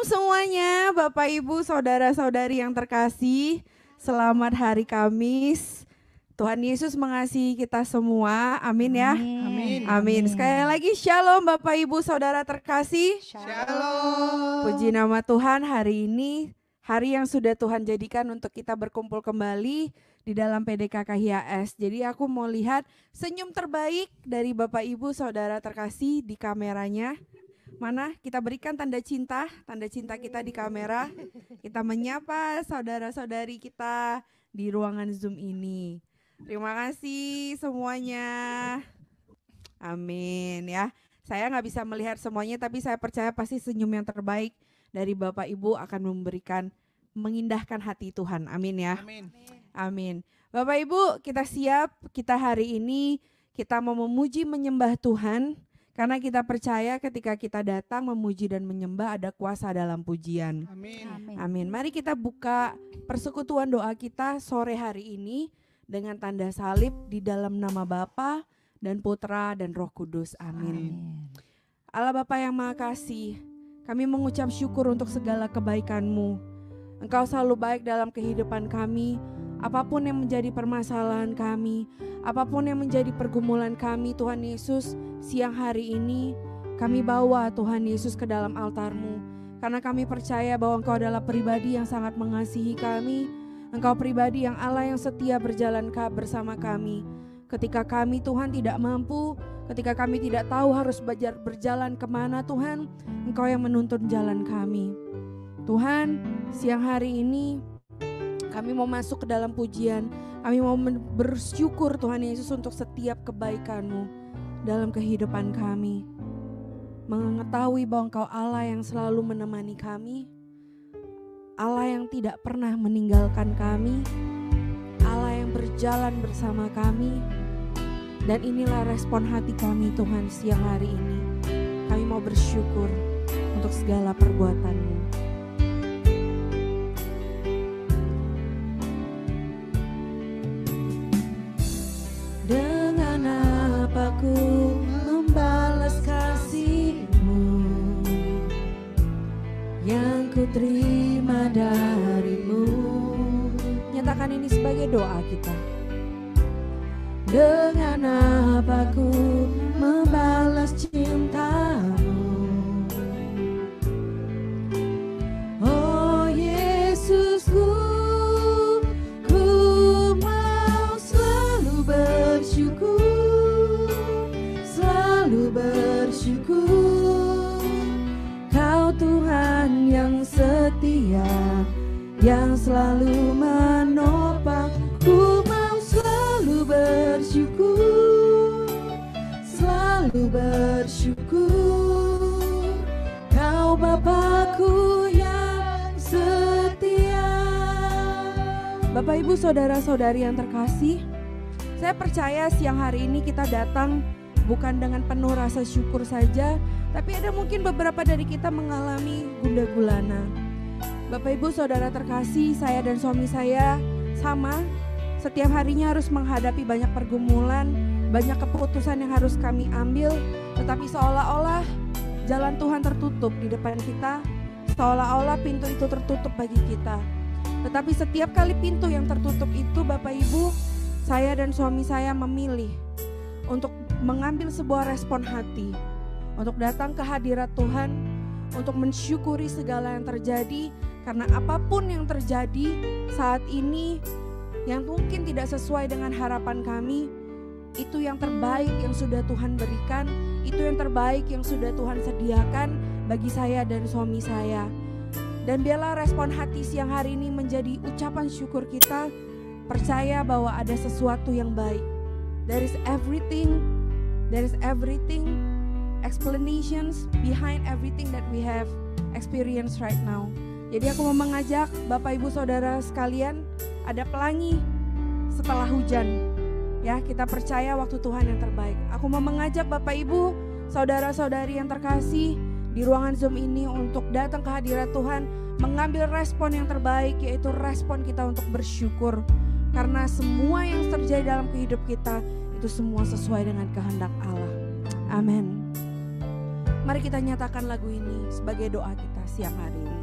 Shalom semuanya, Bapak Ibu, Saudara-saudari yang terkasih. Selamat hari Kamis. Tuhan Yesus mengasihi kita semua. Amin ya. Amin. Amin. Sekali lagi Shalom Bapak Ibu, Saudara terkasih. Shalom. Puji nama Tuhan, hari ini hari yang sudah Tuhan jadikan untuk kita berkumpul kembali di dalam PDKK HIAS. Jadi aku mau lihat senyum terbaik dari Bapak Ibu, Saudara terkasih di kameranya. Mana kita berikan tanda cinta kita di kamera. Kita menyapa saudara-saudari kita di ruangan Zoom ini. Terima kasih semuanya. Amin ya. Saya nggak bisa melihat semuanya, tapi saya percaya pasti senyum yang terbaik dari Bapak Ibu akan mengindahkan hati Tuhan. Amin ya. Amin. Amin. Bapak Ibu, kita siap. Kita hari ini kita mau memuji menyembah Tuhan. Karena kita percaya ketika kita datang memuji dan menyembah ada kuasa dalam pujian. Amin. Amin. Mari kita buka persekutuan doa kita sore hari ini dengan tanda salib di dalam nama Bapa dan Putra dan Roh Kudus. Amin. Allah Bapa yang Maha Kasih, kami mengucap syukur untuk segala kebaikan-Mu. Engkau selalu baik dalam kehidupan kami. Apapun yang menjadi permasalahan kami, apapun yang menjadi pergumulan kami, Tuhan Yesus, siang hari ini kami bawa Tuhan Yesus ke dalam altar-Mu. Karena kami percaya bahwa Engkau adalah pribadi yang sangat mengasihi kami. Engkau pribadi yang Allah yang setia berjalan bersama kami. Ketika kami Tuhan tidak mampu, ketika kami tidak tahu harus berjalan kemana Tuhan, Engkau yang menuntun jalan kami. Tuhan, siang hari ini kami mau masuk ke dalam pujian. Kami mau bersyukur Tuhan Yesus untuk setiap kebaikan-Mu dalam kehidupan kami. Mengetahui bahwa Engkau Allah yang selalu menemani kami. Allah yang tidak pernah meninggalkan kami. Allah yang berjalan bersama kami. Dan inilah respon hati kami Tuhan siang hari ini. Kami mau bersyukur untuk segala perbuatan-Mu. Dengan apa ku membalas kasih-Mu yang ku terima dari-Mu. Nyatakan ini sebagai doa kita. Dengan apa ku membalas cinta-Mu, oh Yesusku. Bersyukur, Kau Tuhan yang setia, yang selalu menopang. Ku mau selalu bersyukur, selalu bersyukur. Kau Bapakku yang setia. Bapak Ibu saudara-saudari yang terkasih, saya percaya siang hari ini kita datang bukan dengan penuh rasa syukur saja, tapi ada mungkin beberapa dari kita mengalami gundah gulana. Bapak Ibu Saudara terkasih, saya dan suami saya sama, setiap harinya harus menghadapi banyak pergumulan, banyak keputusan yang harus kami ambil, tetapi seolah-olah jalan Tuhan tertutup di depan kita, seolah-olah pintu itu tertutup bagi kita. Tetapi setiap kali pintu yang tertutup itu, Bapak Ibu, saya dan suami saya memilih untuk mengambil sebuah respon hati, untuk datang ke hadirat Tuhan, untuk mensyukuri segala yang terjadi, karena apapun yang terjadi saat ini yang mungkin tidak sesuai dengan harapan kami, itu yang terbaik yang sudah Tuhan berikan, itu yang terbaik yang sudah Tuhan sediakan bagi saya dan suami saya. Dan biarlah respon hati siang hari ini menjadi ucapan syukur kita, percaya bahwa ada sesuatu yang baik. There is everything, explanations behind everything that we have experienced right now. Jadi aku mau mengajak Bapak Ibu Saudara sekalian, ada pelangi setelah hujan. Ya, kita percaya waktu Tuhan yang terbaik. Aku mau mengajak Bapak Ibu, Saudara-saudari yang terkasih di ruangan Zoom ini untuk datang ke hadirat Tuhan, mengambil respon yang terbaik, yaitu respon kita untuk bersyukur. Karena semua yang terjadi dalam kehidupan kita itu semua sesuai dengan kehendak Allah. Amin. Mari kita nyatakan lagu ini sebagai doa kita. kita siang hari ini.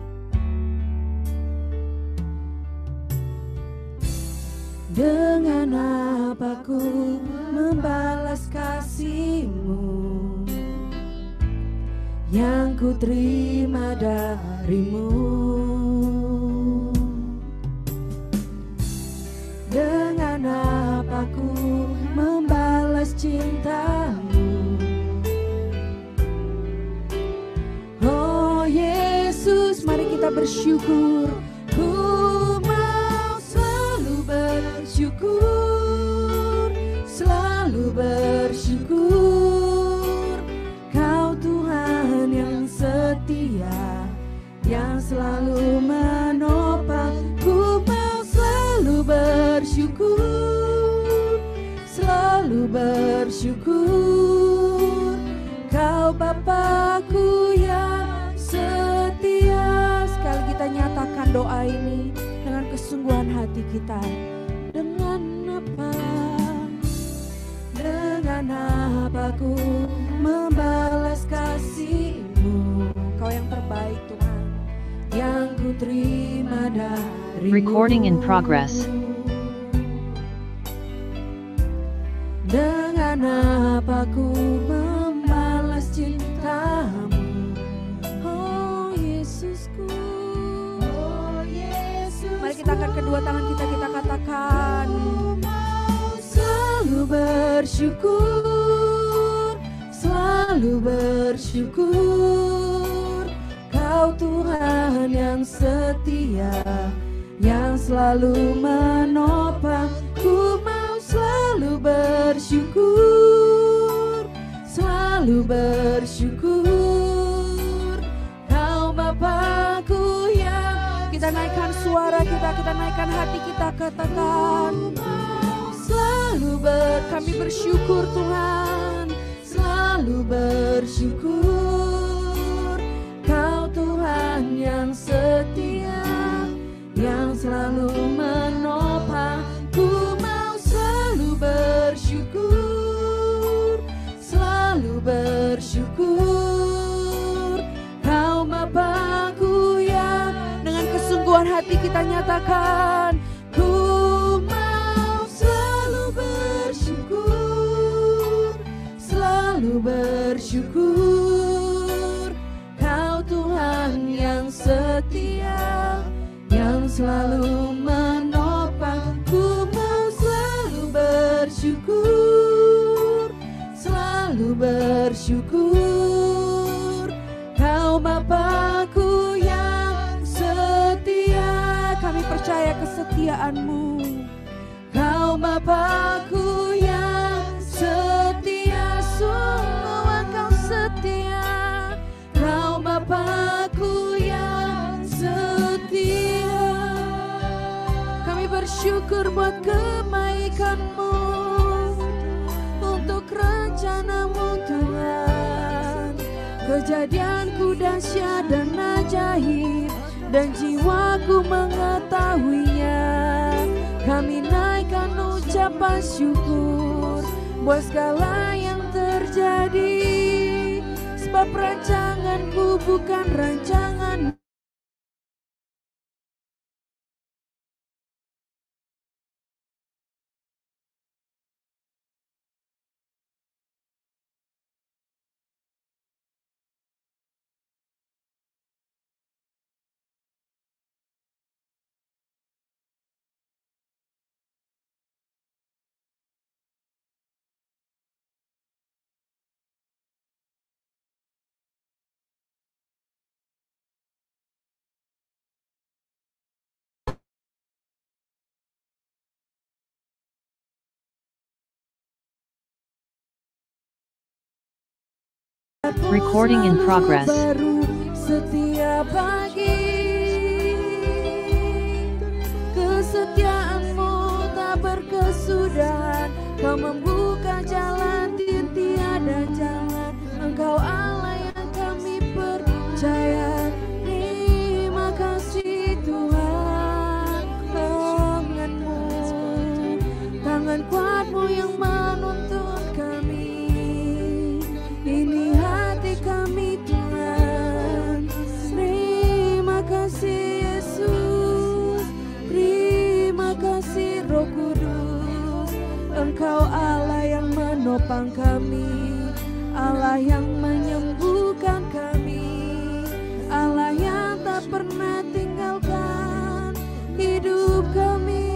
Dengan apa ku membalas kasih-Mu yang ku terima dari-Mu? Dengan apa ku membalas cinta-Mu? Oh Yesus, mari kita bersyukur. Ku mau selalu bersyukur, selalu bersyukur. Kau Tuhan yang setia, yang selalu menopang. Ku mau selalu bersyukur, selalu bersyukur. Kau Bapakku yang setia. Sekali kita nyatakan doa ini dengan kesungguhan hati kita. Dengan apa ku membalas kasih-Mu? Kau yang terbaik Tuhan, yang ku terima dari-Mu. Recording in progress. Dengan apa ku membalas cinta-Mu? Oh Yesusku, oh Yesus. Mari kita angkat kedua tangan kita katakan. Selalu bersyukur, selalu bersyukur. Kau Tuhan yang setia, yang selalu menopang. Ku mau selalu bersyukur, selalu bersyukur. Kau Bapakku yang. Kita naikkan suara kita naikkan hati kita, katakan. Kami bersyukur Tuhan, selalu bersyukur. Kau Tuhan yang setia, yang selalu menopang. Ku mau selalu bersyukur, selalu bersyukur. Kau Bapakku yang. Dengan kesungguhan hati kita nyatakan. Selalu bersyukur. Kau Tuhan yang setia, yang selalu menopang. Ku mau selalu bersyukur, selalu bersyukur. Kau Bapakku yang setia. Kami percaya kesetiaan-Mu. Kau Bapakku yang setia, sungguh Engkau setia. Kau Bapakku yang setia. Kami bersyukur buat kebaikan-Mu, untuk rencana-Mu Tuhan. Kejadianku dahsyat dan ajaib, dan jiwaku mengetahuinya. Kami naikkan ucapan syukur buat segala yang terjadi. Sebab rancanganku bukan rancangan. Recording in progress. Baru setiap pagi, kesetiaan-Mu tak berkesudahan. Kau membuka jalan di tiada jalan. Engkau Allah yang kami percaya. Terima kasih Tuhan. Tangan-Mu, tangan kuat-Mu yang menuntun kami. Ini hati kami Tuhan. menopang kami, Allah yang menyembuhkan kami, Allah yang tak pernah tinggalkan hidup kami.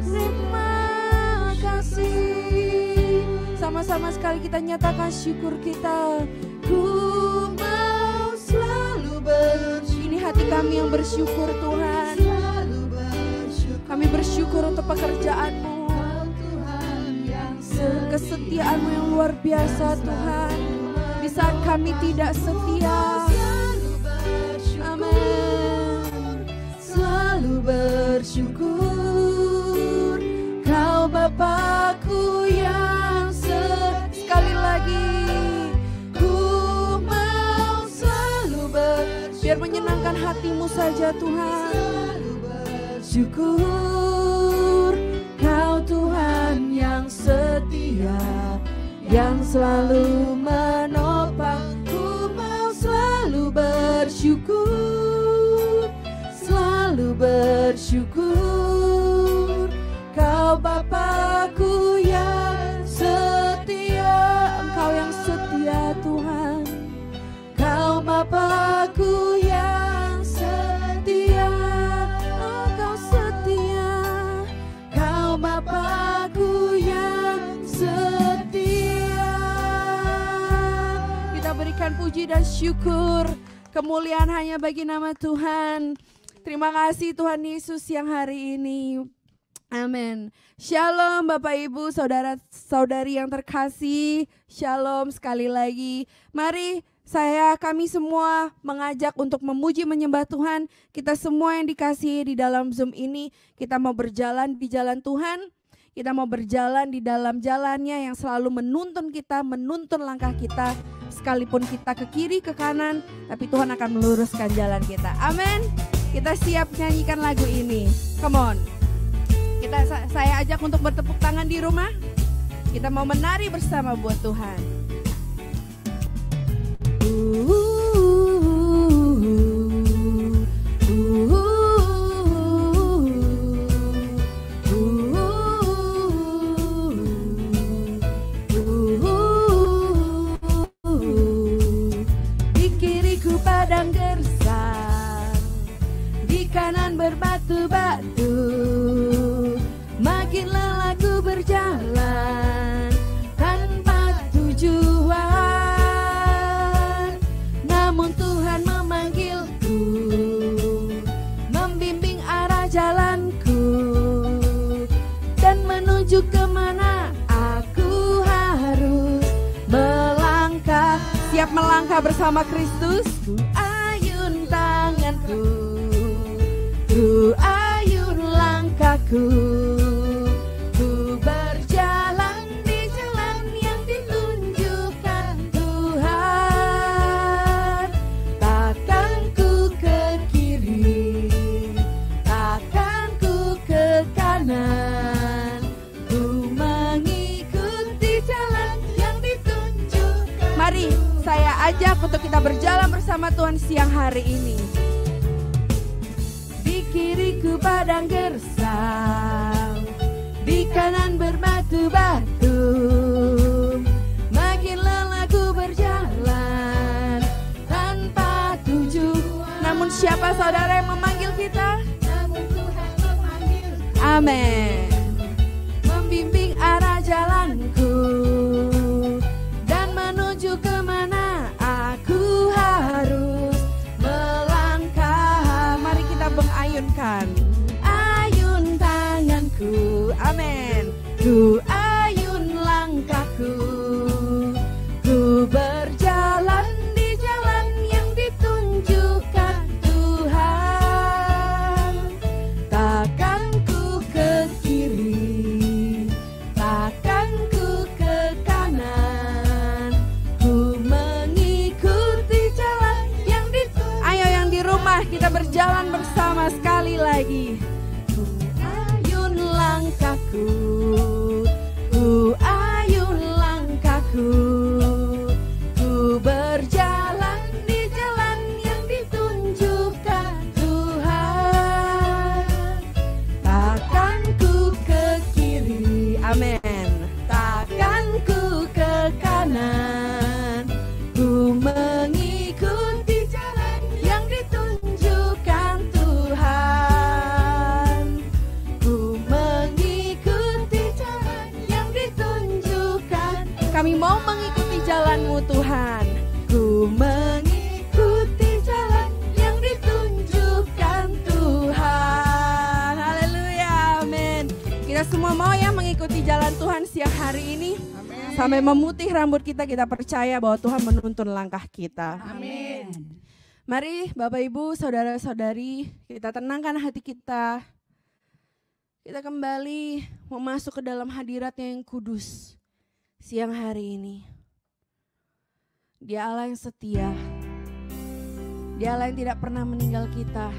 Terima kasih. Sama-sama sekali kita nyatakan syukur kita. Ku mau selalu bersyukur. Ini hati kami yang bersyukur Tuhan. Kami bersyukur untuk pekerjaan-Mu, kesetiaan-Mu yang luar biasa Tuhan. Di saat kami tidak setia, amin. Selalu bersyukur, Kau Bapakku yang sekali lagi. Ku mau selalu biar menyenangkan hati-Mu saja Tuhan. Syukur Kau Tuhan yang setia, yang selalu menopang. Ku mau selalu bersyukur, selalu bersyukur. Kau Bapakku yang setia, Engkau yang setia Tuhan. Kau Bapakku yang setia, Engkau setia. Kau Bapakku yang setia. Kita berikan puji dan syukur, kemuliaan hanya bagi nama Tuhan. Terima kasih Tuhan Yesus yang hari ini. Amin. Shalom Bapak Ibu, saudara-saudari yang terkasih. Shalom sekali lagi. Mari kami semua mengajak untuk memuji menyembah Tuhan. Kita semua yang dikasihi di dalam Zoom ini, kita mau berjalan di jalan Tuhan. Kita mau berjalan di dalam jalannya yang selalu menuntun kita, menuntun langkah kita. Sekalipun kita ke kiri, ke kanan, tapi Tuhan akan meluruskan jalan kita. Amin. Kita siap nyanyikan lagu ini. Come on. Saya ajak untuk bertepuk tangan di rumah. Kita mau menari bersama buat Tuhan. Di kiriku padang gersang, di kanan berbatu-batu. Makin lelah ku berjalan tanpa tujuan, namun Tuhan memanggilku, membimbing arah jalanku, dan menuju kemana aku harus melangkah. Siap melangkah bersama Kristus. Ku ayun tanganku, ku ayun langkahku. Ajak untuk kita berjalan bersama Tuhan siang hari ini. Di kiriku padang gersang, di kanan berbatu-batu. Makin lelah ku berjalan tanpa tujuan. Namun siapa saudara yang memanggil kita? Namun Tuhan memanggil. Amin. Membimbing arah jalanku dan menuju kemana aku harus melangkah. Mari kita mengayunkan, ayun tanganku, amin. Ku ayun langkahku, ku berjalan di jalan yang ditunjukkan Tuhan. Takkan ku ke kiri, takkan ku ke kanan. Ku mengikuti jalan yang ditunjukkan. Ayo yang di rumah kita berjalan bersama sekali lagi. Ku ayun langkahku, ku ayun langkahku, ku berjalan di jalan yang ditunjukkan Tuhan. Takkan ku ke kiri, amin. Kami mau mengikuti jalan-Mu Tuhan. Ku mengikuti jalan yang ditunjukkan Tuhan. Haleluya, amin. Kita semua mau ya mengikuti jalan Tuhan siang hari ini. Amin. Sampai memutih rambut kita percaya bahwa Tuhan menuntun langkah kita. Amin. Mari Bapak Ibu, saudara-saudari, kita tenangkan hati kita. Kita kembali masuk ke dalam hadirat-Nya yang kudus siang hari ini. Dia Allah yang setia. Dia Allah yang tidak pernah meninggal kita.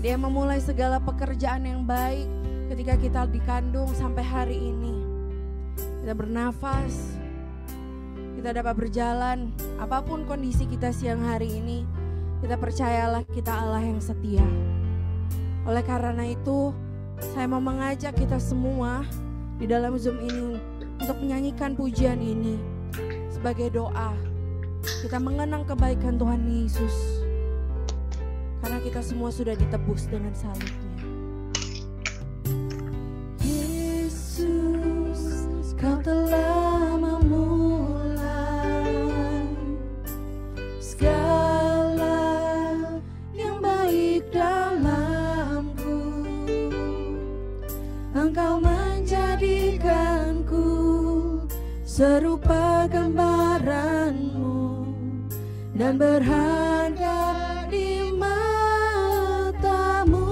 Dia memulai segala pekerjaan yang baik ketika kita dikandung sampai hari ini. Kita bernafas, kita dapat berjalan, apapun kondisi kita siang hari ini, kita percayalah kita Allah yang setia. Oleh karena itu, saya mau mengajak kita semua di dalam Zoom ini untuk menyanyikan pujian ini sebagai doa. Kita mengenang kebaikan Tuhan Yesus, karena kita semua sudah ditebus dengan salib-Nya. Yesus, Kau telah memulai segala yang baik dalamku. Engkau menjadikanku serupa gambaran-Mu dan berharga di mata-Mu.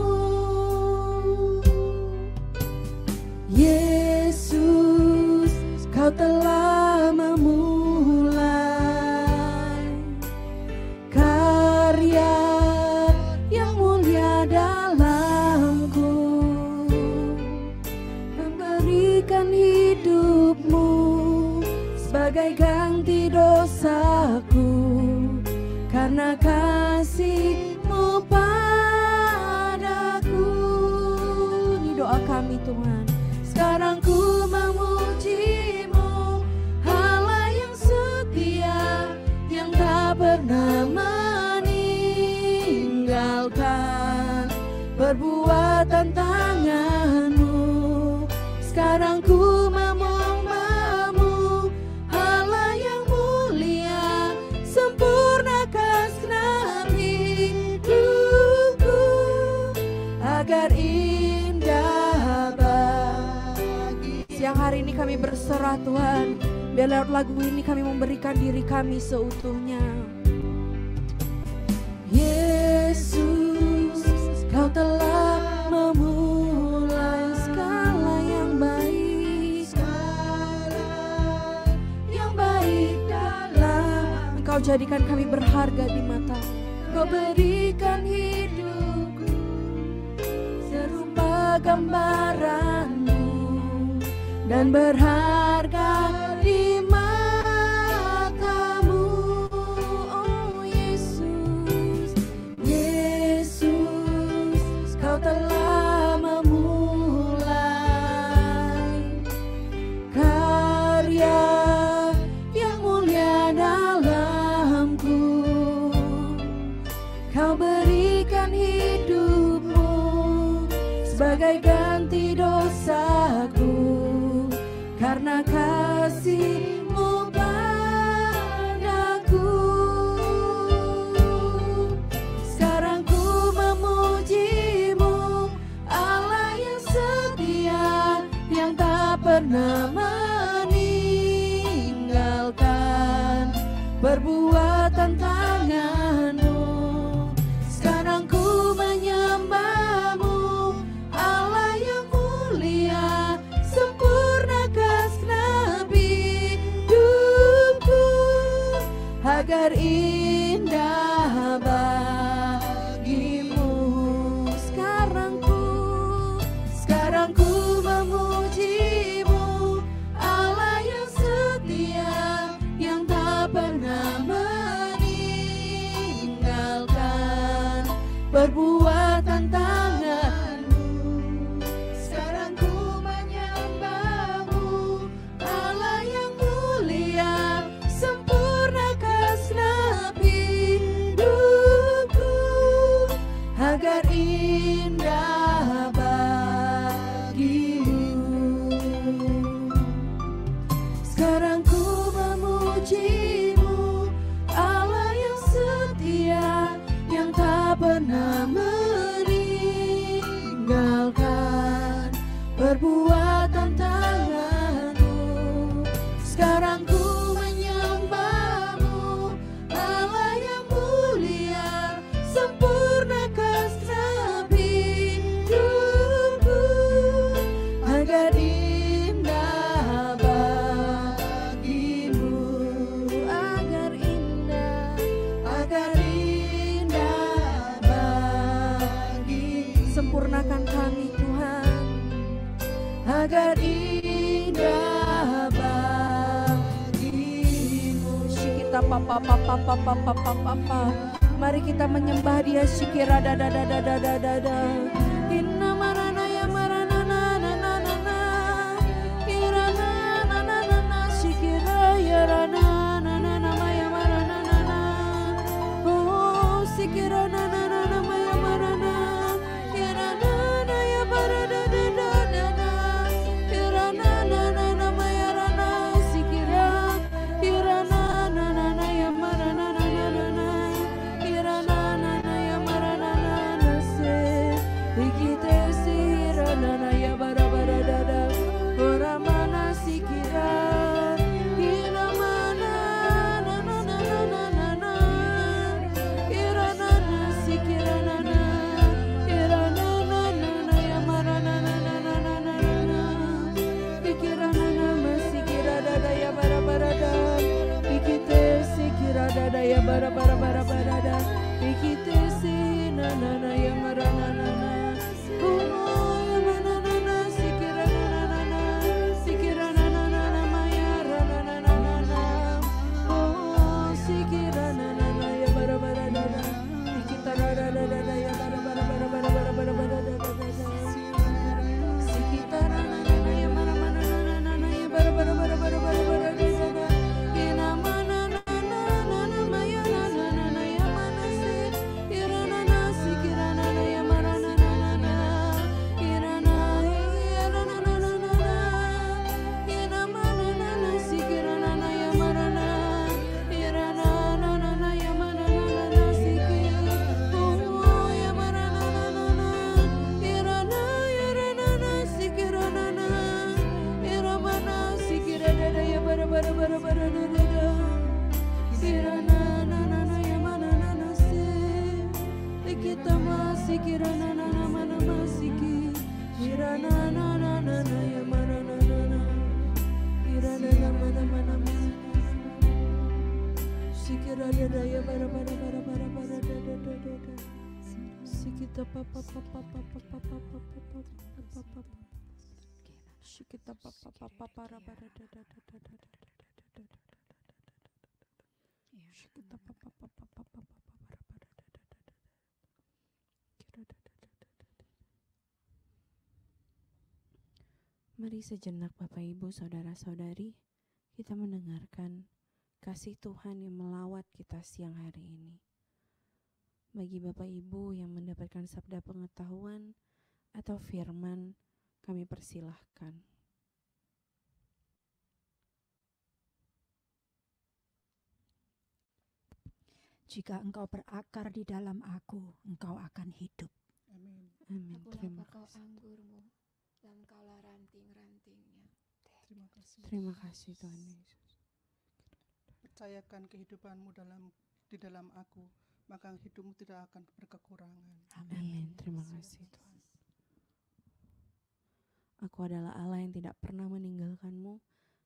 Yesus, Kau telah memulai karya yang mulia dalamku, memberikan hidup-Mu sebagai ganti dosaku. Karena kasih-Mu padaku. Ini doa kami Tuhan. Sekarang ku memuji-Mu, Allah yang setia, yang tak pernah meninggalkan perbuatan tangan-Mu. Sekarang ku memohon-Mu, Allah yang mulia, sempurnakan segenap hidupku agar indah bagi. Siang hari ini kami berserah Tuhan, biar lewat lagu ini kami memberikan diri kami seutuhnya. Yesus, Kau telah memulai segala yang baik, yang baik dalam. Engkau jadikan kami berharga di mata. Kau berikan hidupku serupa gambaran-Mu dan berharga di mata-Mu. Oh Yesus, Yesus, Kau telah memulai karya yang mulia dalamku. Kau berikan hidup-Mu sebagai ganti dosaku. Karena kasih-Mu padaku. Sekarang ku memuji-Mu, Allah yang setia, yang tak pernah meninggalkan perbuatan tangan-Mu. Sekarang ku menyembah-Mu, Allah yang mulia, sempurnakan segenap hidupku agar indah bagi-Mu. Sekarang ku memuji-Mu, Allah yang setia, yang tak pernah meninggalkan perbuatan tangan-Mu. Sekarang ku menyembah-Mu, Allah yang mulia, sempurnakan segenap hidupku agar indah bagi-Mu. Sekarang ku Mari kita menyembah Dia. Shikira da da da da da da da da. Inna marana ya marana na na na na na. Irana na na na na. Shikira ya rana na na na maya marana na na. Oh shikira na na na na maya marana. Irana na ya barada da da da da. Irana na na na maya rana. Shikira irana na na na ya marana na na na na. Irana na na ya marana na na se. Ikite sirana na ya bara bara da da. Ora mana sikira. Iramana na na na na na na na. Irana na sikira na na. Irana na na na ya marana na na na na na na. Ikirana na masikira da da ya bara bara da. Ikite sikira da da ya bara bara bara bara da. Ikite si na na na ya marana na na. Oh ya mana na na sikira na na na na. Sikira na na na na maya rana na na na na. Oh sikira na na na ya bara bara da da. Ikita da da da da da ya bara bara bara bara bara bara bara da da da da. Sikita na na na na ya mana mana na na na na ya bara bara bara bara bara bara da da da. Ina mana na na na na maya na na na na ya mana se. Ira na na sikira na na ya mana na na na na. Ira na ira na na na na na. Ira mana na na sikira na na ya mana na. Ira na na na na ya mana na na na sikira. Oh ya mana na na na na. Ira na sikira na na. Ira mana sikira da da ya bara bara bara bara da da da. Ira na na na na ya mana na na se. Ikita masikira na na na mana masiki. Ira na na na na na ya mana na na na. Ira na na mana mana masiki. Sikira da da ya bara bara bara bara bara da da da da da. Sikita pa pa pa pa pa pa pa pa pa pa pa pa pa pa. Sikita pa pa pa pa para bara da da da da da da da da da da. Sikita pa pa pa pa pa pa pa para bara da da da da da. Kira da da da da da. Mari sejenak Bapak Ibu Saudara-saudari, kita mendengarkan kasih Tuhan yang melawat kita siang hari ini. Bagi Bapak Ibu yang mendapatkan sabda pengetahuan atau firman, kami persilahkan. Jika engkau berakar di dalam aku, engkau akan hidup. Amin. Amin. Akulah Terima bakal kasih. anggurmu dan kaulah ranting-rantingnya. Terima kasih. Terima kasih Tuhan Yesus. Percayakan kehidupanmu di dalam aku, maka hidupmu tidak akan berkekurangan. Amin. Terima kasih Tuhan. Aku adalah Allah yang tidak pernah meninggalkanmu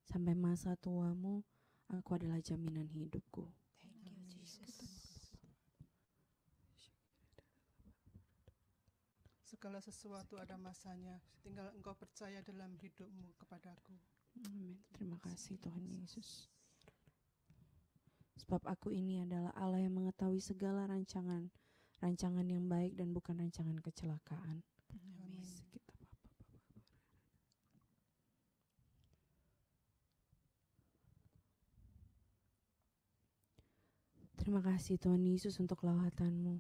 sampai masa tuamu. Aku adalah jaminan hidupku. Thank you, Jesus. Segala sesuatu ada masanya, tinggal engkau percaya dalam hidupmu kepadaku. Amin. Terima kasih Tuhan Yesus. Sebab aku ini adalah Allah yang mengetahui segala rancangan yang baik dan bukan rancangan kecelakaan. Amin. Terima kasih Tuhan Yesus untuk lawatanmu.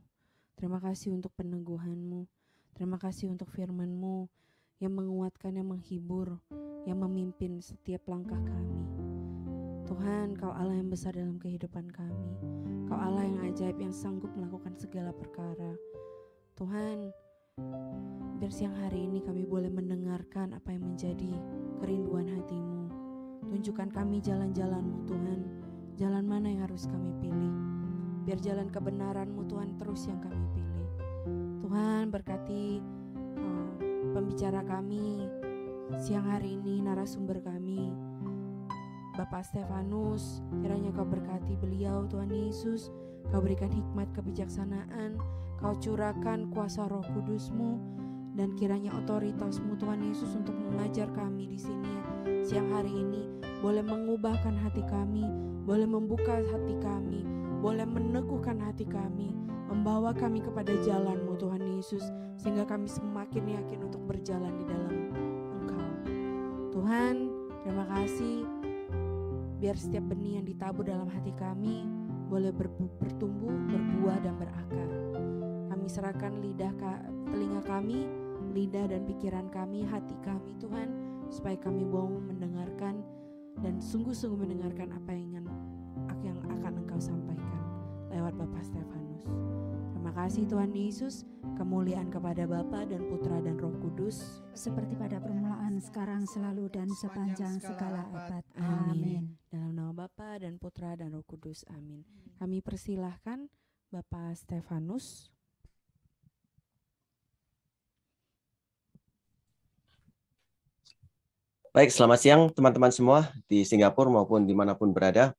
Terima kasih untuk peneguhanmu. Terima kasih untuk firman-Mu yang menguatkan, yang menghibur, yang memimpin setiap langkah kami. Tuhan, Kau Allah yang besar dalam kehidupan kami. Kau Allah yang ajaib, yang sanggup melakukan segala perkara. Tuhan, biar siang hari ini kami boleh mendengarkan apa yang menjadi kerinduan hati-Mu. Tunjukkan kami jalan-jalan-Mu Tuhan. Jalan mana yang harus kami pilih. Biar jalan kebenaran-Mu Tuhan terus yang kami pilih. Tuhan, berkati pembicara kami siang hari ini, narasumber kami Bapak Stefanus. Kiranya Kau berkati beliau Tuhan Yesus. Kau berikan hikmat kebijaksanaan. Kau curahkan kuasa Roh Kudus-Mu, dan kiranya otoritas-Mu Tuhan Yesus untuk mengajar kami di sini siang hari ini boleh mengubahkan hati kami, boleh membuka hati kami, boleh meneguhkan hati kami, membawa kami kepada jalan-Mu Tuhan Yesus, sehingga kami semakin yakin untuk berjalan di dalam Engkau. Tuhan, terima kasih, biar setiap benih yang ditabur dalam hati kami boleh bertumbuh, berbuah dan berakar. Kami serahkan telinga kami, lidah dan pikiran kami, hati kami Tuhan, supaya kami mau mendengarkan dan sungguh-sungguh mendengarkan apa yang akan Engkau sampaikan lewat Bapak Stefanus. Terima kasih Tuhan Yesus, kemuliaan kepada Bapa dan Putra dan Roh Kudus, seperti pada permulaan, sekarang, selalu, dan sepanjang segala abad. Amin. Dalam nama Bapa dan Putra dan Roh Kudus. Amin. Kami persilahkan Bapak Stefanus. Baik, selamat siang teman-teman semua di Singapura maupun dimanapun berada.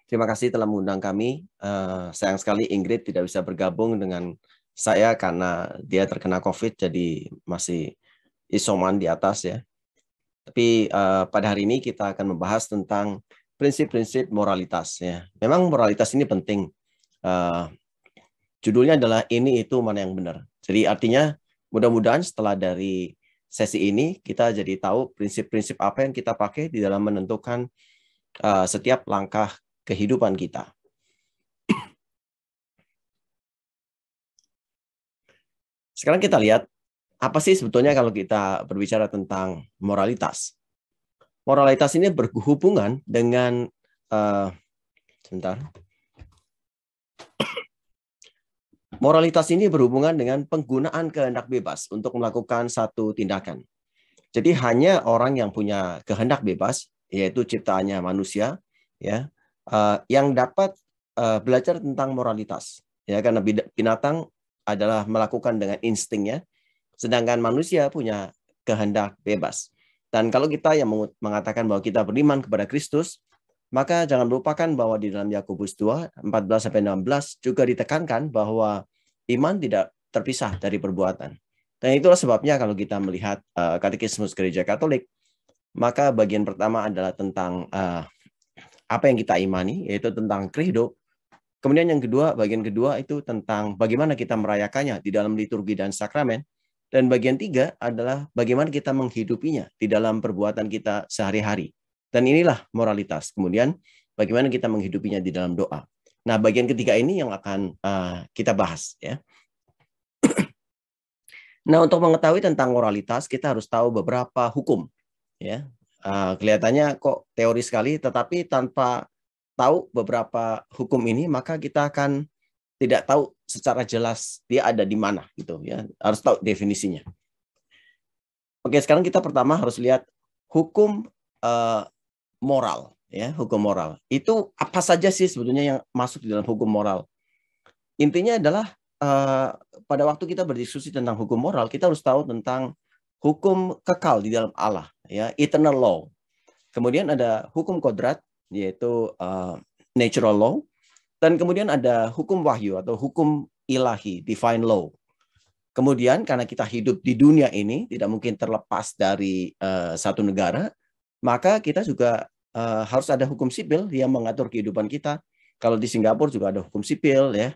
Terima kasih telah mengundang kami. Sayang sekali Ingrid tidak bisa bergabung dengan saya karena dia terkena COVID, jadi masih isoman di atas ya. Tapi pada hari ini kita akan membahas tentang prinsip-prinsip moralitas ya. Memang moralitas ini penting. Judulnya adalah ini itu mana yang benar. Jadi artinya mudah-mudahan setelah dari sesi ini kita jadi tahu prinsip-prinsip apa yang kita pakai di dalam menentukan setiap langkah kehidupan kita. Sekarang kita lihat apa sih sebetulnya kalau kita berbicara tentang moralitas. Moralitas ini berhubungan dengan moralitas ini berhubungan dengan penggunaan kehendak bebas untuk melakukan satu tindakan. Jadi hanya orang yang punya kehendak bebas, yaitu ciptaannya manusia, ya, yang dapat belajar tentang moralitas. Ya, karena binatang adalah melakukan dengan instingnya, sedangkan manusia punya kehendak bebas. Dan kalau kita yang mengatakan bahwa kita beriman kepada Kristus, maka jangan lupakan bahwa di dalam Yakobus 2, 14-16 juga ditekankan bahwa iman tidak terpisah dari perbuatan. Dan itulah sebabnya kalau kita melihat Katekismus Gereja Katolik, maka bagian pertama adalah tentang apa yang kita imani, yaitu tentang credo. Kemudian yang kedua, bagian kedua itu tentang bagaimana kita merayakannya di dalam liturgi dan sakramen. Dan bagian tiga adalah bagaimana kita menghidupinya di dalam perbuatan kita sehari-hari. Dan inilah moralitas. Kemudian bagaimana kita menghidupinya di dalam doa. Nah, bagian ketiga ini yang akan kita bahas, ya. Nah, untuk mengetahui tentang moralitas, kita harus tahu beberapa hukum, ya. Kelihatannya kok teori sekali, tetapi tanpa tahu beberapa hukum ini, maka kita akan tidak tahu secara jelas dia ada di mana, gitu, ya. Harus tahu definisinya. Oke, sekarang kita pertama harus lihat hukum moral, ya, hukum moral. Itu apa saja sih sebetulnya yang masuk di dalam hukum moral? Intinya adalah pada waktu kita berdiskusi tentang hukum moral, kita harus tahu tentang hukum kekal di dalam Allah, ya, eternal law. Kemudian ada hukum kodrat, yaitu natural law, dan kemudian ada hukum wahyu atau hukum ilahi, divine law. Kemudian karena kita hidup di dunia ini tidak mungkin terlepas dari satu negara, maka kita juga harus ada hukum sipil yang mengatur kehidupan kita. Kalau di Singapura juga ada hukum sipil, ya.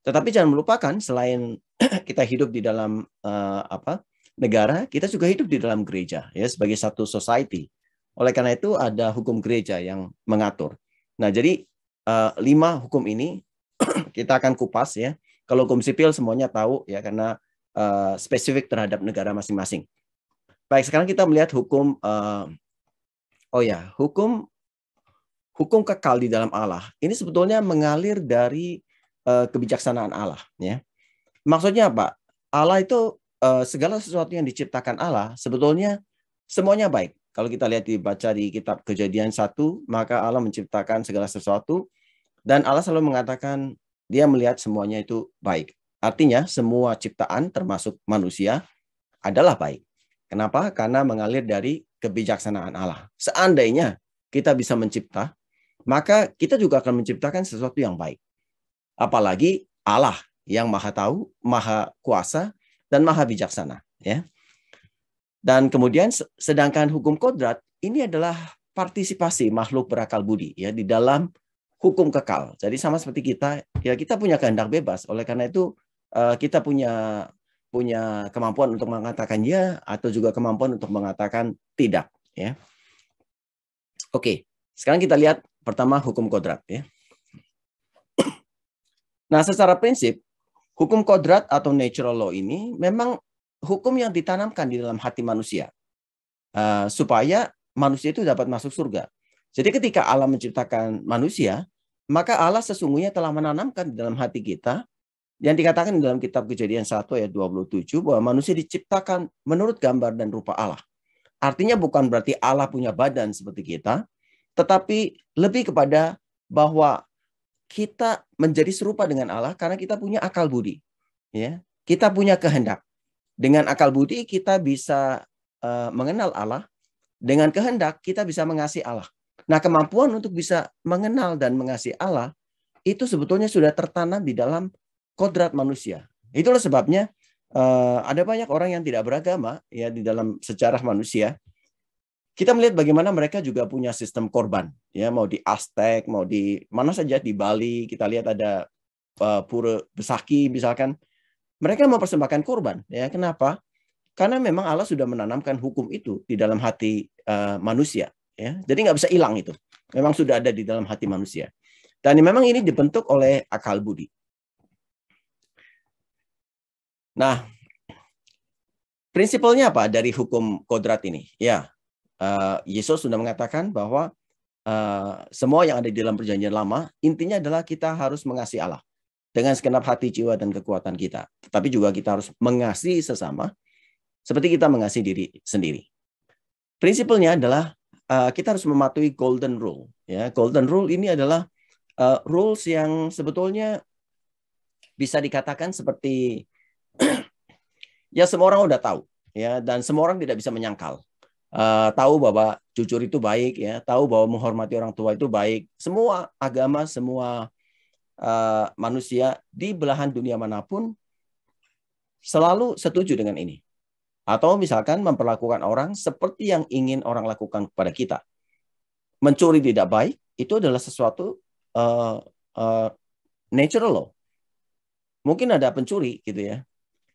Tetapi jangan melupakan selain kita hidup di dalam negara, kita juga hidup di dalam gereja, ya, sebagai satu society. Oleh karena itu ada hukum gereja yang mengatur. Nah, jadi 5 hukum ini kita akan kupas, ya. Kalau hukum sipil semuanya tahu, ya, karena spesifik terhadap negara masing-masing. Baik, sekarang kita melihat hukum hukum kekal di dalam Allah. Ini sebetulnya mengalir dari kebijaksanaan Allah, ya. Maksudnya apa? Allah itu segala sesuatu yang diciptakan Allah sebetulnya semuanya baik. Kalau kita lihat dibaca di kitab Kejadian 1, maka Allah menciptakan segala sesuatu dan Allah selalu mengatakan dia melihat semuanya itu baik. Artinya semua ciptaan termasuk manusia adalah baik. Kenapa? Karena mengalir dari kebijaksanaan Allah. Seandainya kita bisa mencipta, maka kita juga akan menciptakan sesuatu yang baik. Apalagi Allah yang Maha Tahu, Maha Kuasa, dan Maha Bijaksana, ya. Dan kemudian sedangkan hukum kodrat ini adalah partisipasi makhluk berakal budi ya di dalam hukum kekal. Jadi sama seperti kita, ya kita punya kehendak bebas. Oleh karena itu kita punya kemampuan untuk mengatakan ya atau juga kemampuan untuk mengatakan tidak ya. Oke, sekarang kita lihat pertama hukum kodrat ya. Nah, secara prinsip hukum kodrat atau natural law ini memang hukum yang ditanamkan di dalam hati manusia supaya manusia itu dapat masuk surga. Jadi ketika Allah menciptakan manusia, maka Allah sesungguhnya telah menanamkan di dalam hati kita yang dikatakan di dalam kitab Kejadian 1 ayat 27 bahwa manusia diciptakan menurut gambar dan rupa Allah. Artinya bukan berarti Allah punya badan seperti kita, tetapi lebih kepada bahwa kita menjadi serupa dengan Allah karena kita punya akal budi. Ya, kita punya kehendak. Dengan akal budi kita bisa mengenal Allah. Dengan kehendak kita bisa mengasihi Allah. Nah, kemampuan untuk bisa mengenal dan mengasihi Allah itu sebetulnya sudah tertanam di dalam kodrat manusia. Itulah sebabnya ada banyak orang yang tidak beragama ya di dalam sejarah manusia. Kita melihat bagaimana mereka juga punya sistem korban, ya mau di Aztec, mau di mana saja di Bali, kita lihat ada pura Besaki misalkan, mereka mempersembahkan korban, ya kenapa? Karena memang Allah sudah menanamkan hukum itu di dalam hati manusia, ya jadi nggak bisa hilang itu, memang sudah ada di dalam hati manusia, dan memang ini dibentuk oleh akal budi. Nah, prinsipalnya apa dari hukum kodrat ini? Ya. Yesus sudah mengatakan bahwa semua yang ada di dalam perjanjian lama intinya adalah kita harus mengasihi Allah dengan segenap hati, jiwa, dan kekuatan kita. Tetapi juga kita harus mengasihi sesama seperti kita mengasihi diri sendiri. Prinsipnya adalah kita harus mematuhi golden rule. Ya, golden rule ini adalah rules yang sebetulnya bisa dikatakan seperti ya semua orang udah tahu, ya, dan semua orang tidak bisa menyangkal. Tahu bahwa jujur itu baik, ya, tahu bahwa menghormati orang tua itu baik. Semua agama, semua manusia di belahan dunia manapun selalu setuju dengan ini. Atau misalkan memperlakukan orang seperti yang ingin orang lakukan kepada kita. Mencuri tidak baik, itu adalah sesuatu natural law. Mungkin ada pencuri gitu ya.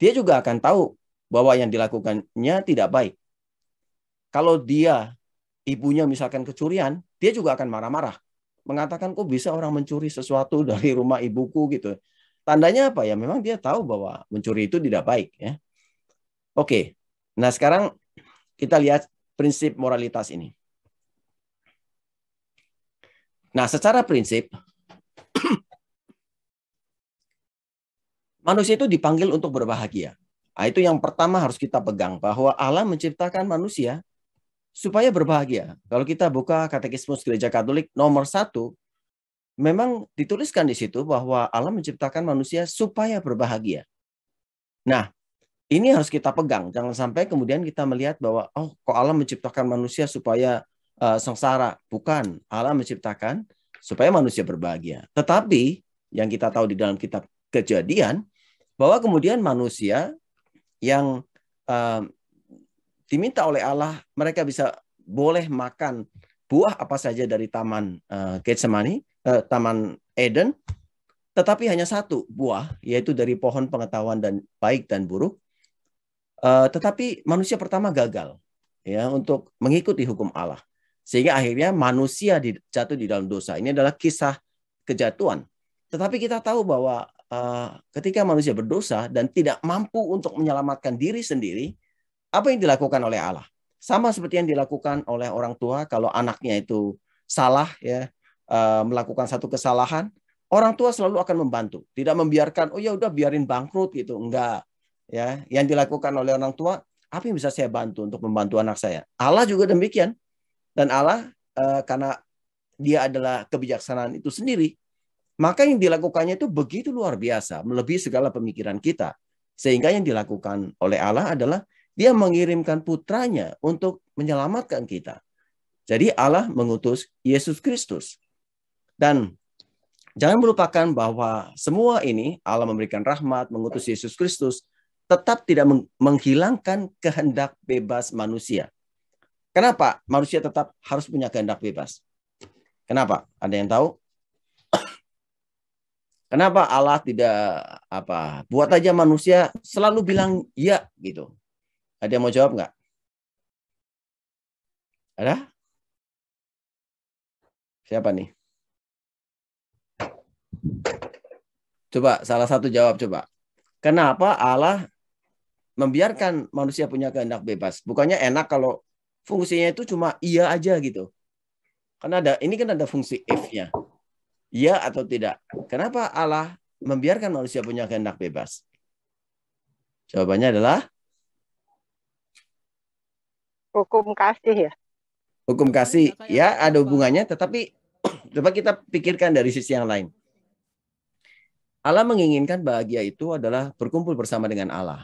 Dia juga akan tahu bahwa yang dilakukannya tidak baik. Kalau dia, ibunya misalkan kecurian, dia juga akan marah-marah. Mengatakan, kok bisa orang mencuri sesuatu dari rumah ibuku gitu. Tandanya apa ya? Memang dia tahu bahwa mencuri itu tidak baik. Ya. Oke, nah sekarang kita lihat prinsip moralitas ini. Nah, secara prinsip, manusia itu dipanggil untuk berbahagia. Nah, itu yang pertama harus kita pegang, bahwa Allah menciptakan manusia supaya berbahagia. Kalau kita buka Katekismus Gereja Katolik nomor 1, memang dituliskan di situ bahwa Allah menciptakan manusia supaya berbahagia. Nah, ini harus kita pegang. Jangan sampai kemudian kita melihat bahwa, oh, kok Allah menciptakan manusia supaya sengsara. Bukan, Allah menciptakan supaya manusia berbahagia. Tetapi, yang kita tahu di dalam kitab Kejadian, bahwa kemudian manusia yang diminta oleh Allah, mereka bisa boleh makan buah apa saja dari taman Getsemani, taman Eden, tetapi hanya satu buah, yaitu dari pohon pengetahuan dan baik dan buruk. Tetapi manusia pertama gagal, ya, untuk mengikuti hukum Allah, sehingga akhirnya manusia jatuh di dalam dosa. Ini adalah kisah kejatuhan. Tetapi kita tahu bahwa ketika manusia berdosa dan tidak mampu untuk menyelamatkan diri sendiri, apa yang dilakukan oleh Allah? Sama seperti yang dilakukan oleh orang tua kalau anaknya itu salah, ya, melakukan satu kesalahan, orang tua selalu akan membantu, tidak membiarkan, oh ya udah biarin bangkrut gitu, enggak. Ya, yang dilakukan oleh orang tua, apa yang bisa saya bantu untuk membantu anak saya? Allah juga demikian, dan Allah karena Dia adalah kebijaksanaan itu sendiri, maka yang dilakukannya itu begitu luar biasa, melebihi segala pemikiran kita, sehingga yang dilakukan oleh Allah adalah Dia mengirimkan putranya untuk menyelamatkan kita. Jadi Allah mengutus Yesus Kristus. Dan jangan melupakan bahwa semua ini Allah memberikan rahmat, mengutus Yesus Kristus, tetap tidak menghilangkan kehendak bebas manusia. Kenapa manusia tetap harus punya kehendak bebas? Kenapa? Ada yang tahu? Kenapa Allah tidak buat aja manusia selalu bilang ya gitu? Ada yang mau jawab nggak? Ada? Siapa nih? Coba salah satu jawab coba. Kenapa Allah membiarkan manusia punya kehendak bebas? Bukannya enak kalau fungsinya itu cuma iya aja gitu. Karena ini kan ada fungsi if-nya. Iya atau tidak. Kenapa Allah membiarkan manusia punya kehendak bebas? Jawabannya adalah Hukum kasih ya. hukum kasih. Ya, ada hubungannya, tetapi coba kita pikirkan dari sisi yang lain. Allah menginginkan bahagia itu adalah berkumpul bersama dengan Allah.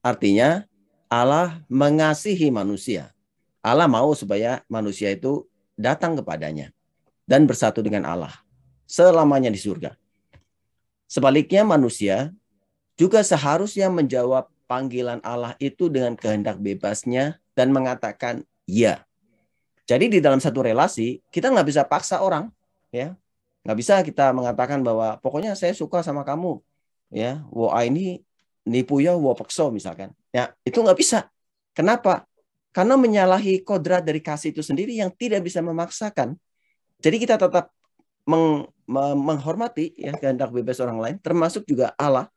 Artinya Allah mengasihi manusia. Allah mau supaya manusia itu datang kepadanya dan bersatu dengan Allah selamanya di surga. Sebaliknya manusia juga seharusnya menjawab panggilan Allah itu dengan kehendak bebasnya dan mengatakan ya. Jadi di dalam satu relasi kita nggak bisa paksa orang, ya, nggak bisa kita mengatakan bahwa pokoknya saya suka sama kamu, ya, wah ini nipu ya, wah paksa misalkan, ya itu nggak bisa. Kenapa? Karena menyalahi kodrat dari kasih itu sendiri yang tidak bisa memaksakan. Jadi kita tetap menghormati ya kehendak bebas orang lain, termasuk juga Allah.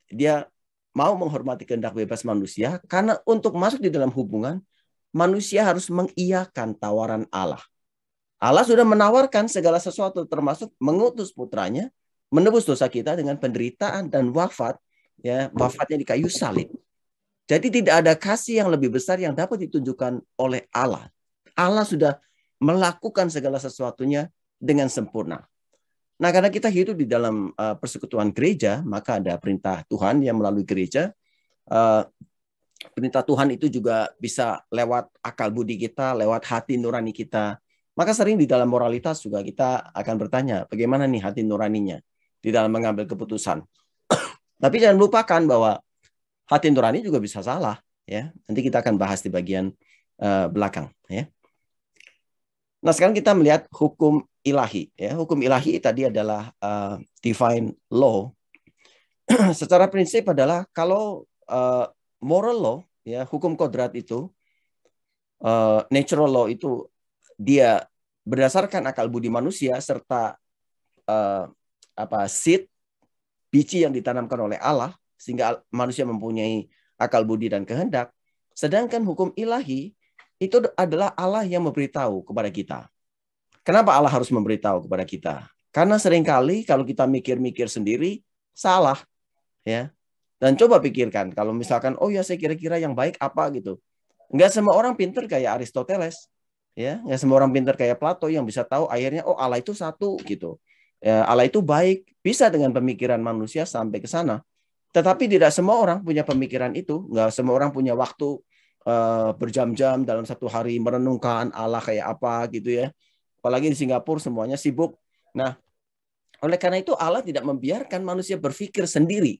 Dia mau menghormati kehendak bebas manusia karena untuk masuk di dalam hubungan manusia harus mengiyakan tawaran Allah. Allah sudah menawarkan segala sesuatu termasuk mengutus putranya menebus dosa kita dengan penderitaan dan wafat, ya, wafatnya di kayu salib. Jadi tidak ada kasih yang lebih besar yang dapat ditunjukkan oleh Allah. Allah sudah melakukan segala sesuatunya dengan sempurna. Nah, karena kita hidup di dalam persekutuan gereja, maka ada perintah Tuhan yang melalui gereja. Perintah Tuhan itu juga bisa lewat akal budi kita, lewat hati nurani kita. Maka sering di dalam moralitas juga kita akan bertanya, bagaimana nih hati nuraninya di dalam mengambil keputusan. Tapi jangan lupakan bahwa hati nurani juga bisa salah, ya. Nanti kita akan bahas di bagian belakang, ya. Nah, sekarang kita melihat hukum ilahi, ya. Hukum ilahi tadi adalah divine law. Secara prinsip adalah kalau moral law, ya, hukum kodrat itu, natural law itu dia berdasarkan akal budi manusia serta seed biji yang ditanamkan oleh Allah sehingga manusia mempunyai akal budi dan kehendak. Sedangkan hukum ilahi itu adalah Allah yang memberitahu kepada kita. Kenapa Allah harus memberitahu kepada kita? Karena seringkali kalau kita mikir-mikir sendiri salah, ya. Dan coba pikirkan kalau misalkan, oh ya saya kira-kira yang baik apa gitu. Enggak semua orang pintar kayak Aristoteles, ya. Enggak semua orang pintar kayak Plato yang bisa tahu akhirnya oh Allah itu satu gitu. Ya, Allah itu baik, bisa dengan pemikiran manusia sampai ke sana. Tetapi tidak semua orang punya pemikiran itu. Enggak semua orang punya waktu berjam-jam dalam satu hari merenungkan Allah kayak apa gitu ya. Apalagi di Singapura semuanya sibuk. Nah, oleh karena itu Allah tidak membiarkan manusia berpikir sendiri.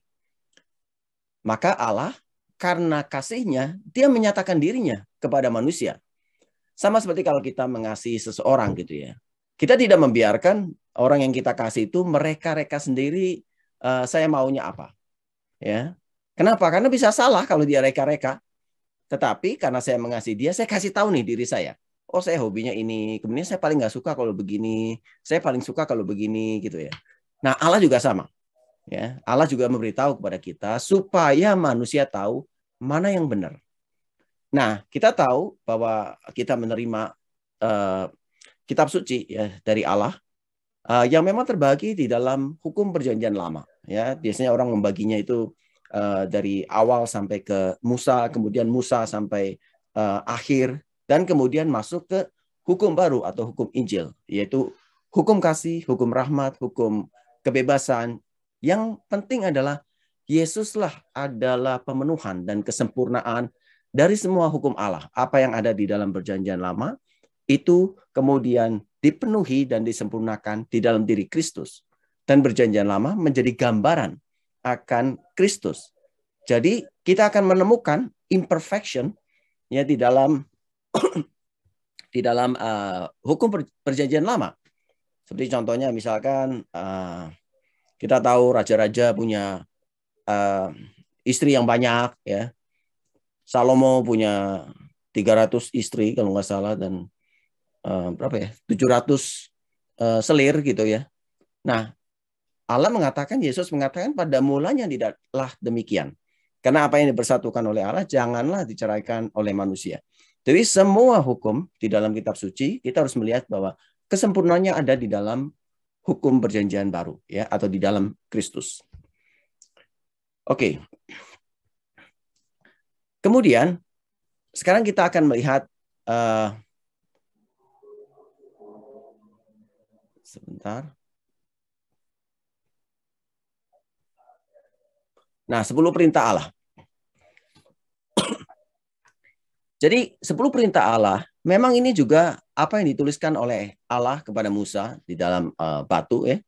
Maka Allah karena kasihnya dia menyatakan dirinya kepada manusia. Sama seperti kalau kita mengasihi seseorang gitu ya. Kita tidak membiarkan orang yang kita kasih itu mereka-reka sendiri saya maunya apa. Ya. Kenapa? Karena bisa salah kalau dia reka-reka. Tetapi karena saya mengasihi dia, saya kasih tahu nih diri saya. Oh, saya hobinya ini. Kemudian saya paling nggak suka kalau begini. Saya paling suka kalau begini gitu ya. Nah, Allah juga sama. Ya, Allah juga memberitahu kepada kita supaya manusia tahu mana yang benar. Nah, kita tahu bahwa kita menerima kitab suci ya dari Allah yang memang terbagi di dalam hukum perjanjian lama. Ya, biasanya orang membaginya itu dari awal sampai ke Musa, kemudian Musa sampai akhir, dan kemudian masuk ke hukum baru atau hukum Injil, yaitu hukum kasih, hukum rahmat, hukum kebebasan. Yang penting adalah Yesuslah adalah pemenuhan dan kesempurnaan dari semua hukum Allah. Apa yang ada di dalam perjanjian lama itu kemudian dipenuhi dan disempurnakan di dalam diri Kristus. Dan perjanjian lama menjadi gambaran akan Kristus. Jadi kita akan menemukan imperfection ya di dalam hukum perjanjian lama. Seperti contohnya misalkan kita tahu raja-raja punya istri yang banyak, ya. Salomo punya 300 istri kalau nggak salah, dan berapa ya, 700 selir gitu ya. Nah, Allah mengatakan, Yesus mengatakan pada mulanya tidaklah demikian. Karena apa yang dipersatukan oleh Allah janganlah diceraikan oleh manusia. Jadi semua hukum di dalam kitab suci kita harus melihat bahwa kesempurnaannya ada di dalam hukum perjanjian baru, ya, atau di dalam Kristus. Oke. Kemudian sekarang kita akan melihat sebentar. Nah, 10 perintah Allah. Jadi 10 perintah Allah, memang ini juga apa yang dituliskan oleh Allah kepada Musa di dalam batu, ya.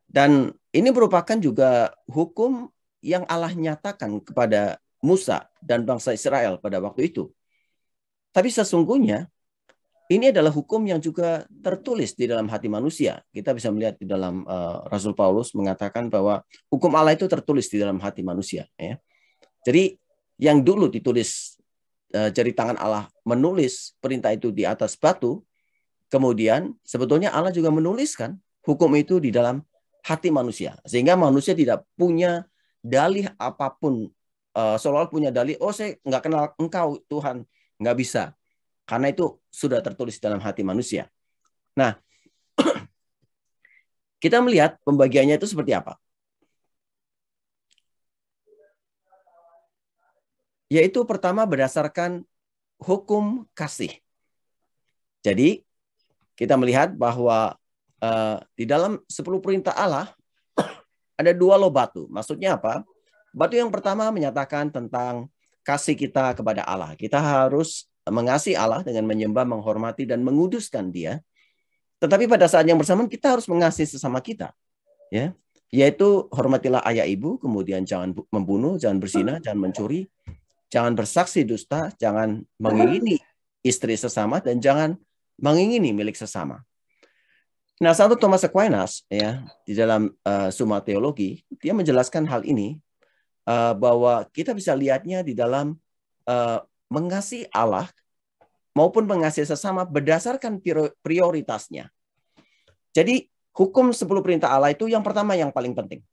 Dan ini merupakan juga hukum yang Allah nyatakan kepada Musa dan bangsa Israel pada waktu itu. Tapi sesungguhnya ini adalah hukum yang juga tertulis di dalam hati manusia. Kita bisa melihat di dalam Rasul Paulus mengatakan bahwa hukum Allah itu tertulis di dalam hati manusia, ya. Jadi yang dulu ditulis jari tangan Allah menulis perintah itu di atas batu, kemudian sebetulnya Allah juga menuliskan hukum itu di dalam hati manusia, sehingga manusia tidak punya dalih apapun, seolah-olah punya dalih, oh saya nggak kenal engkau Tuhan, nggak bisa, karena itu sudah tertulis dalam hati manusia. Nah, kita melihat pembagiannya itu seperti apa. Yaitu pertama berdasarkan hukum kasih. Jadi kita melihat bahwa di dalam 10 perintah Allah ada 2 loh batu. Maksudnya apa? Batu yang pertama menyatakan tentang kasih kita kepada Allah. Kita harus mengasihi Allah dengan menyembah, menghormati, dan menguduskan Dia. Tetapi pada saat yang bersamaan kita harus mengasihi sesama kita, ya. Yaitu hormatilah ayah ibu, kemudian jangan membunuh, jangan berzina, jangan mencuri, jangan bersaksi dusta, jangan mengingini istri sesama, dan jangan mengingini milik sesama. Nah, Santo Thomas Aquinas, ya, di dalam Summa Theologi, dia menjelaskan hal ini, bahwa kita bisa lihatnya di dalam mengasihi Allah maupun mengasihi sesama berdasarkan prioritasnya. Jadi hukum 10 perintah Allah itu yang pertama yang paling penting.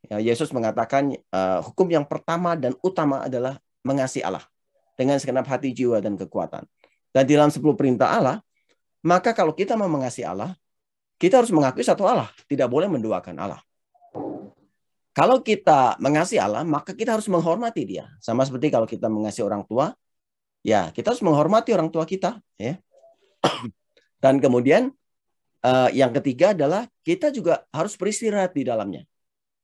Ya, Yesus mengatakan hukum yang pertama dan utama adalah mengasihi Allah dengan segenap hati, jiwa, dan kekuatan. Dan di dalam 10 perintah Allah, maka kalau kita mau mengasihi Allah, kita harus mengakui satu Allah, tidak boleh menduakan Allah. Kalau kita mengasihi Allah, maka kita harus menghormati Dia. Sama seperti kalau kita mengasihi orang tua, ya kita harus menghormati orang tua kita, ya. Dan kemudian yang ketiga adalah kita juga harus beristirahat di dalamnya.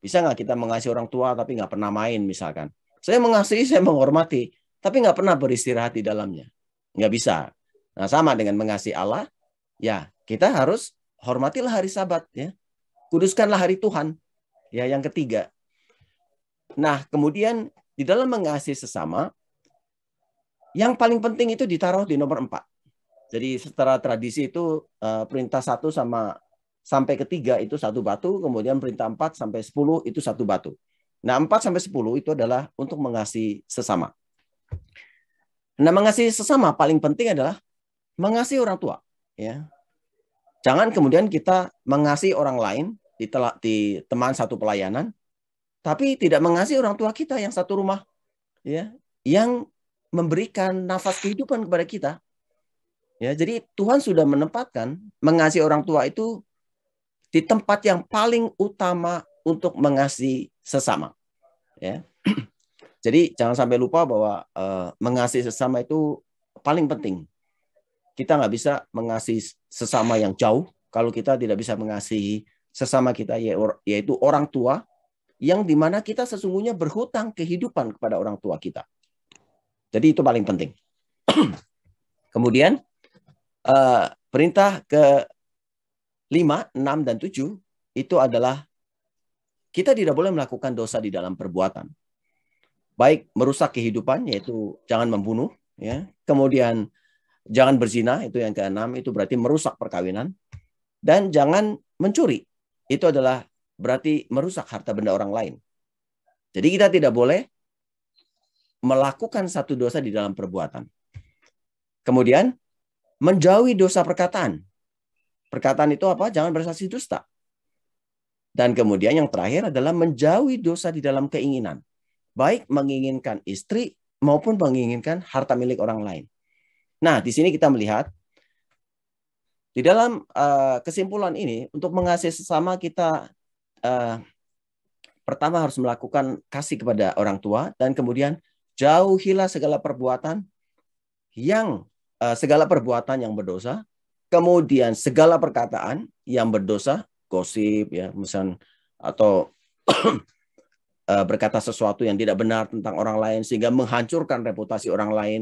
Bisa nggak kita mengasihi orang tua tapi nggak pernah main misalkan? Saya mengasihi, saya menghormati, tapi nggak pernah beristirahat di dalamnya. Nggak bisa. Nah, sama dengan mengasihi Allah, ya kita harus hormatilah hari Sabat, ya. Kuduskanlah hari Tuhan, ya, yang ketiga. Nah, kemudian di dalam mengasihi sesama, yang paling penting itu ditaruh di nomor 4. Jadi secara tradisi itu perintah 1 sampai ke 3 itu 1 batu, kemudian perintah 4 sampai 10 itu 1 batu. Nah, 4 sampai 10 itu adalah untuk mengasihi sesama. Nah, mengasihi sesama paling penting adalah mengasihi orang tua, ya. Jangan kemudian kita mengasihi orang lain di teman satu pelayanan, tapi tidak mengasihi orang tua kita yang satu rumah, ya, yang memberikan nafas kehidupan kepada kita. Ya, jadi Tuhan sudah menempatkan mengasihi orang tua itu di tempat yang paling utama untuk mengasihi sesama, ya. Jadi jangan sampai lupa bahwa mengasihi sesama itu paling penting. Kita nggak bisa mengasihi sesama yang jauh kalau kita tidak bisa mengasihi sesama kita, yaitu orang tua, yang dimana kita sesungguhnya berhutang kehidupan kepada orang tua kita. Jadi itu paling penting. Kemudian perintah ke-5, 6, dan 7 itu adalah kita tidak boleh melakukan dosa di dalam perbuatan. Baik merusak kehidupan, yaitu jangan membunuh, ya. Kemudian jangan berzina, itu yang keenam, itu berarti merusak perkawinan. Dan jangan mencuri, itu adalah berarti merusak harta benda orang lain. Jadi kita tidak boleh melakukan satu dosa di dalam perbuatan. Kemudian menjauhi dosa perkataan. Perkataan itu apa? Jangan bersaksi dusta. Dan kemudian yang terakhir adalah menjauhi dosa di dalam keinginan. Baik menginginkan istri maupun menginginkan harta milik orang lain. Nah, di sini kita melihat di dalam kesimpulan ini, untuk mengasihi sesama kita pertama harus melakukan kasih kepada orang tua, dan kemudian jauhilah segala perbuatan yang berdosa, kemudian segala perkataan yang berdosa, gosip ya, misalnya, atau berkata sesuatu yang tidak benar tentang orang lain sehingga menghancurkan reputasi orang lain,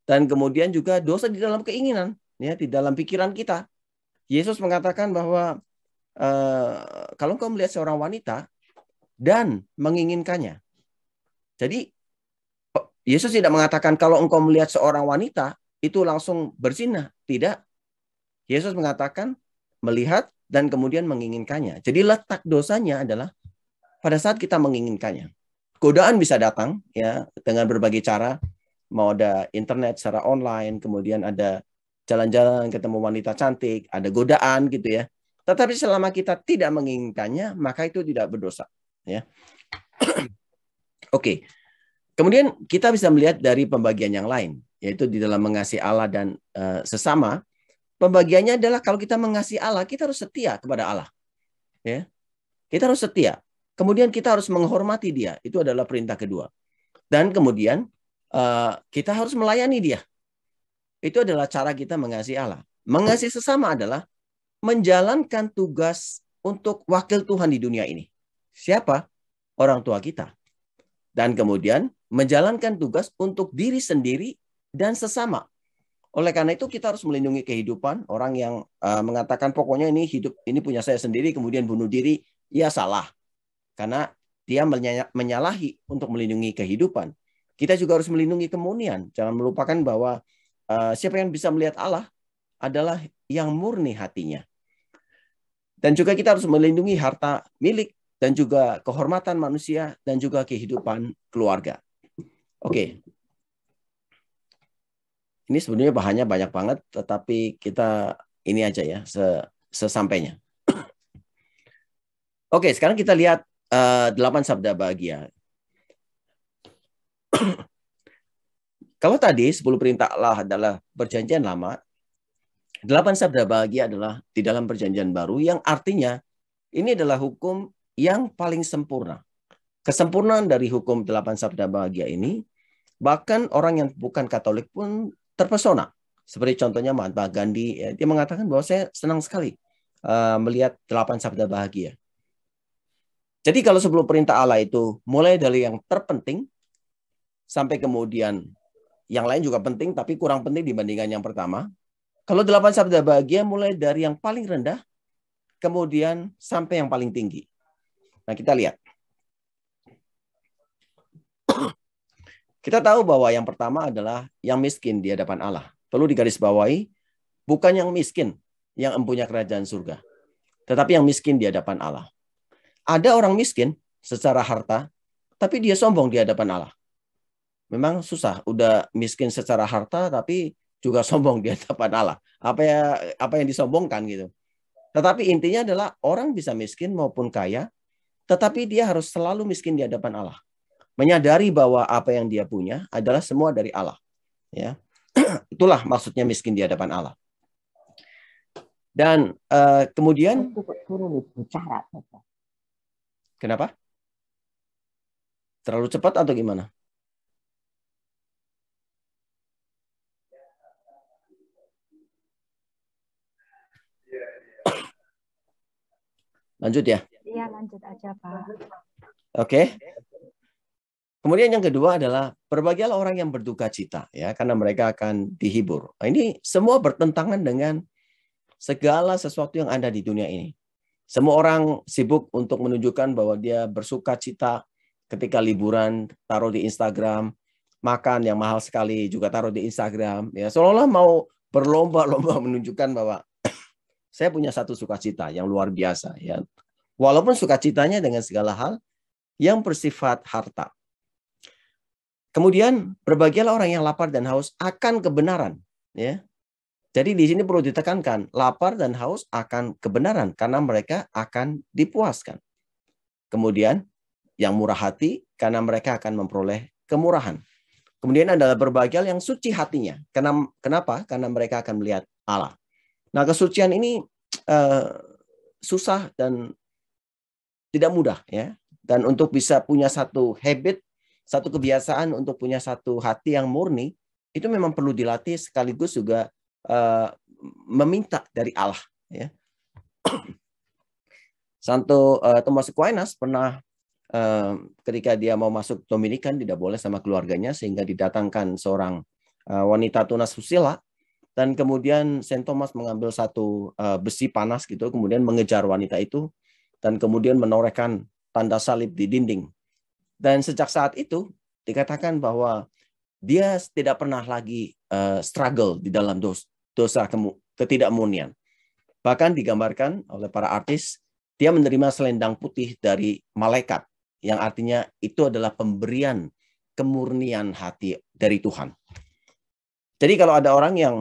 dan kemudian juga dosa di dalam keinginan, ya, di dalam pikiran kita. Yesus mengatakan bahwa kalau engkau melihat seorang wanita dan menginginkannya, jadi Yesus tidak mengatakan kalau engkau melihat seorang wanita itu langsung berzina, tidak. Yesus mengatakan melihat dan kemudian menginginkannya. Jadi letak dosanya adalah pada saat kita menginginkannya. Godaan bisa datang ya dengan berbagai cara, mau ada internet secara online, kemudian ada jalan-jalan ketemu wanita cantik, ada godaan gitu ya. Tetapi selama kita tidak menginginkannya, maka itu tidak berdosa, ya. Oke. Kemudian kita bisa melihat dari pembagian yang lain, yaitu di dalam mengasihi Allah dan sesama. Pembagiannya adalah kalau kita mengasihi Allah, kita harus setia kepada Allah. Ya. Kita harus setia. Kemudian kita harus menghormati Dia. Itu adalah perintah kedua. Dan kemudian kita harus melayani Dia. Itu adalah cara kita mengasihi Allah. Mengasihi sesama adalah menjalankan tugas untuk wakil Tuhan di dunia ini. Siapa? Orang tua kita. Dan kemudian menjalankan tugas untuk diri sendiri dan sesama. Oleh karena itu kita harus melindungi kehidupan. Orang yang mengatakan pokoknya ini hidup ini punya saya sendiri kemudian bunuh diri, ya salah. Karena dia menyalahi untuk melindungi kehidupan. Kita juga harus melindungi kemunian. Jangan melupakan bahwa siapa yang bisa melihat Allah adalah yang murni hatinya. Dan juga kita harus melindungi harta milik dan juga kehormatan manusia dan juga kehidupan keluarga. Oke. Ini sebenarnya bahannya banyak banget, tetapi kita ini aja ya, sesampainya. Oke, sekarang kita lihat 8 sabda bahagia. Kalau tadi 10 perintah Allah adalah perjanjian lama, 8 sabda bahagia adalah di dalam perjanjian baru, yang artinya ini adalah hukum yang paling sempurna. Kesempurnaan dari hukum 8 sabda bahagia ini, bahkan orang yang bukan Katolik pun terpesona. Seperti contohnya Mahatma Gandhi, ya, dia mengatakan bahwa saya senang sekali melihat 8 sabda bahagia. Jadi kalau 10 perintah Allah itu mulai dari yang terpenting sampai kemudian yang lain juga penting tapi kurang penting dibandingkan yang pertama. Kalau 8 sabda bahagia mulai dari yang paling rendah kemudian sampai yang paling tinggi. Nah, kita lihat. Kita tahu bahwa yang pertama adalah yang miskin di hadapan Allah. Perlu digarisbawahi, bukan yang miskin yang empunya kerajaan surga, tetapi yang miskin di hadapan Allah. Ada orang miskin secara harta, tapi dia sombong di hadapan Allah. Memang susah, udah miskin secara harta, tapi juga sombong di hadapan Allah. Apa yang disombongkan gitu. Tetapi intinya adalah orang bisa miskin maupun kaya, tetapi dia harus selalu miskin di hadapan Allah. Menyadari bahwa apa yang dia punya adalah semua dari Allah. Ya, itulah maksudnya miskin di hadapan Allah. Dan kemudian, kenapa? Terlalu cepat atau gimana? Lanjut ya? Iya, lanjut aja, Pak. Oke. Kemudian yang kedua adalah berbahagialah orang yang berduka cita, ya, karena mereka akan dihibur. Nah, ini semua bertentangan dengan segala sesuatu yang ada di dunia ini. Semua orang sibuk untuk menunjukkan bahwa dia bersuka cita ketika liburan, taruh di Instagram, makan yang mahal sekali juga taruh di Instagram, ya seolah-olah mau berlomba-lomba menunjukkan bahwa saya punya satu sukacita yang luar biasa, ya. Walaupun sukacitanya dengan segala hal yang bersifat harta. Kemudian berbahagialah orang yang lapar dan haus akan kebenaran, ya. Jadi di sini perlu ditekankan, lapar dan haus akan kebenaran karena mereka akan dipuaskan. Kemudian yang murah hati karena mereka akan memperoleh kemurahan. Kemudian adalah berbahagia yang suci hatinya. Kenapa? Karena mereka akan melihat Allah. Nah, kesucian ini susah dan tidak mudah, ya. Dan untuk bisa punya satu habit, satu kebiasaan untuk punya satu hati yang murni, itu memang perlu dilatih sekaligus juga meminta dari Allah, ya. Santo Thomas Aquinas pernah ketika dia mau masuk Dominikan tidak boleh sama keluarganya sehingga didatangkan seorang wanita tunasusila dan kemudian Saint Thomas mengambil satu besi panas gitu kemudian mengejar wanita itu dan kemudian menorehkan tanda salib di dinding dan sejak saat itu dikatakan bahwa dia tidak pernah lagi struggle di dalam dosa ketidakmurnian. Bahkan digambarkan oleh para artis dia menerima selendang putih dari malaikat yang artinya itu adalah pemberian kemurnian hati dari Tuhan. Jadi kalau ada orang yang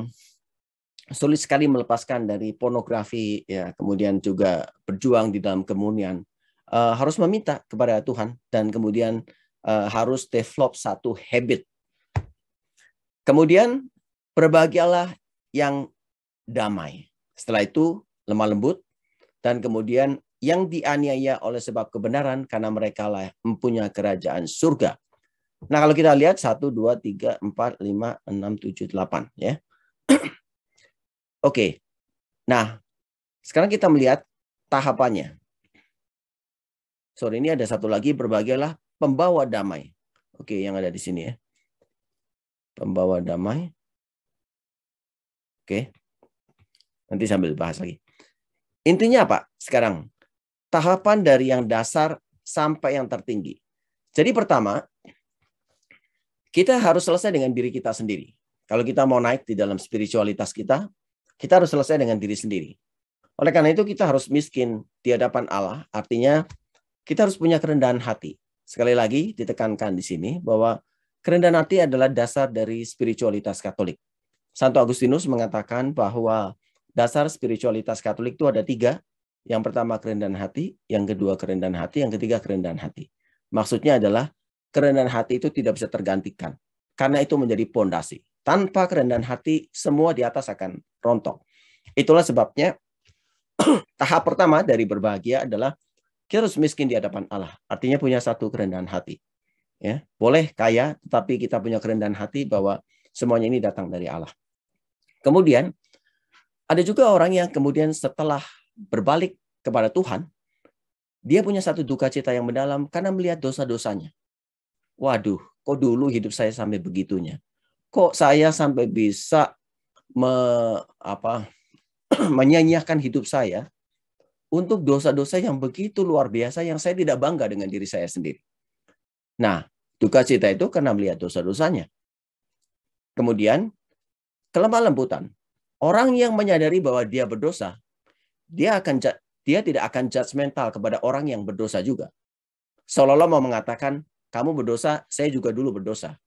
sulit sekali melepaskan dari pornografi, ya, kemudian juga berjuang di dalam kemurnian, harus meminta kepada Tuhan dan kemudian harus develop satu habit. Kemudian berbahagialah yang damai. Setelah itu lemah lembut dan kemudian yang dianiaya oleh sebab kebenaran karena mereka lah mempunyai kerajaan surga. Nah, kalau kita lihat 1, 2, 3, 4, 5, 6, 7, 8. Ya. Oke. Nah, sekarang kita melihat tahapannya. Sorry, ini ada satu lagi, berbahagialah pembawa damai. Oke, yang ada di sini ya. Pembawa damai. Oke. Nanti sambil bahas lagi. Intinya apa sekarang? Tahapan dari yang dasar sampai yang tertinggi. Jadi pertama, kita harus selesai dengan diri kita sendiri. Kalau kita mau naik di dalam spiritualitas kita harus selesai dengan diri sendiri. Oleh karena itu kita harus miskin di hadapan Allah. Artinya kita harus punya kerendahan hati. Sekali lagi ditekankan di sini bahwa kerendahan hati adalah dasar dari spiritualitas Katolik. Santo Agustinus mengatakan bahwa dasar spiritualitas Katolik itu ada 3. Yang pertama kerendahan hati, yang kedua kerendahan hati, yang ketiga kerendahan hati. Maksudnya adalah kerendahan hati itu tidak bisa tergantikan. Karena itu menjadi pondasi. Tanpa kerendahan hati, semua di atas akan rontok. Itulah sebabnya tahap pertama dari berbahagia adalah kita harus miskin di hadapan Allah. Artinya punya satu kerendahan hati. Ya, boleh kaya, tetapi kita punya kerendahan hati bahwa semuanya ini datang dari Allah. Kemudian, ada juga orang yang kemudian setelah berbalik kepada Tuhan, dia punya satu duka cita yang mendalam karena melihat dosa-dosanya. Waduh, kok dulu hidup saya sampai begitunya? Kok saya sampai bisa menyanyiakan hidup saya untuk dosa-dosa yang begitu luar biasa yang saya tidak bangga dengan diri saya sendiri. Nah, duka cita itu karena melihat dosa-dosanya. Kemudian, kelemah lembutan. Orang yang menyadari bahwa dia berdosa, dia tidak akan judgmental kepada orang yang berdosa juga. Seolah-olah mau mengatakan, kamu berdosa, saya juga dulu berdosa.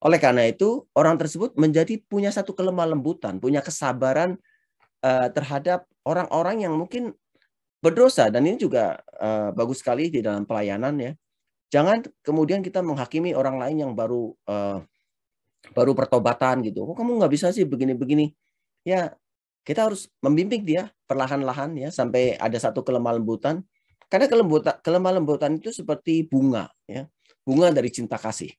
Oleh karena itu, orang tersebut punya satu kelemah lembutan, punya kesabaran terhadap orang-orang yang mungkin berdosa. Dan ini juga bagus sekali di dalam pelayanan ya. Jangan kemudian kita menghakimi orang lain yang baru pertobatan gitu. Oh, kamu nggak bisa sih begini-begini. Ya, kita harus membimbing dia perlahan-lahan ya sampai ada satu kelemah lembutan. Karena kelemah lembutan itu seperti bunga ya. Bunga dari cinta kasih.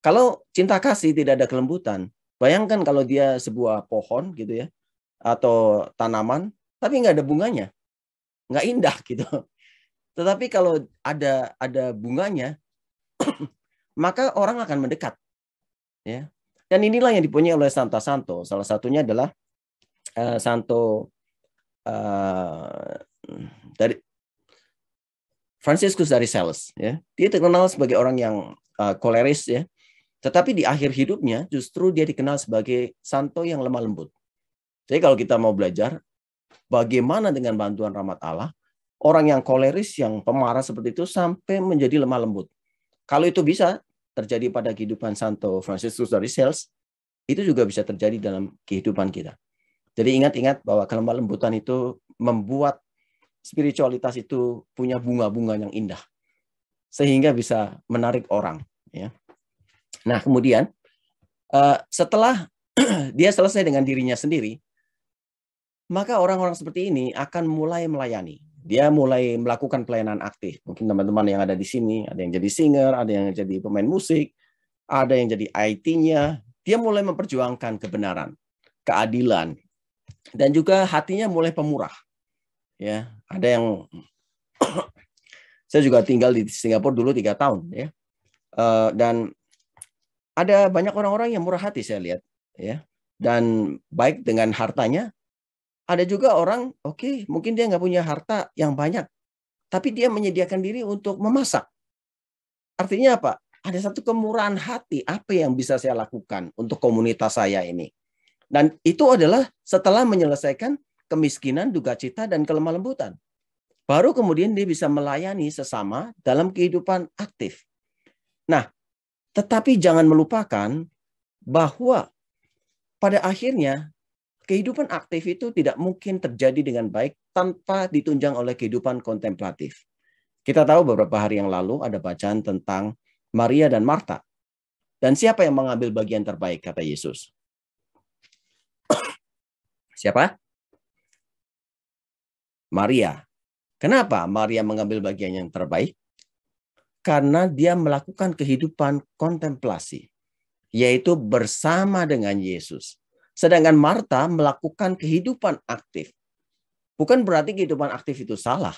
Kalau cinta kasih tidak ada kelembutan, bayangkan kalau dia sebuah pohon gitu ya atau tanaman tapi nggak ada bunganya. Nggak indah gitu. Tetapi kalau ada bunganya maka orang akan mendekat. Ya. Dan inilah yang dipunyai oleh Santo. Salah satunya adalah Santo dari Franciscus dari Sales. Ya. Dia terkenal sebagai orang yang koleris, ya. Tetapi di akhir hidupnya justru dia dikenal sebagai santo yang lemah lembut. Jadi kalau kita mau belajar bagaimana dengan bantuan rahmat Allah, orang yang koleris, yang pemarah seperti itu sampai menjadi lemah lembut. Kalau itu bisa terjadi pada kehidupan Santo Fransiskus dari Sales, itu juga bisa terjadi dalam kehidupan kita. Jadi ingat-ingat bahwa kelemah lembutan itu membuat spiritualitas itu punya bunga-bunga yang indah, sehingga bisa menarik orang. Ya. Nah, kemudian setelah dia selesai dengan dirinya sendiri, maka orang-orang seperti ini akan mulai melayani. Dia mulai melakukan pelayanan aktif. Mungkin teman-teman yang ada di sini, ada yang jadi singer, ada yang jadi pemain musik, ada yang jadi IT-nya. Dia mulai memperjuangkan kebenaran, keadilan, dan juga hatinya mulai pemurah. Ya, ada yang saya juga tinggal di Singapura dulu 3 tahun, ya. Dan ada banyak orang-orang yang murah hati saya lihat, ya, dan baik dengan hartanya. Ada juga orang, mungkin dia nggak punya harta yang banyak, tapi dia menyediakan diri untuk memasak. Artinya apa? Ada satu kemurahan hati, apa yang bisa saya lakukan untuk komunitas saya ini. Dan itu adalah setelah menyelesaikan kemiskinan, duka cita, dan kelemah lembutan. Baru kemudian dia bisa melayani sesama dalam kehidupan aktif. Nah, tetapi jangan melupakan bahwa pada akhirnya kehidupan aktif itu tidak mungkin terjadi dengan baik tanpa ditunjang oleh kehidupan kontemplatif. Kita tahu beberapa hari yang lalu ada bacaan tentang Maria dan Marta. Dan siapa yang mengambil bagian terbaik, kata Yesus? Siapa? Maria. Kenapa Maria mengambil bagian yang terbaik? Karena dia melakukan kehidupan kontemplasi, yaitu bersama dengan Yesus. Sedangkan Marta melakukan kehidupan aktif. Bukan berarti kehidupan aktif itu salah,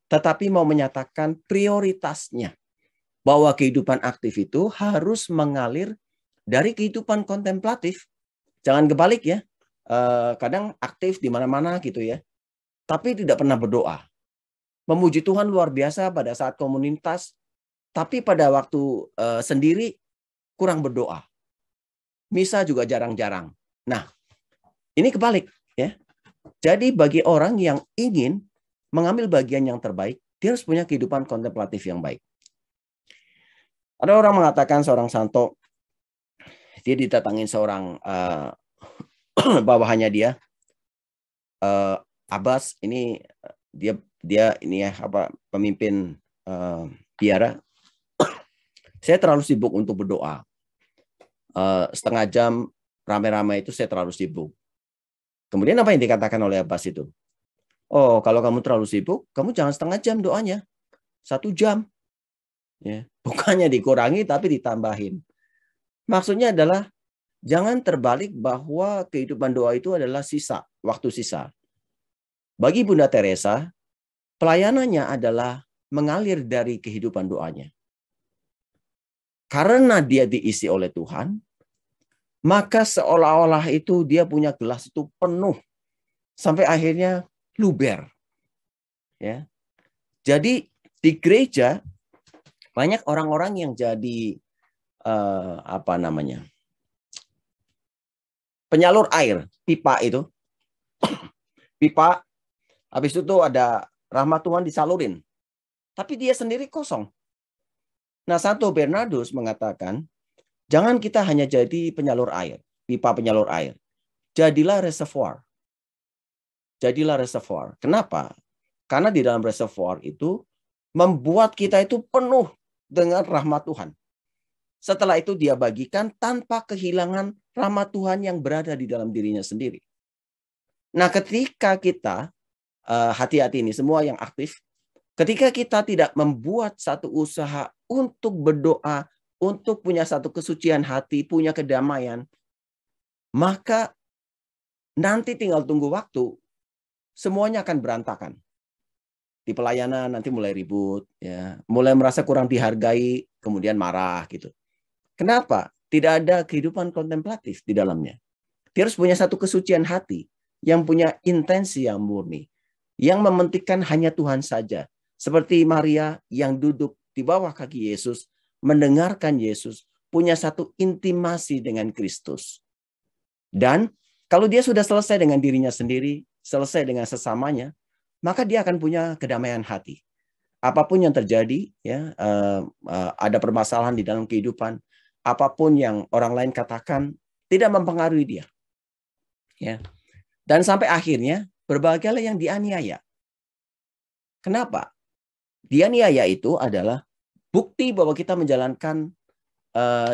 tetapi mau menyatakan prioritasnya. Bahwa kehidupan aktif itu harus mengalir dari kehidupan kontemplatif. Jangan kebalik ya. Kadang aktif di mana-mana gitu ya. Tapi tidak pernah berdoa. Memuji Tuhan luar biasa pada saat komunitas, tapi pada waktu sendiri kurang berdoa. Misa juga jarang-jarang. Nah, ini kebalik ya. Jadi bagi orang yang ingin mengambil bagian yang terbaik, dia harus punya kehidupan kontemplatif yang baik. Ada orang mengatakan seorang santo, dia didatangin seorang bawahannya dia, Abbas, ini dia ini ya pemimpin biara. Saya terlalu sibuk untuk berdoa. Setengah jam rame-rame itu saya terlalu sibuk. Kemudian apa yang dikatakan oleh Abbas itu? Oh, kalau kamu terlalu sibuk, kamu jangan setengah jam doanya. 1 jam. Ya, bukannya dikurangi tapi ditambahin. Maksudnya adalah jangan terbalik bahwa kehidupan doa itu adalah sisa, waktu sisa. Bagi Bunda Teresa, pelayanannya adalah mengalir dari kehidupan doanya. Karena dia diisi oleh Tuhan, maka seolah-olah itu dia punya gelas itu penuh sampai akhirnya luber. Ya. Jadi di gereja banyak orang-orang yang jadi penyalur air, pipa itu. Pipa, habis itu ada rahmat Tuhan disalurin. Tapi dia sendiri kosong. Nah, Santo Bernardus mengatakan, jangan kita hanya jadi penyalur air, pipa penyalur air. Jadilah reservoir. Jadilah reservoir. Kenapa? Karena di dalam reservoir itu membuat kita itu penuh dengan rahmat Tuhan. Setelah itu dia bagikan tanpa kehilangan rahmat Tuhan yang berada di dalam dirinya sendiri. Nah, ketika kita, hati-hati ini semua yang aktif, ketika kita tidak membuat satu usaha untuk berdoa, untuk punya satu kesucian hati, punya kedamaian, maka nanti tinggal tunggu waktu, semuanya akan berantakan. Di pelayanan nanti mulai ribut, ya, mulai merasa kurang dihargai, kemudian marah gitu. Kenapa? Tidak ada kehidupan kontemplatif di dalamnya. Dia harus punya satu kesucian hati, yang punya intensi yang murni, yang mementingkan hanya Tuhan saja. Seperti Maria yang duduk di bawah kaki Yesus, mendengarkan Yesus, punya satu intimasi dengan Kristus. Dan kalau dia sudah selesai dengan dirinya sendiri, selesai dengan sesamanya, maka dia akan punya kedamaian hati. Apapun yang terjadi, ya, ada permasalahan di dalam kehidupan, apapun yang orang lain katakan tidak mempengaruhi dia. Ya. Dan sampai akhirnya berbahagialah yang dianiaya. Kenapa? Dianiaya itu adalah bukti bahwa kita menjalankan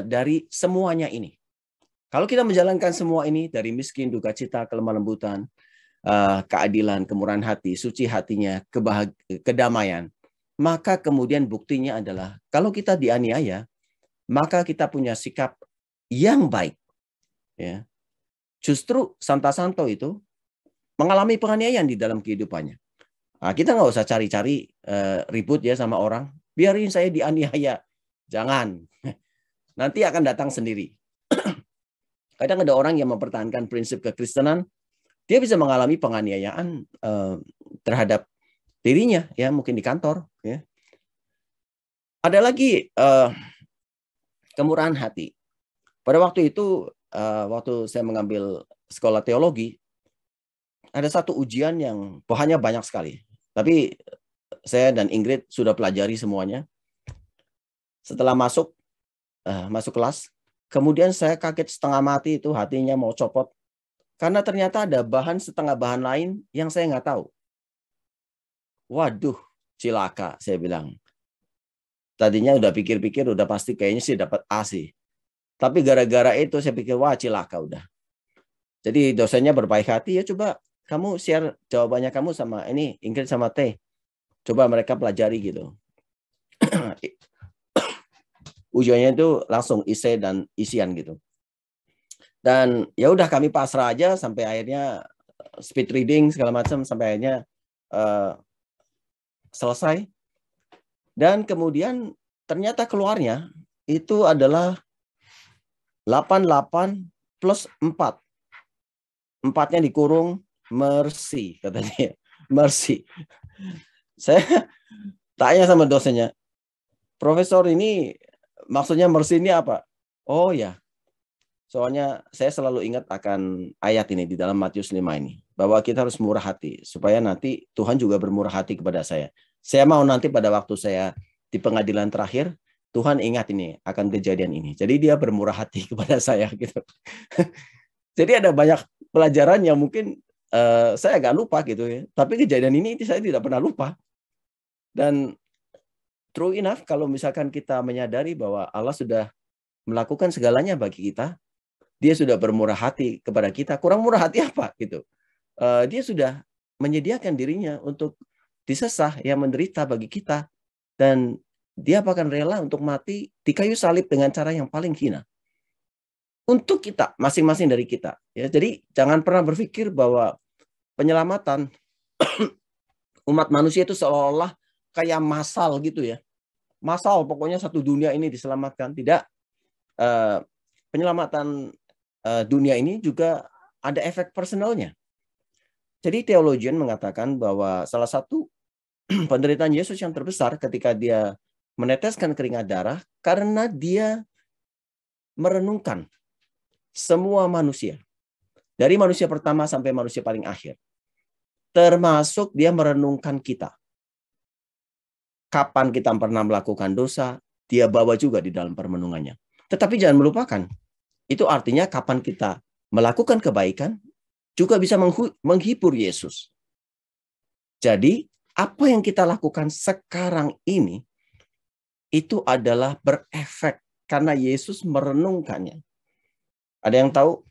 dari semuanya ini. Kalau kita menjalankan semua ini, dari miskin, duka cita, kelemah lembutan, keadilan, kemurahan hati, suci hatinya, kedamaian, maka kemudian buktinya adalah kalau kita dianiaya, maka kita punya sikap yang baik. Ya. Justru Santa Santo itu mengalami penganiayaan di dalam kehidupannya. Nah, kita nggak usah cari-cari ribut ya sama orang. Biarin saya dianiaya. Jangan. Nanti akan datang sendiri. Kadang ada orang yang mempertahankan prinsip kekristenan, dia bisa mengalami penganiayaan terhadap dirinya, ya mungkin di kantor. Ya. Ada lagi kemurahan hati. Pada waktu itu, waktu saya mengambil sekolah teologi, ada satu ujian yang bahannya banyak sekali. Tapi saya dan Ingrid sudah pelajari semuanya. Setelah masuk kelas, kemudian saya kaget setengah mati, itu hatinya mau copot. Karena ternyata ada setengah bahan lain yang saya nggak tahu. Waduh, cilaka, saya bilang. Tadinya udah pikir-pikir, udah pasti kayaknya sih dapat A sih. Tapi gara-gara itu saya pikir, wah cilaka udah. Jadi dosennya berbaik hati, ya coba kamu share jawabannya kamu sama ini, Ingrid sama T. Coba mereka pelajari gitu. Ujiannya itu langsung isi dan isian gitu. Dan ya udah kami pasrah aja sampai akhirnya speed reading segala macam sampai akhirnya selesai. Dan kemudian ternyata keluarnya itu adalah 88 plus 4. 4-nya dikurung mercy katanya. Mercy. Saya tanya sama dosennya, Profesor ini maksudnya mercy ini apa? Oh ya, soalnya saya selalu ingat akan ayat ini di dalam Matius 5 ini. Bahwa kita harus murah hati. Supaya nanti Tuhan juga bermurah hati kepada saya. Saya mau nanti pada waktu saya di pengadilan terakhir, Tuhan ingat ini akan kejadian ini. Jadi dia bermurah hati kepada saya. Gitu. Jadi ada banyak pelajaran yang mungkin saya agak lupa gitu ya. Tapi kejadian ini saya tidak pernah lupa. Dan true enough, kalau misalkan kita menyadari bahwa Allah sudah melakukan segalanya bagi kita, dia sudah bermurah hati kepada kita. Kurang murah hati apa gitu? Dia sudah menyediakan dirinya untuk disesah, yang menderita bagi kita, dan dia bahkan rela untuk mati di kayu salib dengan cara yang paling hina. Untuk kita, masing-masing dari kita. Ya, jadi jangan pernah berpikir bahwa penyelamatan umat manusia itu seolah-olah kayak massal gitu ya. Massal, pokoknya satu dunia ini diselamatkan. Tidak. Penyelamatan dunia ini juga ada efek personalnya. Jadi teologian mengatakan bahwa salah satu penderitaan Yesus yang terbesar ketika dia meneteskan keringat darah karena dia merenungkan semua manusia. Dari manusia pertama sampai manusia paling akhir. Termasuk dia merenungkan kita. Kapan kita pernah melakukan dosa, dia bawa juga di dalam permenungannya. Tetapi jangan melupakan, itu artinya kapan kita melakukan kebaikan, juga bisa menghibur Yesus. Jadi, apa yang kita lakukan sekarang ini, itu adalah berefek karena Yesus merenungkannya. Ada yang tahu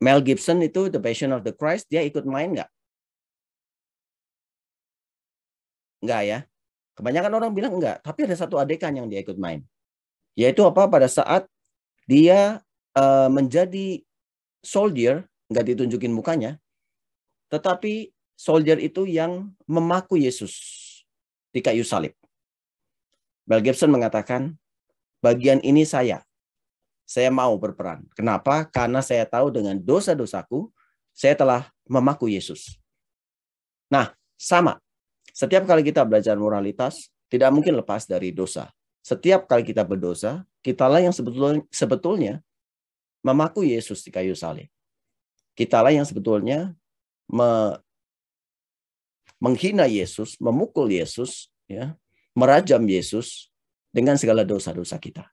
Mel Gibson itu The Passion of the Christ, dia ikut main nggak? Enggak ya. Kebanyakan orang bilang enggak, tapi ada satu adegan yang dia ikut main. Yaitu apa? Pada saat dia menjadi soldier, nggak ditunjukin mukanya, tetapi soldier itu yang memaku Yesus di kayu salib. Mel Gibson mengatakan, bagian ini saya mau berperan. Kenapa? Karena saya tahu dengan dosa-dosaku, saya telah memaku Yesus. Nah, sama. Setiap kali kita belajar moralitas, tidak mungkin lepas dari dosa. Setiap kali kita berdosa, kitalah yang sebetulnya memaku Yesus di kayu salib. Kitalah yang sebetulnya menghina Yesus, memukul Yesus, ya, merajam Yesus dengan segala dosa-dosa kita.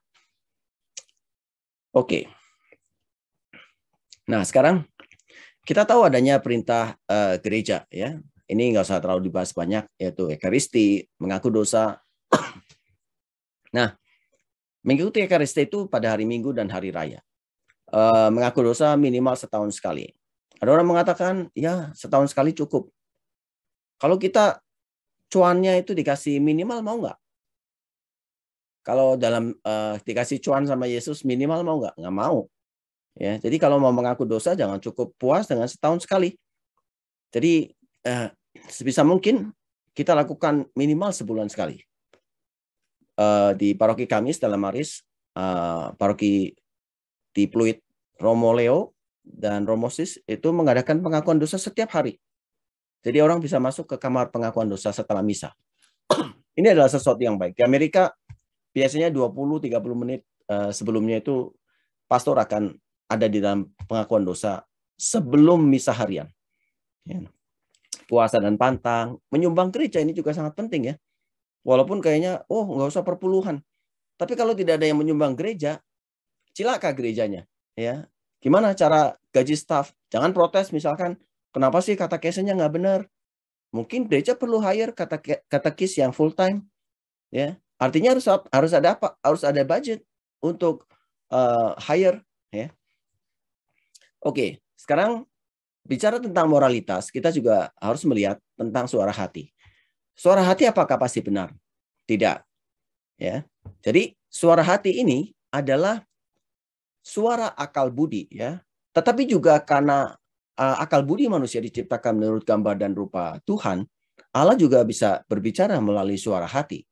Oke. Nah, sekarang kita tahu adanya perintah gereja, ya. Ini nggak usah terlalu dibahas banyak, yaitu Ekaristi, mengaku dosa. Nah, mengikuti Ekaristi itu pada hari Minggu dan hari Raya. Mengaku dosa minimal setahun sekali. Ada orang mengatakan, ya setahun sekali cukup. Kalau kita cuannya itu dikasih minimal, mau nggak? Kalau dalam dikasih cuan sama Yesus minimal, mau nggak? Nggak mau. Ya, jadi kalau mau mengaku dosa, jangan cukup puas dengan setahun sekali. Jadi sebisa mungkin kita lakukan minimal sebulan sekali. Di paroki kami Stella Maris, paroki di Pluit, Romoleo dan Romosis itu mengadakan pengakuan dosa setiap hari. Jadi orang bisa masuk ke kamar pengakuan dosa setelah misa. Ini adalah sesuatu yang baik. Di Amerika biasanya 20-30 menit sebelumnya itu pastor akan ada di dalam pengakuan dosa sebelum misa harian. Ya. Puasa dan pantang, menyumbang gereja ini juga sangat penting, ya. Walaupun kayaknya, nggak usah perpuluhan. Tapi kalau tidak ada yang menyumbang gereja, cilaka gerejanya. Ya, gimana cara gaji staf? Jangan protes misalkan, kenapa sih katekesenya nggak benar? Mungkin gereja perlu hire katekis yang full time. Ya, artinya harus ada apa? Harus ada budget untuk hire. Ya. Oke, sekarang bicara tentang moralitas, kita juga harus melihat tentang suara hati. Suara hati apakah pasti benar? Tidak. Ya. Jadi suara hati ini adalah suara akal budi, ya. Tetapi juga karena akal budi manusia diciptakan menurut gambar dan rupa Tuhan, Allah juga bisa berbicara melalui suara hati.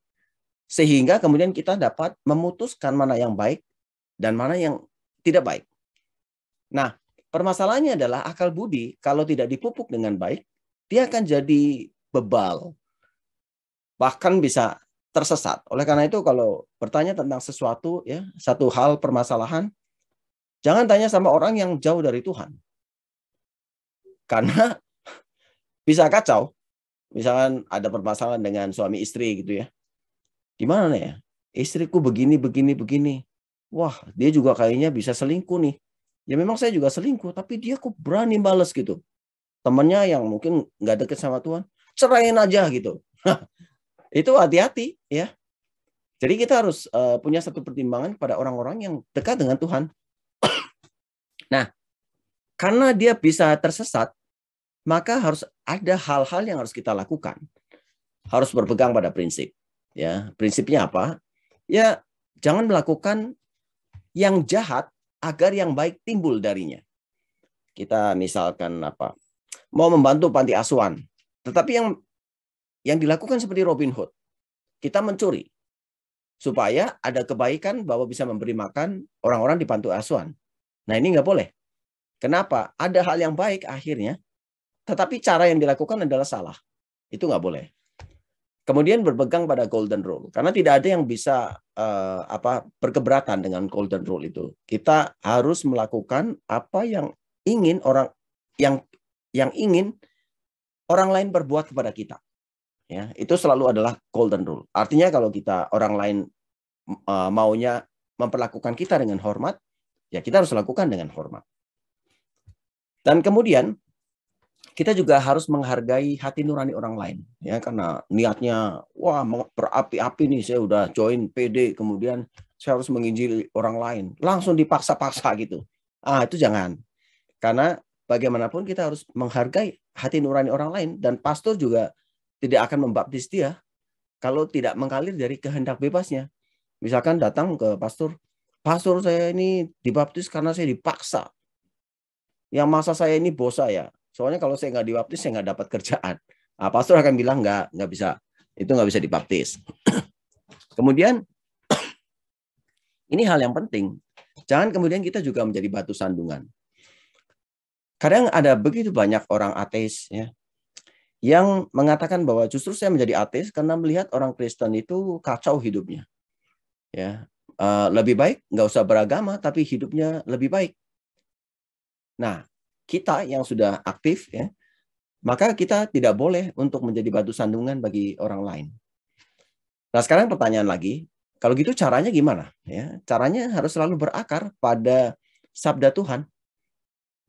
Sehingga kemudian kita dapat memutuskan mana yang baik dan mana yang tidak baik. Nah, permasalahannya adalah akal budi kalau tidak dipupuk dengan baik, dia akan jadi bebal. Bahkan bisa tersesat. Oleh karena itu kalau bertanya tentang sesuatu, ya, satu hal permasalahan, jangan tanya sama orang yang jauh dari Tuhan. Karena bisa kacau. Misalkan ada permasalahan dengan suami istri gitu, ya. Gimana nih ya? Istriku begini. Wah, dia juga kayaknya bisa selingkuh nih. Ya memang saya juga selingkuh, tapi dia kok berani bales gitu. Temannya yang mungkin nggak deket sama Tuhan, ceraiin aja gitu. Itu hati-hati, ya. Jadi kita harus punya satu pertimbangan pada orang-orang yang dekat dengan Tuhan. Nah, karena dia bisa tersesat, maka harus ada hal-hal yang harus kita lakukan. Harus berpegang pada prinsip. Ya, prinsipnya apa? Ya, jangan melakukan yang jahat agar yang baik timbul darinya. Kita misalkan apa? Mau membantu panti asuhan, tetapi yang dilakukan seperti Robin Hood. Kita mencuri supaya ada kebaikan bahwa bisa memberi makan orang-orang di panti asuhan. Nah, ini nggak boleh. Kenapa? Ada hal yang baik akhirnya, tetapi cara yang dilakukan adalah salah. Itu nggak boleh. Kemudian berpegang pada golden rule, karena tidak ada yang bisa berkeberatan dengan golden rule itu. Kita harus melakukan apa yang ingin yang ingin orang lain berbuat kepada kita. Ya, itu selalu adalah golden rule. Artinya kalau orang lain maunya memperlakukan kita dengan hormat, ya kita harus lakukan dengan hormat. Dan kemudian kita juga harus menghargai hati nurani orang lain, ya, karena niatnya wah berapi-api nih, saya udah join PD, kemudian saya harus menginjili orang lain, langsung dipaksa-paksa gitu. Itu jangan. Karena bagaimanapun kita harus menghargai hati nurani orang lain, dan pastor juga tidak akan membaptis dia kalau tidak mengalir dari kehendak bebasnya. Misalkan datang ke pastor, pastor saya ini dibaptis karena saya dipaksa. Yang masa saya ini bos saya. Soalnya kalau saya nggak dibaptis, saya nggak dapat kerjaan. Pastor akan bilang nggak bisa. Itu nggak bisa dibaptis. Kemudian, ini hal yang penting. Jangan kemudian kita juga menjadi batu sandungan. Kadang ada begitu banyak orang ateis, ya, yang mengatakan bahwa justru saya menjadi ateis karena melihat orang Kristen itu kacau hidupnya. Ya, lebih baik nggak usah beragama, tapi hidupnya lebih baik. Nah, kita yang sudah aktif, ya, maka kita tidak boleh untuk menjadi batu sandungan bagi orang lain. Nah, sekarang pertanyaan lagi, kalau gitu caranya gimana? Ya, caranya harus selalu berakar pada sabda Tuhan.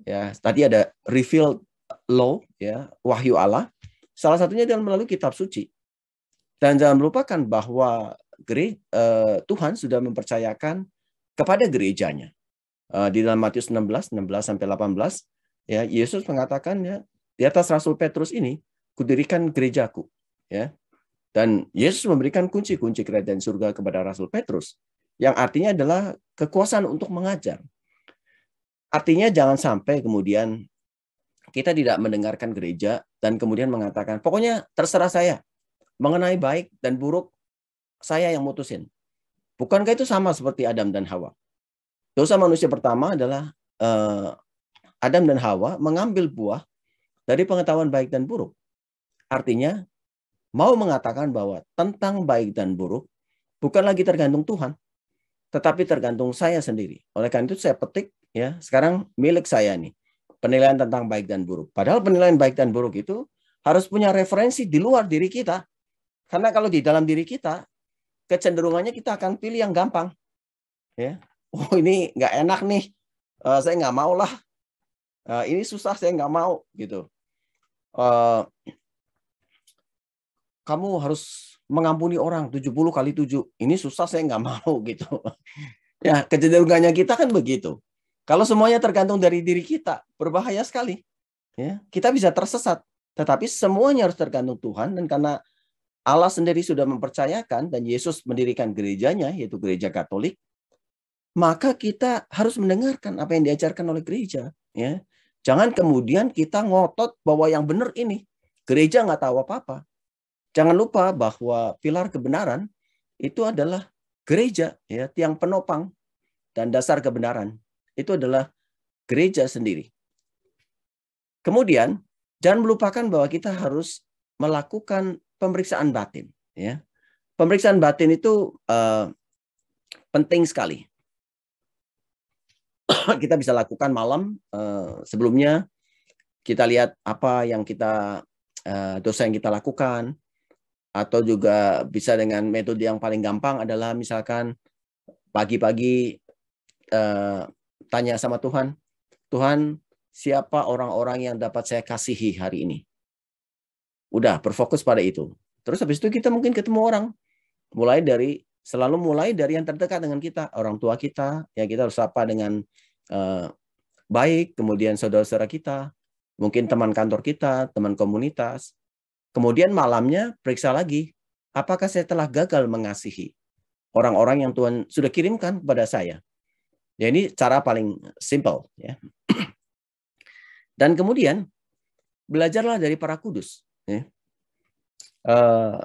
Ya, tadi ada revealed law, ya, wahyu Allah. Salah satunya adalah melalui kitab suci. Dan jangan melupakan bahwa Tuhan sudah mempercayakan kepada gerejanya. Di dalam Matius 16 sampai 18, ya, Yesus mengatakan, ya, di atas Rasul Petrus ini kudirikan gerejaku, ya. Dan Yesus memberikan kunci-kunci kerajaan surga kepada Rasul Petrus, yang artinya adalah kekuasaan untuk mengajar. Artinya jangan sampai kemudian kita tidak mendengarkan gereja dan kemudian mengatakan, pokoknya terserah saya, mengenai baik dan buruk saya yang mutusin. Bukankah itu sama seperti Adam dan Hawa? Dosa manusia pertama adalah Adam dan Hawa mengambil buah dari pengetahuan baik dan buruk. Artinya, mau mengatakan bahwa tentang baik dan buruk bukan lagi tergantung Tuhan, tetapi tergantung saya sendiri. Oleh karena itu saya petik, ya, sekarang milik saya nih, penilaian tentang baik dan buruk. Padahal penilaian baik dan buruk itu harus punya referensi di luar diri kita. Karena kalau di dalam diri kita, kecenderungannya kita akan pilih yang gampang. Ya, oh ini nggak enak nih, saya nggak mau lah. Ini susah, saya nggak mau gitu. Kamu harus mengampuni orang 70 kali 7. Ini susah, saya nggak mau gitu. Ya, kecenderungannya kita kan begitu. Kalau semuanya tergantung dari diri kita, berbahaya sekali. Ya, kita bisa tersesat. Tetapi semuanya harus tergantung Tuhan, dan karena Allah sendiri sudah mempercayakan dan Yesus mendirikan gerejanya, yaitu gereja Katolik, maka kita harus mendengarkan apa yang diajarkan oleh gereja. Ya, jangan kemudian kita ngotot bahwa yang benar ini, gereja nggak tahu apa-apa. Jangan lupa bahwa pilar kebenaran itu adalah gereja, ya, tiang penopang dan dasar kebenaran. Itu adalah gereja sendiri. Kemudian, jangan melupakan bahwa kita harus melakukan pemeriksaan batin. Ya. Pemeriksaan batin itu penting sekali. Kita bisa lakukan malam sebelumnya. Kita lihat apa yang dosa yang kita lakukan. Atau juga bisa dengan metode yang paling gampang adalah misalkan pagi-pagi tanya sama Tuhan, Tuhan, siapa orang-orang yang dapat saya kasihi hari ini? Udah, berfokus pada itu. Terus habis itu kita mungkin ketemu orang. Selalu mulai dari yang terdekat dengan kita. Orang tua kita, ya kita harus sapa dengan baik. Kemudian saudara-saudara kita. Mungkin teman kantor kita, teman komunitas. Kemudian malamnya periksa lagi. Apakah saya telah gagal mengasihi orang-orang yang Tuhan sudah kirimkan kepada saya? Ya, ini cara paling simple. Ya. Dan kemudian, belajarlah dari para kudus. Ya.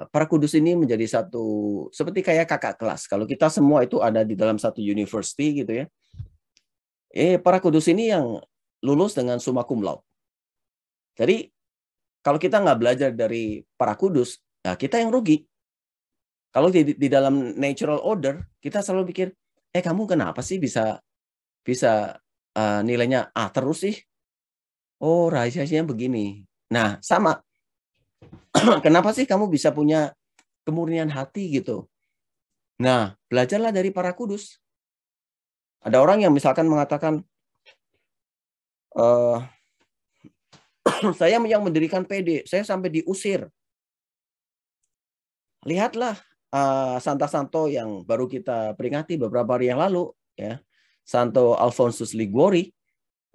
Para kudus ini menjadi satu, seperti kayak kakak kelas. Kalau kita semua itu ada di dalam satu university gitu ya. Para kudus ini yang lulus dengan summa cum laude. Jadi kalau kita nggak belajar dari para kudus, ya kita yang rugi. Kalau di dalam natural order, kita selalu pikir, kamu kenapa sih bisa nilainya A terus sih? Oh, rahasianya begini. Nah, sama. Kenapa sih kamu bisa punya kemurnian hati gitu? Nah, belajarlah dari para kudus. Ada orang yang misalkan mengatakan, saya yang mendirikan PD, saya sampai diusir. Lihatlah Santo yang baru kita peringati beberapa hari yang lalu, ya, Santo Alphonsus Liguori,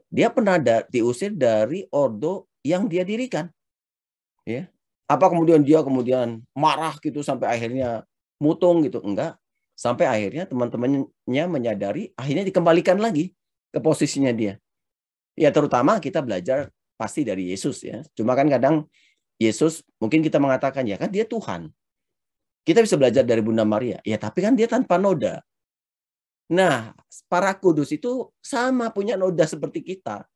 dia pernah diusir dari ordo yang dia dirikan. Ya. Apa kemudian dia marah gitu sampai akhirnya mutung gitu? Enggak. Sampai akhirnya teman-temannya menyadari, akhirnya dikembalikan lagi ke posisinya dia. Ya, terutama kita belajar pasti dari Yesus ya. Cuma kan kadang Yesus mungkin kita mengatakan ya kan dia Tuhan. Kita bisa belajar dari Bunda Maria. Ya tapi kan dia tanpa noda. Nah, para kudus itu sama punya noda seperti kita.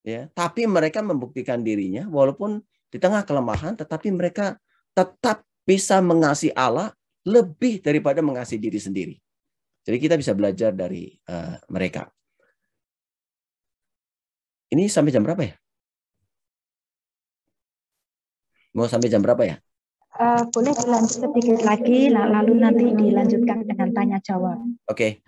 Ya, tapi mereka membuktikan dirinya walaupun di tengah kelemahan, tetapi mereka tetap bisa mengasihi Allah lebih daripada mengasihi diri sendiri. Jadi kita bisa belajar dari mereka. Ini sampai jam berapa ya? Mau sampai jam berapa ya? Boleh dilanjut sedikit lagi, lalu nanti dilanjutkan dengan tanya jawab. Oke.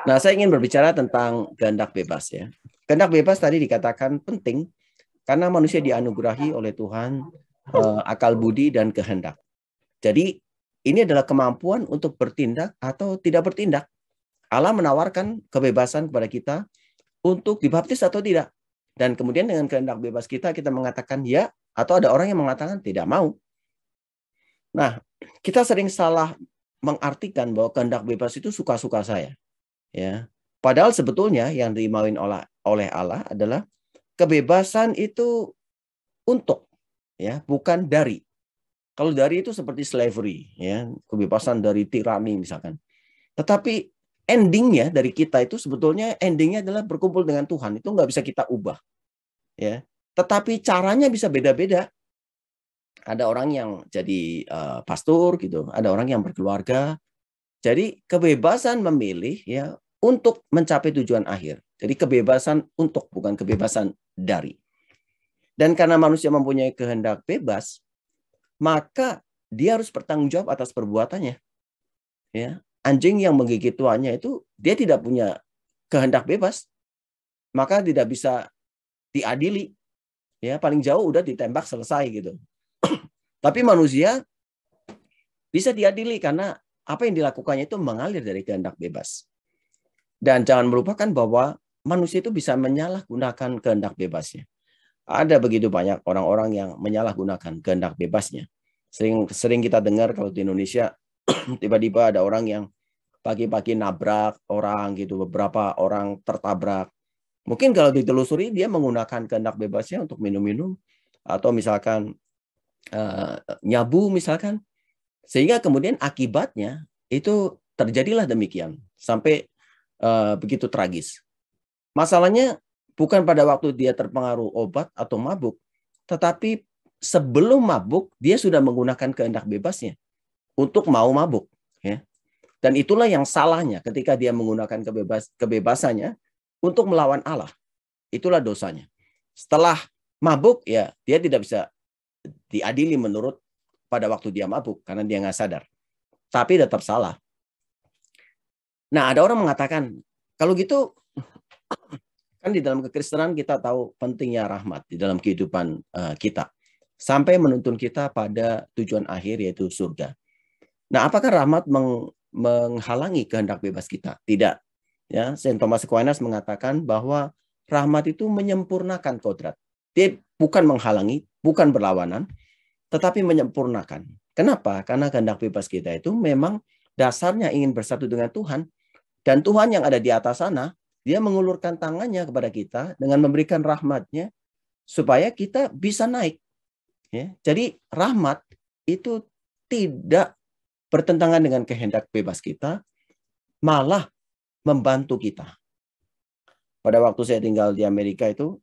Nah, saya ingin berbicara tentang kehendak bebas ya. Kehendak bebas tadi dikatakan penting karena manusia dianugerahi oleh Tuhan akal budi dan kehendak. Jadi ini adalah kemampuan untuk bertindak atau tidak bertindak. Allah menawarkan kebebasan kepada kita untuk dibaptis atau tidak. Dan kemudian dengan kehendak bebas kita mengatakan ya, atau ada orang yang mengatakan tidak mau. Nah, kita sering salah mengartikan bahwa kehendak bebas itu suka-suka saya. Ya. Padahal sebetulnya yang dimauin oleh Allah adalah kebebasan itu untuk, ya, bukan dari. Kalau dari itu seperti slavery, ya, kebebasan dari tirani misalkan. Tetapi endingnya dari kita itu sebetulnya endingnya adalah berkumpul dengan Tuhan. Itu nggak bisa kita ubah, ya. Tetapi caranya bisa beda-beda. Ada orang yang jadi pastor gitu, ada orang yang berkeluarga. Jadi kebebasan memilih ya untuk mencapai tujuan akhir. Jadi kebebasan untuk, bukan kebebasan dari. Dan karena manusia mempunyai kehendak bebas, maka dia harus bertanggung jawab atas perbuatannya. Ya, anjing yang menggigit tuannya itu dia tidak punya kehendak bebas, maka tidak bisa diadili. Ya, paling jauh udah ditembak selesai gitu. Tapi manusia bisa diadili karena apa yang dilakukannya itu mengalir dari kehendak bebas. Dan jangan melupakan bahwa manusia itu bisa menyalahgunakan kehendak bebasnya. Ada begitu banyak orang-orang yang menyalahgunakan kehendak bebasnya. Sering kita dengar kalau di Indonesia tiba-tiba ada orang yang pagi-pagi nabrak orang gitu, beberapa orang tertabrak. Mungkin kalau ditelusuri dia menggunakan kehendak bebasnya untuk minum-minum atau misalkan nyabu misalkan, sehingga kemudian akibatnya itu terjadilah demikian sampai begitu tragis. Masalahnya bukan pada waktu dia terpengaruh obat atau mabuk, tetapi sebelum mabuk dia sudah menggunakan kehendak bebasnya untuk mau mabuk, ya. Dan itulah yang salahnya ketika dia menggunakan kebebasannya untuk melawan Allah. Itulah dosanya. Setelah mabuk ya dia tidak bisa diadili menurut pada waktu dia mabuk karena dia nggak sadar. Tapi tetap salah. Nah, ada orang mengatakan kalau gitu kan di dalam kekristenan kita tahu pentingnya rahmat di dalam kehidupan kita sampai menuntun kita pada tujuan akhir yaitu surga. Nah, apakah rahmat menghalangi kehendak bebas kita? Tidak. Ya, Saint Thomas Aquinas mengatakan bahwa rahmat itu menyempurnakan kodrat. Dia bukan menghalangi, bukan berlawanan, tetapi menyempurnakan. Kenapa? Karena kehendak bebas kita itu memang dasarnya ingin bersatu dengan Tuhan. Dan Tuhan yang ada di atas sana, dia mengulurkan tangannya kepada kita dengan memberikan rahmatnya supaya kita bisa naik. Ya, jadi rahmat itu tidak bertentangan dengan kehendak bebas kita, malah membantu kita. Pada waktu saya tinggal di Amerika itu,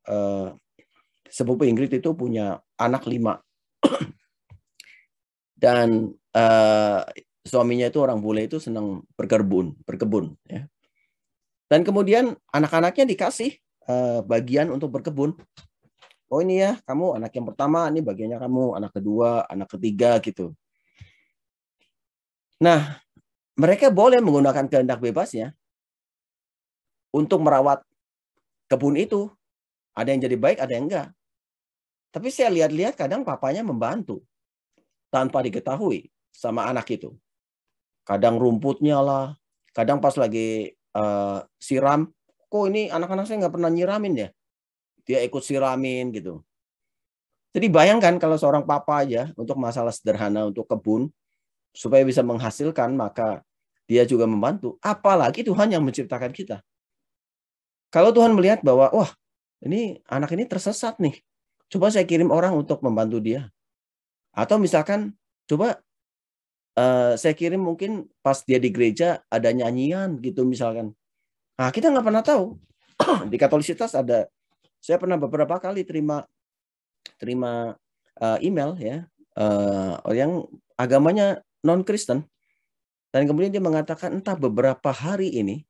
sepupu Ingrid itu punya anak 5. Dan suaminya itu orang bule itu senang berkebun. Ya. Dan kemudian anak-anaknya dikasih bagian untuk berkebun. Oh ini ya, kamu anak yang pertama, ini bagiannya kamu, anak kedua, anak ketiga gitu. Nah, mereka boleh menggunakan kehendak bebasnya untuk merawat kebun itu. Ada yang jadi baik, ada yang enggak. Tapi saya lihat-lihat kadang papanya membantu tanpa diketahui sama anak itu. Kadang rumputnya lah, kadang pas lagi siram, kok ini anak-anak saya nggak pernah nyiramin ya? Dia ikut siramin gitu. Jadi bayangkan kalau seorang papa aja untuk masalah sederhana untuk kebun, supaya bisa menghasilkan, maka dia juga membantu. Apalagi Tuhan yang menciptakan kita. Kalau Tuhan melihat bahwa, wah, ini anak ini tersesat nih. Coba saya kirim orang untuk membantu dia. Atau misalkan, coba saya kirim mungkin pas dia di gereja ada nyanyian gitu misalkan. Nah, kita nggak pernah tahu. Di Katolisitas ada, saya pernah beberapa kali terima email ya, yang agamanya non-Kristen. Dan kemudian dia mengatakan, entah beberapa hari ini,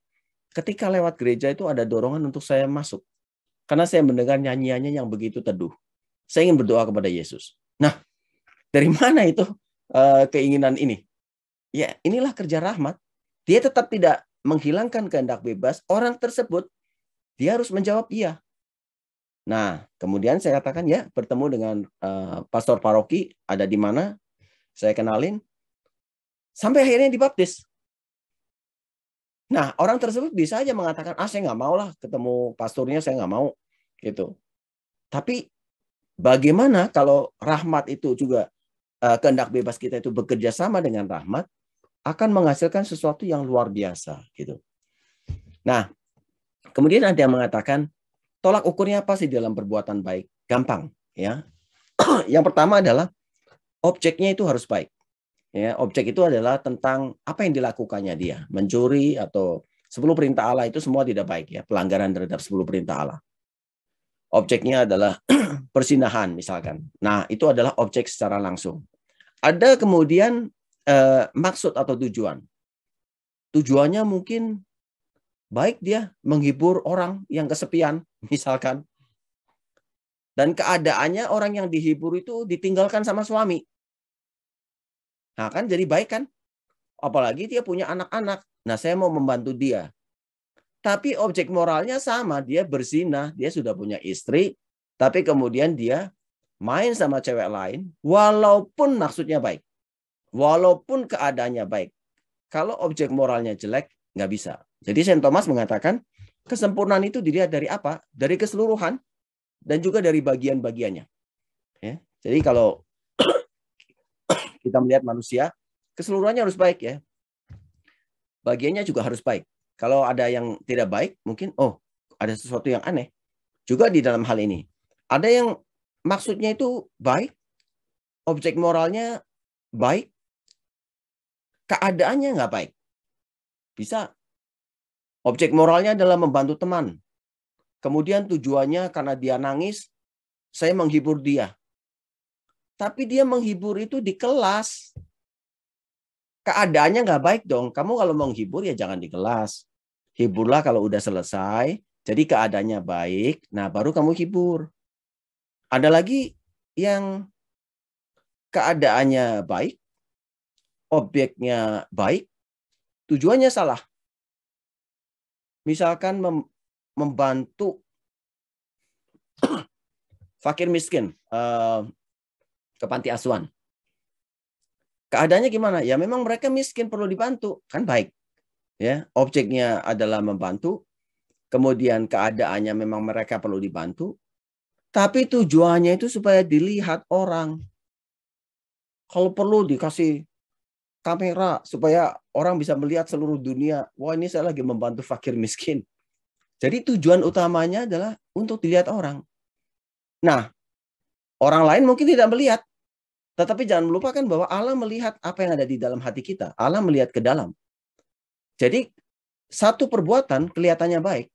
ketika lewat gereja itu ada dorongan untuk saya masuk. Karena saya mendengar nyanyiannya yang begitu teduh. Saya ingin berdoa kepada Yesus. Nah, dari mana itu keinginan ini? Ya, inilah kerja rahmat. Dia tetap tidak menghilangkan kehendak bebas. Orang tersebut, dia harus menjawab iya. Nah, kemudian saya katakan, ya, bertemu dengan pastor paroki, ada di mana, saya kenalin, sampai akhirnya dibaptis. Nah, orang tersebut bisa aja mengatakan, saya nggak mau lah ketemu pastornya, saya nggak mau. Gitu. Tapi bagaimana kalau rahmat itu juga, kehendak bebas kita itu bekerja sama dengan rahmat, akan menghasilkan sesuatu yang luar biasa. Gitu. Nah, kemudian ada yang mengatakan, tolak ukurnya apa sih dalam perbuatan baik? Gampang. Ya. Yang pertama adalah, objeknya itu harus baik. Ya, objek itu adalah tentang apa yang dilakukannya dia. Mencuri atau 10 perintah Allah itu semua tidak baik. Ya, pelanggaran terhadap 10 perintah Allah. Objeknya adalah persinahan misalkan. Nah, itu adalah objek secara langsung. Ada kemudian maksud atau tujuan. Tujuannya mungkin baik, dia menghibur orang yang kesepian misalkan. Dan keadaannya orang yang dihibur itu ditinggalkan sama suami. Nah, kan jadi baik kan? Apalagi dia punya anak-anak. Nah, saya mau membantu dia. Tapi objek moralnya sama, dia berzina, dia sudah punya istri, tapi kemudian dia main sama cewek lain, walaupun maksudnya baik. Walaupun keadaannya baik. Kalau objek moralnya jelek, nggak bisa. Jadi Saint Thomas mengatakan, kesempurnaan itu dilihat dari apa? Dari keseluruhan dan juga dari bagian-bagiannya. Ya. Jadi kalau kita melihat manusia, keseluruhannya harus baik ya. Bagiannya juga harus baik. Kalau ada yang tidak baik, mungkin ada sesuatu yang aneh. Juga di dalam hal ini. Ada yang maksudnya itu baik, objek moralnya baik, keadaannya nggak baik. Bisa. Objek moralnya adalah membantu teman. Kemudian tujuannya karena dia nangis, saya menghibur dia. Tapi dia menghibur itu di kelas. Keadaannya nggak baik dong. Kamu kalau mau menghibur ya jangan di kelas. Hiburlah kalau udah selesai. Jadi keadaannya baik. Nah baru kamu hibur. Ada lagi yang keadaannya baik. Objeknya baik. Tujuannya salah. Misalkan membantu fakir miskin ke panti asuhan. Keadaannya gimana? Ya memang mereka miskin perlu dibantu, kan baik. Ya, objeknya adalah membantu. Kemudian keadaannya memang mereka perlu dibantu. Tapi tujuannya itu supaya dilihat orang. Kalau perlu dikasih kamera supaya orang bisa melihat seluruh dunia. Wah, ini saya lagi membantu fakir miskin. Jadi tujuan utamanya adalah untuk dilihat orang. Nah, orang lain mungkin tidak melihat. Tetapi jangan melupakan bahwa Allah melihat apa yang ada di dalam hati kita. Allah melihat ke dalam. Jadi satu perbuatan kelihatannya baik.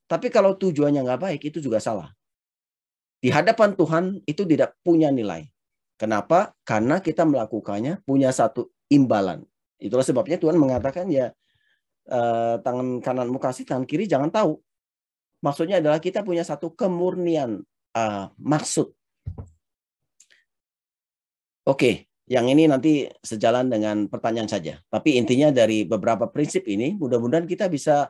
Tapi kalau tujuannya nggak baik, itu juga salah. Di hadapan Tuhan itu tidak punya nilai. Kenapa? Karena kita melakukannya punya satu imbalan. Itulah sebabnya Tuhan mengatakan ya tangan kananmu kasih, tangan kiri jangan tahu. Maksudnya adalah kita punya satu kemurnian maksud. Oke, yang ini nanti sejalan dengan pertanyaan saja. Tapi intinya dari beberapa prinsip ini, mudah-mudahan kita bisa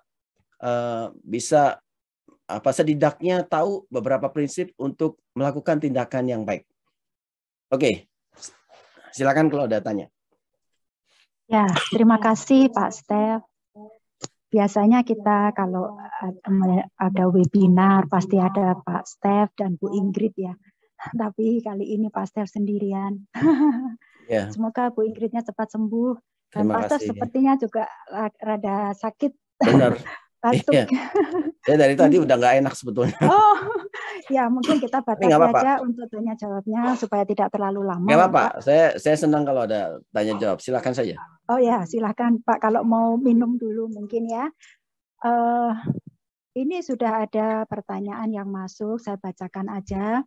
setidaknya tahu beberapa prinsip untuk melakukan tindakan yang baik. Oke, silakan kalau ada tanya. Ya, terima kasih Pak Stef. Biasanya kita kalau ada webinar pasti ada Pak Stef dan Bu Ingrid ya. Tapi kali ini Pak Stef sendirian. Ya. Semoga Bu Ingridnya cepat sembuh. Dan Terima Pak Stef kasih. sepertinya juga rada sakit. Benar. Batuk. Iya. Saya dari tadi udah nggak enak sebetulnya. Oh, ya mungkin kita batasi apa-apa. aja untuk tanya jawabnya supaya tidak terlalu lama. Nggak apa-apa. Saya senang kalau ada tanya jawab. Silakan saja. Oh ya, silakan Pak. Kalau mau minum dulu mungkin ya. Ini sudah ada pertanyaan yang masuk. Saya bacakan aja.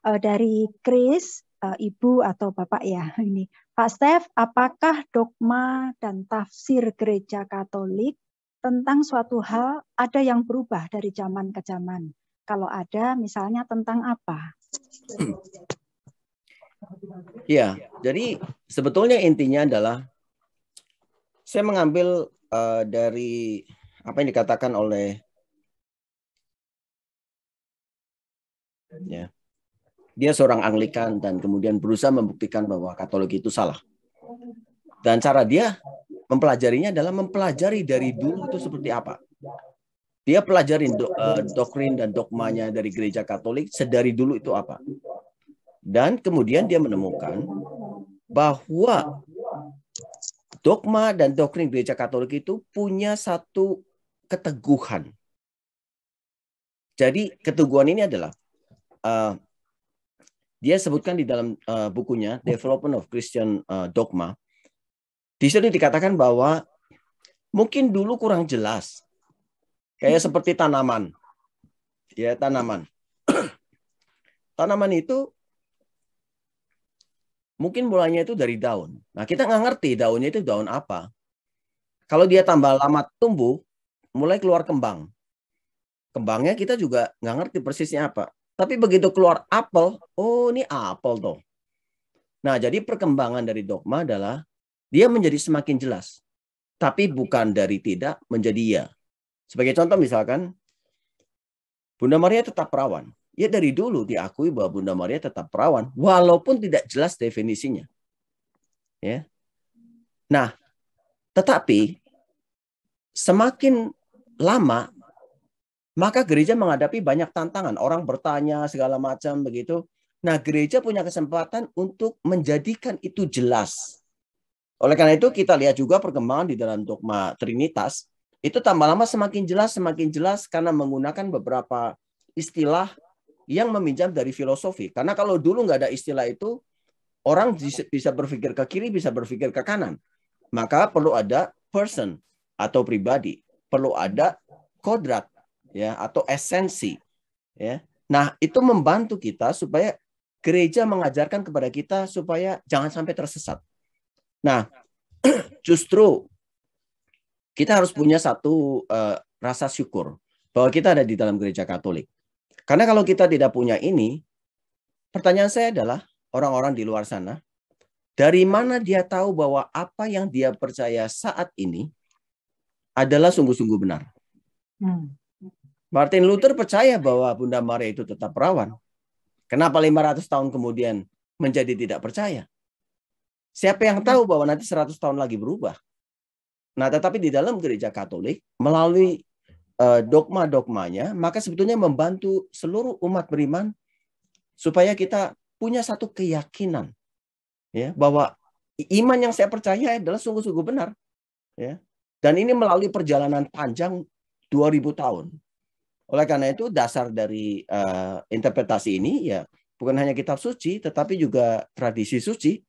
Dari Chris, Ibu atau Bapak ya ini. Pak Stef, apakah dogma dan tafsir Gereja Katolik tentang suatu hal ada yang berubah dari zaman ke zaman? Kalau ada, misalnya tentang apa? Ya, jadi sebetulnya intinya adalah saya mengambil dari apa yang dikatakan oleh ya, dia seorang Anglikan dan kemudian berusaha membuktikan bahwa Katolik itu salah. Dan cara dia mempelajarinya adalah mempelajari dari dulu itu seperti apa. Dia pelajari doktrin dan dogmanya dari Gereja Katolik sedari dulu itu apa. Dan kemudian dia menemukan bahwa dogma dan doktrin Gereja Katolik itu punya satu keteguhan. Jadi keteguhan ini adalah dia sebutkan di dalam bukunya Development of Christian Dogma. Di situ dikatakan bahwa mungkin dulu kurang jelas, kayak seperti tanaman, ya tanaman. Tanaman itu mungkin mulanya itu dari daun. Nah kita nggak ngerti daunnya itu daun apa. Kalau dia tambah lama tumbuh, mulai keluar kembang. Kembangnya kita juga nggak ngerti persisnya apa. Tapi begitu keluar apel, oh ini apel toh. Nah, jadi perkembangan dari dogma adalah dia menjadi semakin jelas. Tapi bukan dari tidak menjadi iya. Sebagai contoh misalkan, Bunda Maria tetap perawan. Ya dari dulu diakui bahwa Bunda Maria tetap perawan, walaupun tidak jelas definisinya. Ya. Nah, tetapi semakin lama, maka gereja menghadapi banyak tantangan. Orang bertanya segala macam begitu. Nah, gereja punya kesempatan untuk menjadikan itu jelas. Oleh karena itu kita lihat juga perkembangan di dalam dogma Trinitas. Itu tambah lama semakin jelas karena menggunakan beberapa istilah yang meminjam dari filosofi. Karena kalau dulu nggak ada istilah itu, orang bisa berpikir ke kiri, bisa berpikir ke kanan. Maka perlu ada person atau pribadi. Perlu ada kodrat. Ya, atau esensi, ya. Nah, itu membantu kita supaya gereja mengajarkan kepada kita supaya jangan sampai tersesat. Nah, justru kita harus punya satu rasa syukur bahwa kita ada di dalam Gereja Katolik. Karena kalau kita tidak punya ini, pertanyaan saya adalah orang-orang di luar sana, dari mana dia tahu bahwa apa yang dia percaya saat ini adalah sungguh-sungguh benar? Martin Luther percaya bahwa Bunda Maria itu tetap perawan. Kenapa 500 tahun kemudian menjadi tidak percaya? Siapa yang tahu bahwa nanti 100 tahun lagi berubah? Nah, tetapi di dalam Gereja Katolik, melalui dogma-dogmanya, maka sebetulnya membantu seluruh umat beriman supaya kita punya satu keyakinan, ya, bahwa iman yang saya percaya adalah sungguh-sungguh benar. Ya. Dan ini melalui perjalanan panjang 2000 tahun. Oleh karena itu dasar dari interpretasi ini ya bukan hanya kitab suci tetapi juga tradisi suci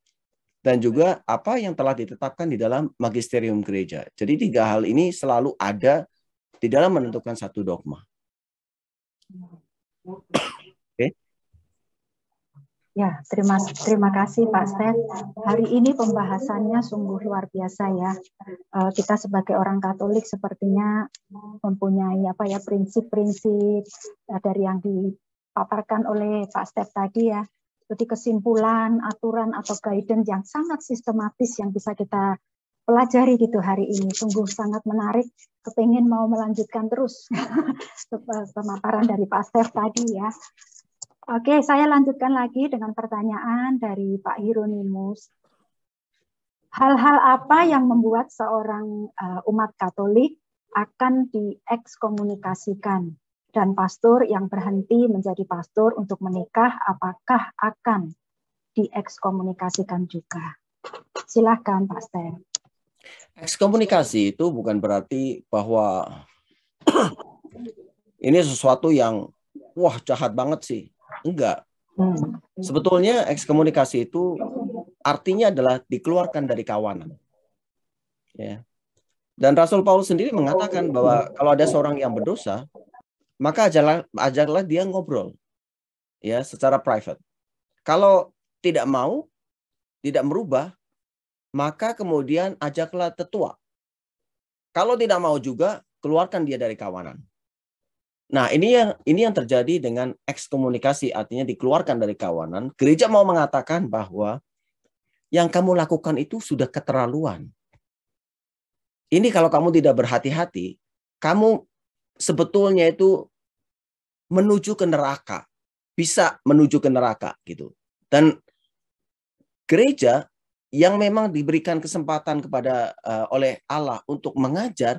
dan juga apa yang telah ditetapkan di dalam magisterium gereja. Jadi 3 hal ini selalu ada di dalam menentukan satu dogma. Oke. Ya, terima kasih Pak Stef. Hari ini pembahasannya sungguh luar biasa ya. Kita sebagai orang Katolik sepertinya mempunyai prinsip-prinsip dari yang dipaparkan oleh Pak Stef tadi ya. Seperti kesimpulan, aturan atau guidance yang sangat sistematis yang bisa kita pelajari gitu hari ini. Sungguh sangat menarik. Kepingin mau melanjutkan terus pemaparan dari Pak Stef tadi ya. Oke, saya lanjutkan lagi dengan pertanyaan dari Pak Hieronymus. Hal-hal apa yang membuat seorang umat Katolik akan diekskomunikasikan? Dan pastor yang berhenti menjadi pastor untuk menikah, apakah akan diekskomunikasikan juga? Silakan Pak Stef. Ekskomunikasi itu bukan berarti bahwa ini sesuatu yang wah jahat banget sih. Enggak. Sebetulnya ekskomunikasi itu artinya adalah dikeluarkan dari kawanan. Ya. Dan Rasul Paulus sendiri mengatakan bahwa kalau ada seorang yang berdosa, maka ajarlah dia ngobrol ya secara private. Kalau tidak mau, tidak merubah, maka kemudian ajaklah tetua. Kalau tidak mau juga, keluarkan dia dari kawanan. Nah, ini yang terjadi dengan ekskomunikasi, artinya dikeluarkan dari kawanan. Gereja mau mengatakan bahwa yang kamu lakukan itu sudah keterlaluan. Ini kalau kamu tidak berhati-hati, kamu sebetulnya itu menuju ke neraka. Bisa menuju ke neraka gitu. Dan gereja yang memang diberikan kesempatan kepada oleh Allah untuk mengajar,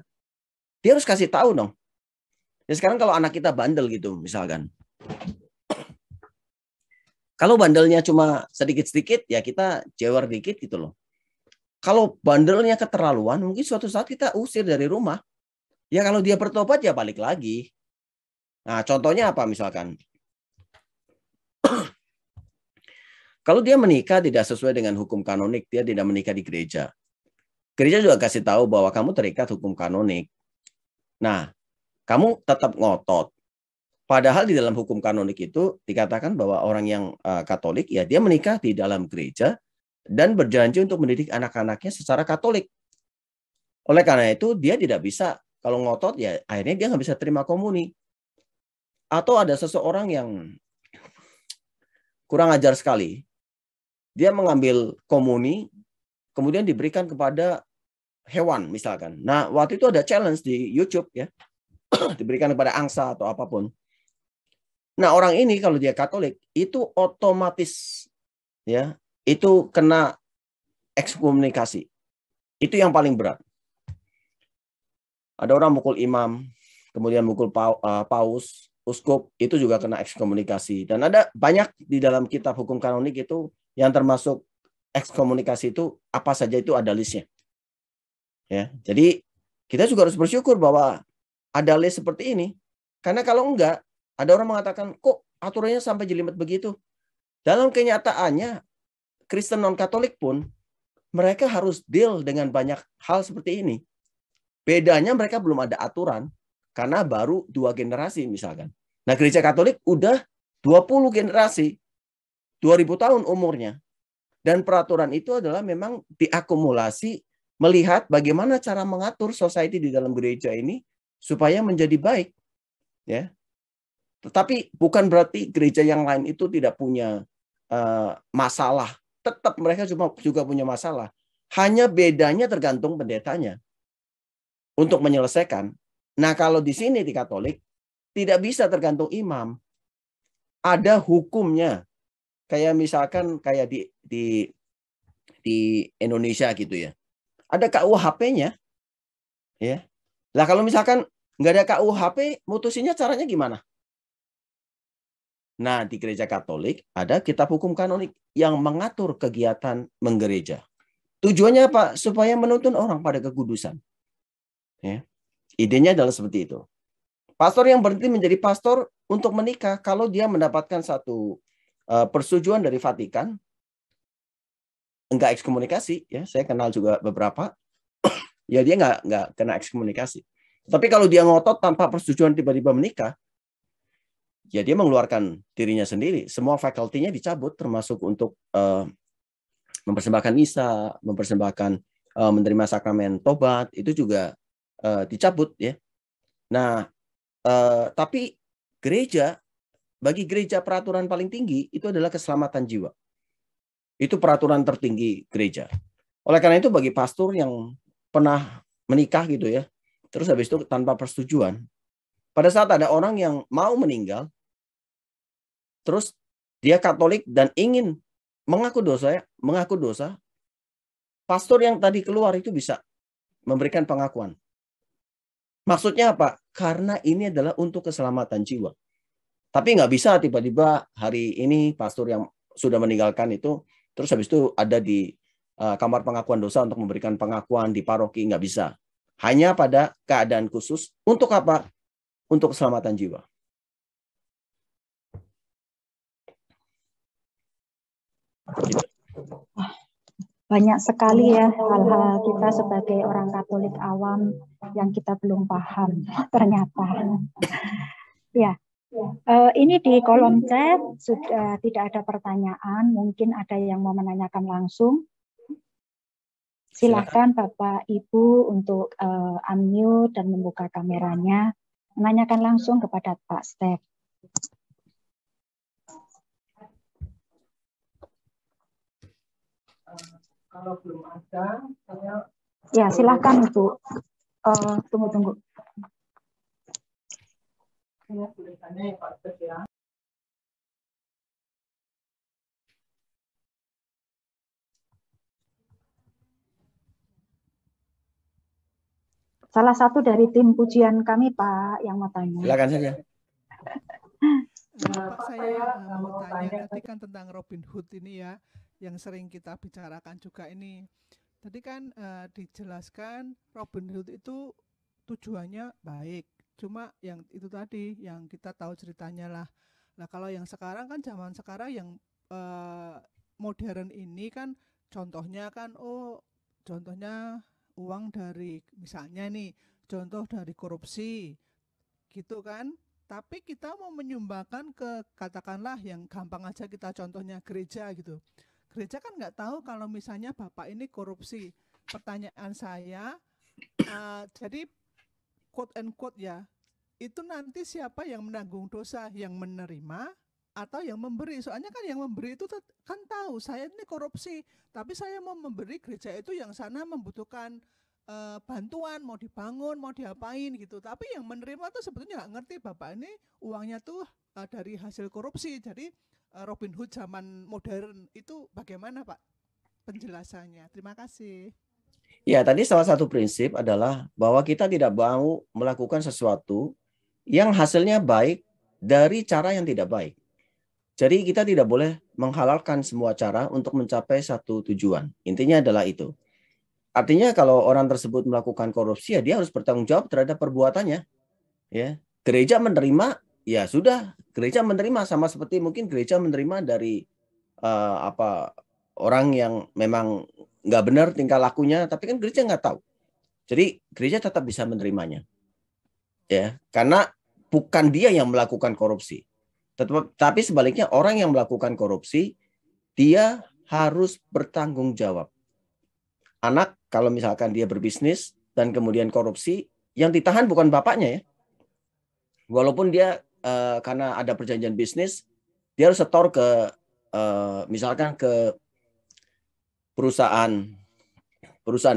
dia harus kasih tahu dong. Ya sekarang kalau anak kita bandel gitu misalkan. Kalau bandelnya cuma sedikit-sedikit, ya kita jewer dikit gitu loh. Kalau bandelnya keterlaluan, mungkin suatu saat kita usir dari rumah. Ya kalau dia bertobat ya balik lagi. Nah contohnya apa misalkan? Kalau dia menikah tidak sesuai dengan hukum kanonik, dia tidak menikah di gereja. Gereja juga kasih tahu bahwa kamu terikat hukum kanonik. Nah, kamu tetap ngotot. Padahal di dalam hukum kanonik itu dikatakan bahwa orang yang Katolik, ya dia menikah di dalam gereja dan berjanji untuk mendidik anak-anaknya secara Katolik. Oleh karena itu, dia tidak bisa, kalau ngotot, ya akhirnya dia nggak bisa terima komuni. Atau ada seseorang yang kurang ajar sekali. Dia mengambil komuni, kemudian diberikan kepada hewan misalkan. Nah, waktu itu ada challenge di YouTube ya, diberikan kepada angsa atau apapun. Nah, orang ini kalau dia Katolik, itu otomatis ya, itu kena ekskomunikasi. Itu yang paling berat. Ada orang mukul imam, kemudian mukul paus, uskup, itu juga kena ekskomunikasi. Dan ada banyak di dalam kitab hukum kanonik itu yang termasuk ekskomunikasi itu apa saja itu ada listnya. Ya, jadi kita juga harus bersyukur bahwa ada list seperti ini. Karena kalau enggak, ada orang mengatakan, kok aturannya sampai jelimet begitu? Dalam kenyataannya, Kristen non-Katolik pun, mereka harus deal dengan banyak hal seperti ini. Bedanya mereka belum ada aturan, karena baru 2 generasi misalkan. Nah, gereja Katolik udah 20 generasi, 2000 tahun umurnya. Dan peraturan itu adalah memang diakumulasi melihat bagaimana cara mengatur society di dalam gereja ini supaya menjadi baik. Ya. Tetapi bukan berarti gereja yang lain itu tidak punya masalah. Tetap mereka juga punya masalah. Hanya bedanya tergantung pendetanya untuk menyelesaikan. Nah, kalau di sini di Katolik tidak bisa tergantung imam. Ada hukumnya. Kayak misalkan kayak di Indonesia gitu ya. Ada KUHP-nya. Ya. Lah kalau misalkan nggak ada KUHP, mutusinnya caranya gimana? Nah, di gereja Katolik ada kitab hukum kanonik yang mengatur kegiatan menggereja. Tujuannya apa? Supaya menuntun orang pada kekudusan. Ya. Idenya adalah seperti itu. Pastor yang berhenti menjadi pastor untuk menikah kalau dia mendapatkan satu persetujuan dari Vatikan, enggak ekskomunikasi, ya saya kenal juga beberapa, ya dia enggak kena ekskomunikasi. Tapi kalau dia ngotot tanpa persetujuan tiba-tiba menikah, ya dia mengeluarkan dirinya sendiri. Semua fakultinya dicabut, termasuk untuk mempersembahkan misa, mempersembahkan menerima sakramen tobat, itu juga dicabut ya. Nah, tapi gereja, bagi gereja peraturan paling tinggi itu adalah keselamatan jiwa. Itu peraturan tertinggi gereja. Oleh karena itu bagi pastor yang pernah menikah gitu ya, terus habis itu tanpa persetujuan, pada saat ada orang yang mau meninggal, terus dia Katolik dan ingin mengaku dosa, pastor yang tadi keluar itu bisa memberikan pengakuan. Maksudnya apa? Karena ini adalah untuk keselamatan jiwa. Tapi nggak bisa tiba-tiba hari ini pastor yang sudah meninggalkan itu, terus habis itu ada di kamar pengakuan dosa untuk memberikan pengakuan di paroki, nggak bisa. Hanya pada keadaan khusus. Untuk apa? Untuk keselamatan jiwa. Gitu. Banyak sekali ya hal-hal kita sebagai orang Katolik awam yang kita belum paham ternyata. Ya, Ini di kolom chat sudah tidak ada pertanyaan. Mungkin ada yang mau menanyakan langsung. Silakan Bapak Ibu untuk unmute dan membuka kameranya. Menanyakan langsung kepada Pak Stef. Kalau belum ada, saya Ya, silakan Ibu. Tunggu. boleh tanya ya Pak Stef ya. Salah satu dari tim pujian kami Pak yang mau tanya. Silakan saja. Pak, saya mau tanya tadi kan tentang Robin Hood ini ya, yang sering kita bicarakan juga ini. Tadi kan dijelaskan Robin Hood itu tujuannya baik, cuma yang itu tadi yang kita tahu ceritanya lah. Nah kalau yang sekarang kan zaman sekarang yang modern ini kan contohnya uang dari misalnya nih contoh dari korupsi gitu kan. Tapi kita mau menyumbangkan ke katakanlah yang gampang aja kita contohnya gereja gitu. Gereja kan nggak tahu kalau misalnya bapak ini korupsi. Pertanyaan saya, jadi quote and quote ya, itu nanti siapa yang menanggung dosa, yang menerima atau yang memberi? Soalnya kan yang memberi itu kan tahu saya ini korupsi, tapi saya mau memberi gereja itu yang sana membutuhkan bantuan, mau dibangun, mau diapain gitu. Tapi yang menerima tuh sebetulnya nggak ngerti bapak ini uangnya tuh dari hasil korupsi. Jadi Robin Hood zaman modern itu bagaimana Pak penjelasannya? Terima kasih. Ya, tadi salah satu prinsip adalah bahwa kita tidak mau melakukan sesuatu yang hasilnya baik dari cara yang tidak baik. Jadi kita tidak boleh menghalalkan semua cara untuk mencapai satu tujuan. Intinya adalah itu. Artinya kalau orang tersebut melakukan korupsi, ya dia harus bertanggung jawab terhadap perbuatannya. Ya, gereja menerima, ya sudah, gereja menerima sama seperti mungkin gereja menerima dari orang yang memang nggak benar tingkah lakunya, tapi kan gereja nggak tahu. Jadi gereja tetap bisa menerimanya, ya, karena bukan dia yang melakukan korupsi. Tapi sebaliknya orang yang melakukan korupsi, dia harus bertanggung jawab. Anak kalau misalkan dia berbisnis dan kemudian korupsi, yang ditahan bukan bapaknya ya. Walaupun dia karena ada perjanjian bisnis, dia harus setor ke misalkan ke perusahaan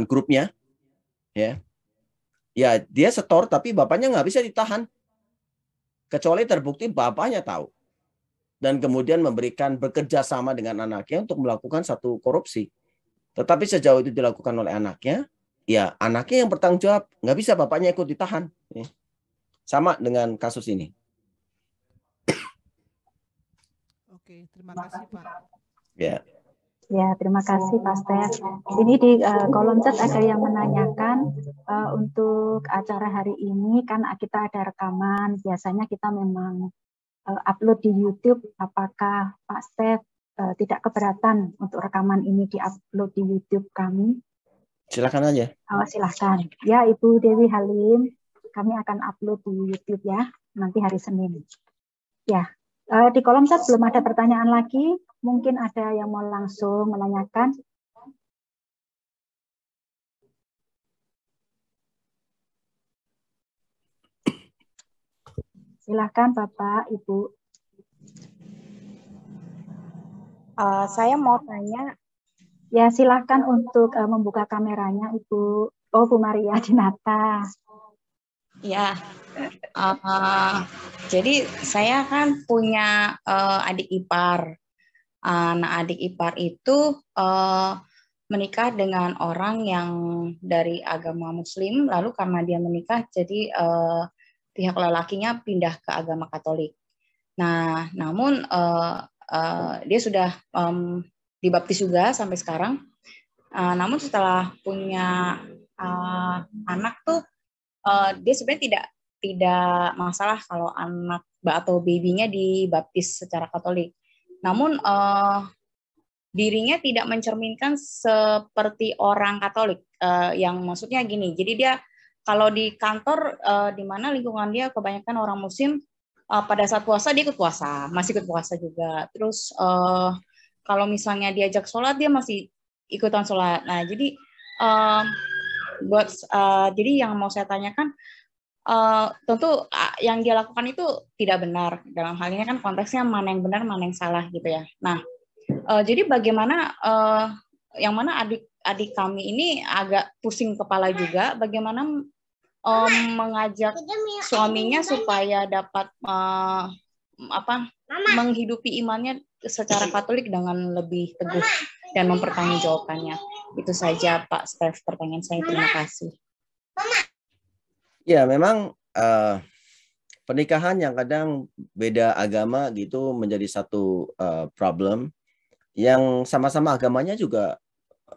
grupnya, ya. Ya dia setor tapi bapaknya nggak bisa ditahan kecuali terbukti bapaknya tahu dan kemudian bekerja sama dengan anaknya untuk melakukan satu korupsi. Tetapi sejauh itu dilakukan oleh anaknya, ya anaknya yang bertanggung jawab, nggak bisa bapaknya ikut ditahan. Sama dengan kasus ini. Oke, terima kasih Pak. Ya. Ya, terima kasih Pak Stef. Ini di kolom chat ada yang menanyakan untuk acara hari ini kan kita ada rekaman. Biasanya kita memang upload di YouTube. Apakah Pak Stef tidak keberatan untuk rekaman ini di-upload di YouTube kami? Silakan aja. Silakan. Ya, Ibu Dewi Halim, kami akan upload di YouTube ya, nanti hari Senin. Ya, di kolom chat belum ada pertanyaan lagi. Mungkin ada yang mau langsung menanyakan. Silakan Bapak, Ibu. Saya mau tanya. Ya, silakan untuk membuka kameranya, Ibu. Oh, Bu Maria Dinata. Ya, jadi saya kan punya adik ipar. Nah, adik ipar itu menikah dengan orang yang dari agama Muslim. Lalu karena dia menikah, jadi pihak lelakinya pindah ke agama Katolik. Nah, namun dia sudah dibaptis juga sampai sekarang. Namun setelah punya anak tuh dia sebenarnya tidak masalah kalau anak atau babynya dibaptis secara Katolik. Namun dirinya tidak mencerminkan seperti orang Katolik. Yang maksudnya gini, jadi dia kalau di kantor di mana lingkungan dia kebanyakan orang Muslim, pada saat puasa dia ikut puasa, masih ikut puasa juga. Terus kalau misalnya diajak sholat dia masih ikutan sholat. Nah jadi jadi yang mau saya tanyakan, tentu yang dia lakukan itu tidak benar. Dalam hal ini kan konteksnya mana yang benar, mana yang salah gitu ya. Nah, jadi bagaimana yang mana adik kami ini agak pusing kepala juga, bagaimana mengajak suaminya supaya dapat menghidupi imannya secara Katolik dengan lebih teguh dan mempertanggungjawabkannya. Itu saja Pak Steph pertanyaan saya. Terima kasih. Ya, memang pernikahan yang kadang beda agama gitu menjadi satu problem yang sama-sama agamanya juga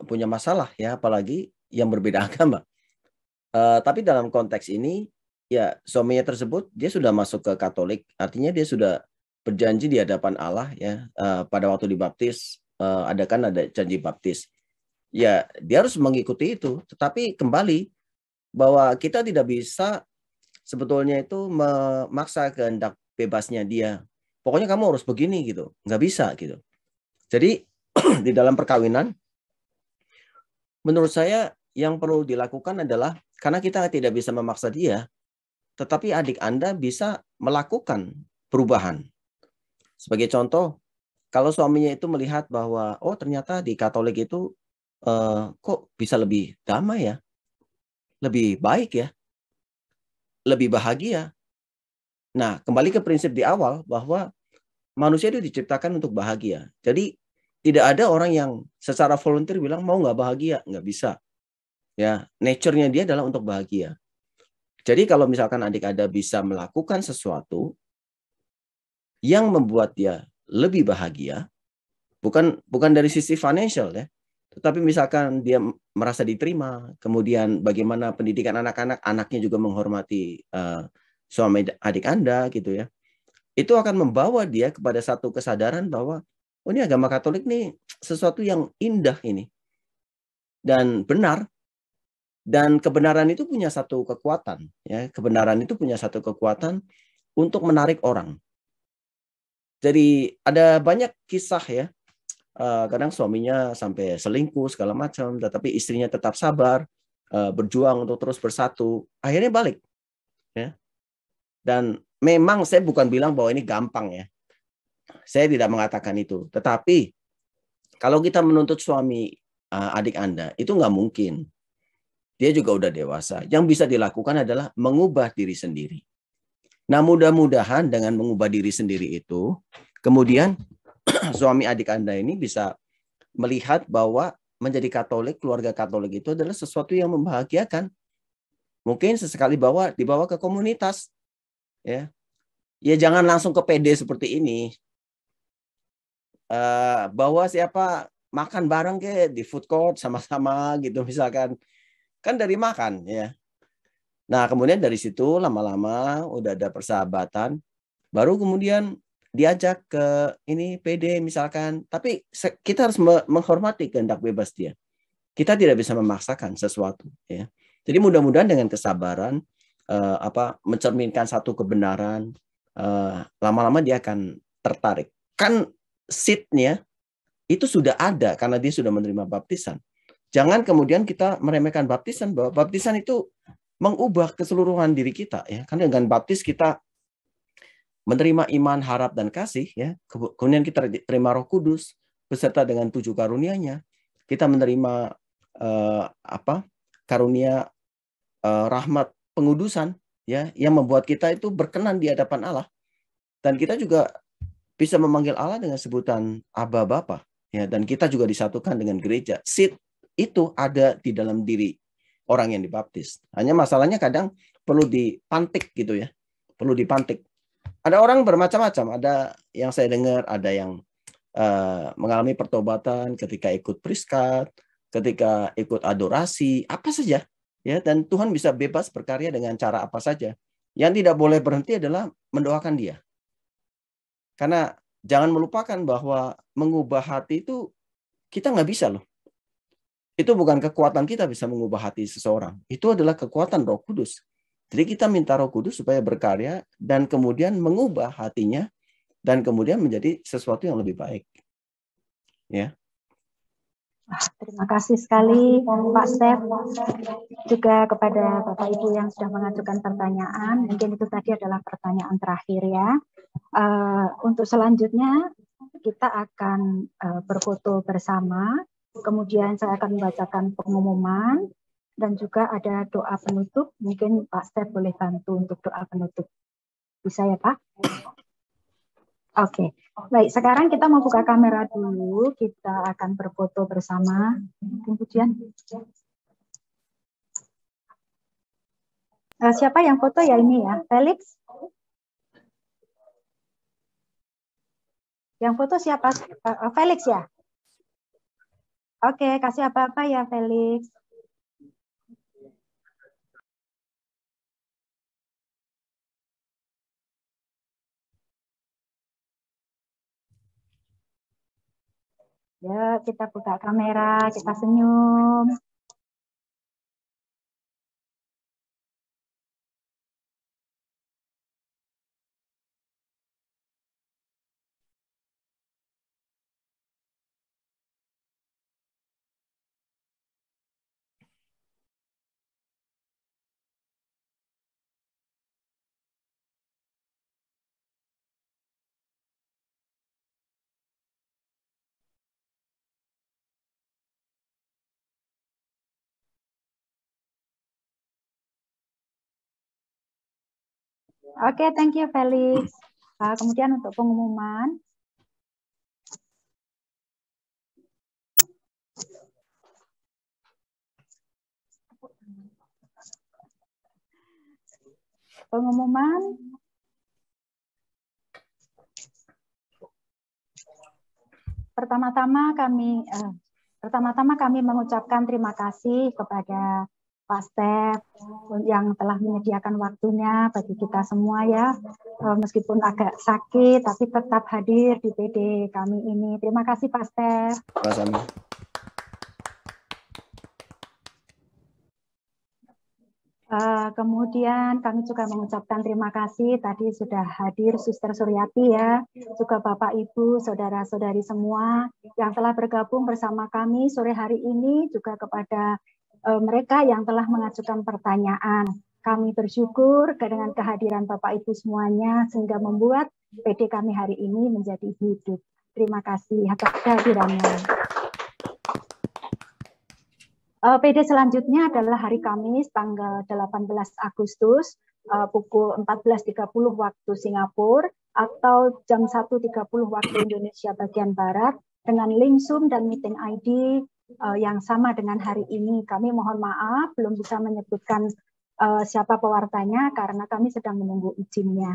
punya masalah ya, apalagi yang berbeda agama. Tapi dalam konteks ini, ya suaminya tersebut dia sudah masuk ke Katolik, artinya dia sudah berjanji di hadapan Allah ya. Pada waktu dibaptis, ada janji baptis. Ya, dia harus mengikuti itu. Tetapi kembali bahwa kita tidak bisa sebetulnya itu memaksa kehendak bebasnya dia. Pokoknya kamu harus begini gitu, nggak bisa gitu. Jadi di dalam perkawinan, menurut saya yang perlu dilakukan adalah, karena kita tidak bisa memaksa dia, tetapi adik Anda bisa melakukan perubahan. Sebagai contoh, kalau suaminya itu melihat bahwa, oh ternyata di Katolik itu kok bisa lebih damai ya, lebih baik ya, lebih bahagia. Nah, kembali ke prinsip di awal bahwa manusia itu diciptakan untuk bahagia. Jadi tidak ada orang yang secara volunteer bilang mau nggak bahagia, nggak bisa. Ya, nature-nya dia adalah untuk bahagia. Jadi kalau misalkan adik Anda bisa melakukan sesuatu yang membuat dia lebih bahagia, bukan dari sisi financial ya, tetapi misalkan dia merasa diterima, kemudian bagaimana pendidikan anak-anak, anaknya juga menghormati suami adik Anda gitu ya, itu akan membawa dia kepada satu kesadaran bahwa oh ini agama Katolik nih sesuatu yang indah ini dan benar. Dan kebenaran itu punya satu kekuatan, ya. Kebenaran itu punya satu kekuatan untuk menarik orang. Jadi ada banyak kisah ya, kadang suaminya sampai selingkuh segala macam, tetapi istrinya tetap sabar, berjuang untuk terus bersatu, akhirnya balik. Ya. Dan memang saya bukan bilang bahwa ini gampang ya, saya tidak mengatakan itu. Tetapi kalau kita menuntut suami adik Anda, itu nggak mungkin. Dia juga udah dewasa. Yang bisa dilakukan adalah mengubah diri sendiri. Nah, mudah-mudahan dengan mengubah diri sendiri itu, kemudian suami adik Anda ini bisa melihat bahwa menjadi Katolik, keluarga Katolik itu adalah sesuatu yang membahagiakan. Mungkin sesekali dibawa ke komunitas. Ya, jangan langsung ke PD seperti ini. Bawa siapa makan bareng ke di food court sama-sama gitu misalkan. Kan dari makan ya. Nah, kemudian dari situ lama-lama udah ada persahabatan, baru kemudian diajak ke ini PD misalkan. Tapi kita harus menghormati kehendak bebas dia. Kita tidak bisa memaksakan sesuatu ya. Jadi mudah-mudahan dengan kesabaran mencerminkan satu kebenaran, lama-lama dia akan tertarik. Kan seed-nya itu sudah ada karena dia sudah menerima baptisan. Jangan kemudian kita meremehkan baptisan, bahwa baptisan itu mengubah keseluruhan diri kita ya. Karena dengan baptis kita menerima iman, harap dan kasih ya. Kemudian kita terima Roh Kudus beserta dengan 7 karunia-Nya. Kita menerima karunia rahmat pengudusan ya, yang membuat kita itu berkenan di hadapan Allah. Dan kita juga bisa memanggil Allah dengan sebutan Aba Bapa ya, dan kita juga disatukan dengan gereja. Seed itu ada di dalam diri orang yang dibaptis. Hanya masalahnya kadang perlu dipantik gitu ya. Perlu dipantik. Ada orang bermacam-macam. Ada yang saya dengar, ada yang mengalami pertobatan ketika ikut priskat, ketika ikut adorasi, apa saja. Ya, dan Tuhan bisa bebas berkarya dengan cara apa saja. Yang tidak boleh berhenti adalah mendoakan dia. Karena jangan melupakan bahwa mengubah hati itu kita nggak bisa loh. Itu bukan kekuatan kita bisa mengubah hati seseorang. Itu adalah kekuatan Roh Kudus. Jadi kita minta Roh Kudus supaya berkarya dan kemudian mengubah hatinya dan kemudian menjadi sesuatu yang lebih baik. Ya. Terima kasih sekali Pak Stef, juga kepada Bapak Ibu yang sudah mengajukan pertanyaan. Mungkin itu tadi adalah pertanyaan terakhir ya. Untuk selanjutnya kita akan berfoto bersama, kemudian saya akan membacakan pengumuman dan juga ada doa penutup. Mungkin Pak Stef boleh bantu untuk doa penutup. Bisa ya Pak? Oke, baik. Sekarang kita mau buka kamera dulu. Kita akan berfoto bersama. Kemudian, siapa yang foto ya ini ya? Felix? Yang foto siapa? Felix ya? Oke, kasih apa-apa ya Felix. Ya, kita buka kamera, kita senyum. Oke, thank you Felix. Kemudian untuk pengumuman. Pertama-tama kami mengucapkan terima kasih kepada Pak Stef yang telah menyediakan waktunya bagi kita semua ya, meskipun agak sakit tapi tetap hadir di PD kami ini. Terima kasih Pak Stef. Sama-sama. Kemudian kami juga mengucapkan terima kasih tadi sudah hadir Suster Suryati ya, juga Bapak Ibu, saudara-saudari semua yang telah bergabung bersama kami sore hari ini, juga kepada mereka yang telah mengajukan pertanyaan. Kami bersyukur dengan kehadiran Bapak Ibu semuanya sehingga membuat PD kami hari ini menjadi hidup. Terima kasih atas kehadirannya. PD selanjutnya adalah hari Kamis tanggal 18 Agustus pukul 14.30 waktu Singapura atau jam 1.30 waktu Indonesia bagian Barat dengan link Zoom dan meeting ID yang sama dengan hari ini. Kami mohon maaf belum bisa menyebutkan siapa pewartanya karena kami sedang menunggu izinnya.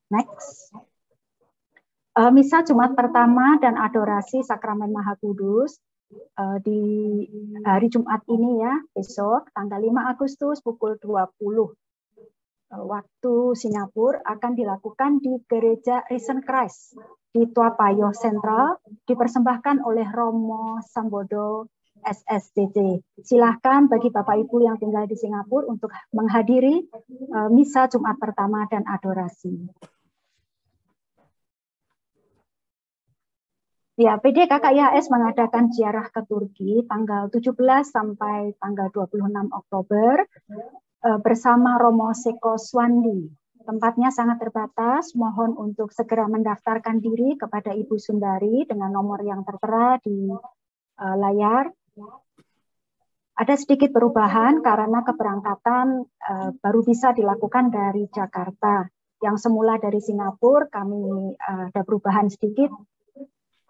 Next. Misa Jumat pertama dan adorasi Sakramen Maha Kudus di hari Jumat ini ya, besok tanggal 5 Agustus pukul 20 waktu Singapura akan dilakukan di Gereja Risen Christ di Tua Payoh Sentral, dipersembahkan oleh Romo Sambodo SSDC. Silahkan bagi Bapak Ibu yang tinggal di Singapura untuk menghadiri misa Jumat pertama dan adorasi. Ya, PD KKIHS mengadakan ziarah ke Turki tanggal 17 sampai tanggal 26 Oktober bersama Romo Seko Swandi. Tempatnya sangat terbatas, mohon untuk segera mendaftarkan diri kepada Ibu Sundari dengan nomor yang tertera di layar. Ada sedikit perubahan karena keberangkatan baru bisa dilakukan dari Jakarta. Yang semula dari Singapura, kami ada perubahan sedikit.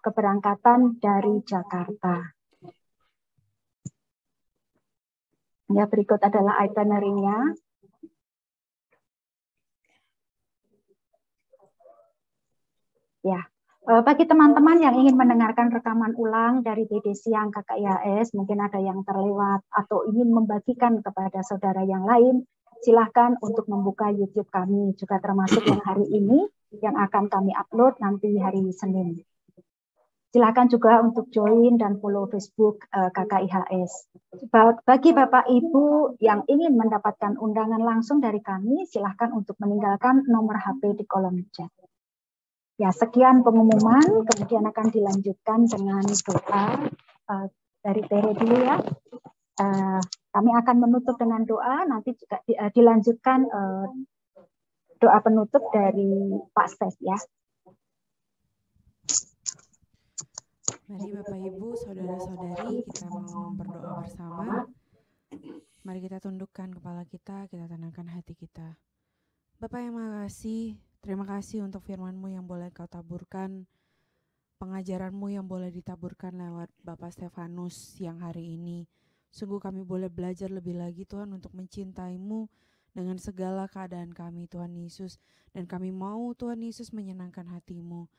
Keberangkatan dari Jakarta. Ya, berikut adalah itinerary-nya. Ya, bagi teman-teman yang ingin mendengarkan rekaman ulang dari PD Siang KKIHS, mungkin ada yang terlewat atau ingin membagikan kepada saudara yang lain, silahkan untuk membuka YouTube kami, juga termasuk yang hari ini, yang akan kami upload nanti hari Senin. Silakan juga untuk join dan follow Facebook KKIHS. Bagi Bapak Ibu yang ingin mendapatkan undangan langsung dari kami, silakan untuk meninggalkan nomor HP di kolom chat. Ya, sekian pengumuman, kemudian akan dilanjutkan dengan doa dari Tere dulu ya. Kami akan menutup dengan doa, nanti juga dilanjutkan doa penutup dari Pak Stef ya. Mari Bapak Ibu, saudara-saudari, kita mau berdoa bersama. Mari kita tundukkan kepala kita tenangkan hati kita. Bapak yang makasih, terima kasih untuk firman-Mu yang boleh Kau taburkan, pengajaran-Mu yang boleh ditaburkan lewat Bapak Stefanus siang hari ini. Sungguh kami boleh belajar lebih lagi Tuhan untuk mencintai-Mu dengan segala keadaan kami Tuhan Yesus. Dan kami mau Tuhan Yesus menyenangkan hati-Mu.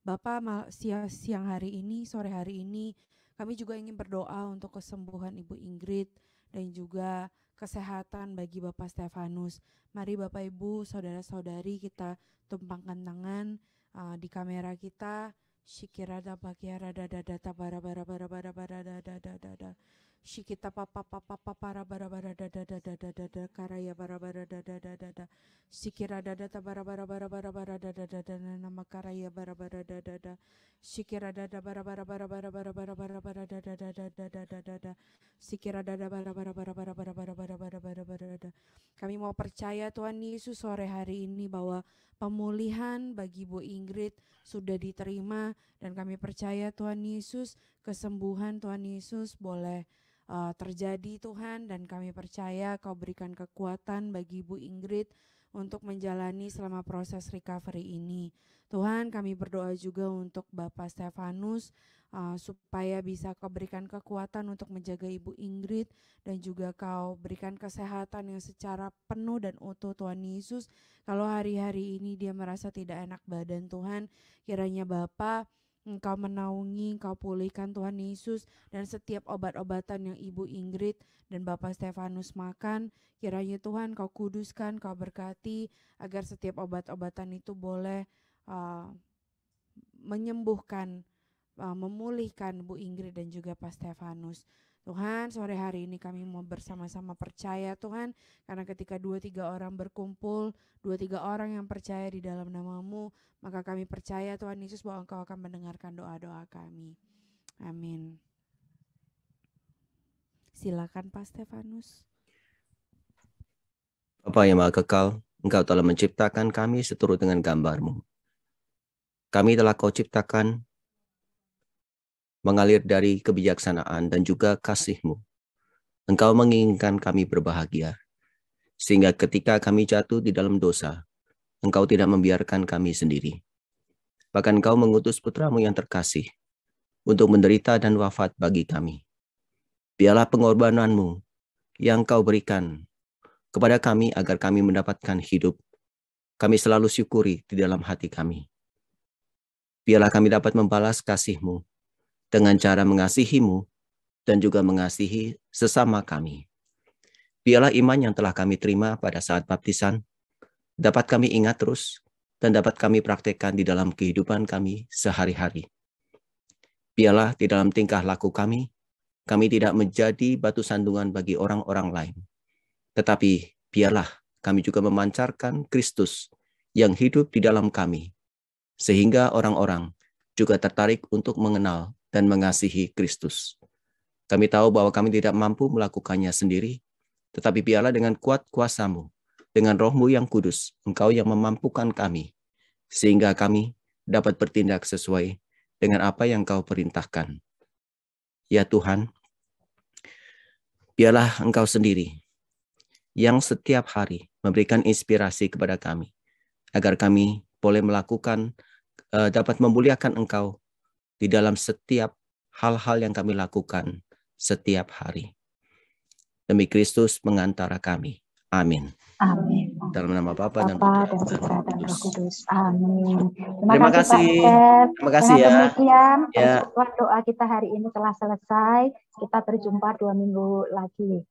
Bapak, siang hari ini, sore hari ini, kami juga ingin berdoa untuk kesembuhan Ibu Ingrid dan juga kesehatan bagi Bapak Stefanus. Mari Bapak Ibu, saudara-saudari, kita tumpangkan tangan di kamera kita. Shikirada bakiarada dada bara bara bara bara bara dada dada. Shikita papa papa para bara bara dada dada dada karaya bara bara dada dada. Shikira dada bara bara bara bara bara dada dada nama karaya bara bara dada dada. Shikira dada bara bara bara bara bara bara bara bara dada dada dada dada. Shikira dada bara bara bara bara bara bara bara bara bara bara dada. Kami mau percaya Tuhan Yesus sore hari ini bahwa pemulihan bagi Bu Ingrid sudah diterima dan kami percaya Tuhan Yesus kesembuhan Tuhan Yesus boleh terjadi Tuhan, dan kami percaya Kau berikan kekuatan bagi Ibu Ingrid untuk menjalani selama proses recovery ini. Tuhan, kami berdoa juga untuk Bapak Stefanus supaya bisa Kau berikan kekuatan untuk menjaga Ibu Ingrid dan juga Kau berikan kesehatan yang secara penuh dan utuh Tuhan Yesus. Kalau hari-hari ini dia merasa tidak enak badan Tuhan, kiranya Bapak Engkau menaungi, Engkau pulihkan Tuhan Yesus, dan setiap obat-obatan yang Ibu Ingrid dan Bapak Stefanus makan, kiranya Tuhan Kau kuduskan, Kau berkati, agar setiap obat-obatan itu boleh menyembuhkan, memulihkan Bu Ingrid dan juga Pak Stefanus. Tuhan, sore hari ini kami mau bersama-sama percaya Tuhan, karena ketika 2-3 orang berkumpul, 2-3 orang yang percaya di dalam nama-Mu, maka kami percaya Tuhan Yesus bahwa Engkau akan mendengarkan doa-doa kami. Amin. Silakan Pak Stefanus. Bapa yang Maha Kekal, Engkau telah menciptakan kami seturut dengan gambar-Mu. Kami telah Kau ciptakan mengalir dari kebijaksanaan dan juga kasih-Mu. Engkau menginginkan kami berbahagia, sehingga ketika kami jatuh di dalam dosa, Engkau tidak membiarkan kami sendiri. Bahkan Engkau mengutus putra-Mu yang terkasih untuk menderita dan wafat bagi kami. Biarlah pengorbanan-Mu yang Kau berikan kepada kami agar kami mendapatkan hidup. Kami selalu syukuri di dalam hati kami. Biarlah kami dapat membalas kasih-Mu dengan cara mengasihi-Mu dan juga mengasihi sesama kami. Biarlah iman yang telah kami terima pada saat baptisan dapat kami ingat terus dan dapat kami praktekkan di dalam kehidupan kami sehari-hari. Biarlah di dalam tingkah laku kami tidak menjadi batu sandungan bagi orang-orang lain. Tetapi biarlah kami juga memancarkan Kristus yang hidup di dalam kami, sehingga orang-orang juga tertarik untuk mengenal dan mengasihi Kristus. Kami tahu bahwa kami tidak mampu melakukannya sendiri, tetapi biarlah dengan kuat kuasa-Mu, dengan Roh-Mu yang kudus, Engkau yang memampukan kami, sehingga kami dapat bertindak sesuai dengan apa yang Kau perintahkan. Ya Tuhan, biarlah Engkau sendiri yang setiap hari memberikan inspirasi kepada kami, agar kami boleh melakukan, dapat memuliakan Engkau di dalam setiap hal-hal yang kami lakukan setiap hari. Demi Kristus mengantara kami. Amin. Amin. Dalam nama Bapa dan Putra dan Roh Kudus. Amin. Terima kasih Pak Stef. Terima kasih ya. Demikian Ya. doa kita hari ini telah selesai. Kita berjumpa 2 minggu lagi.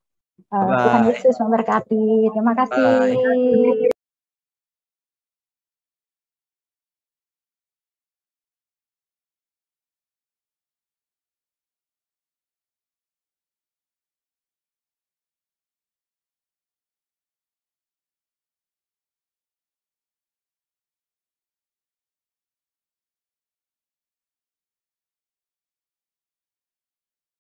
Bye. Tuhan Yesus memberkati. Terima kasih. Bye.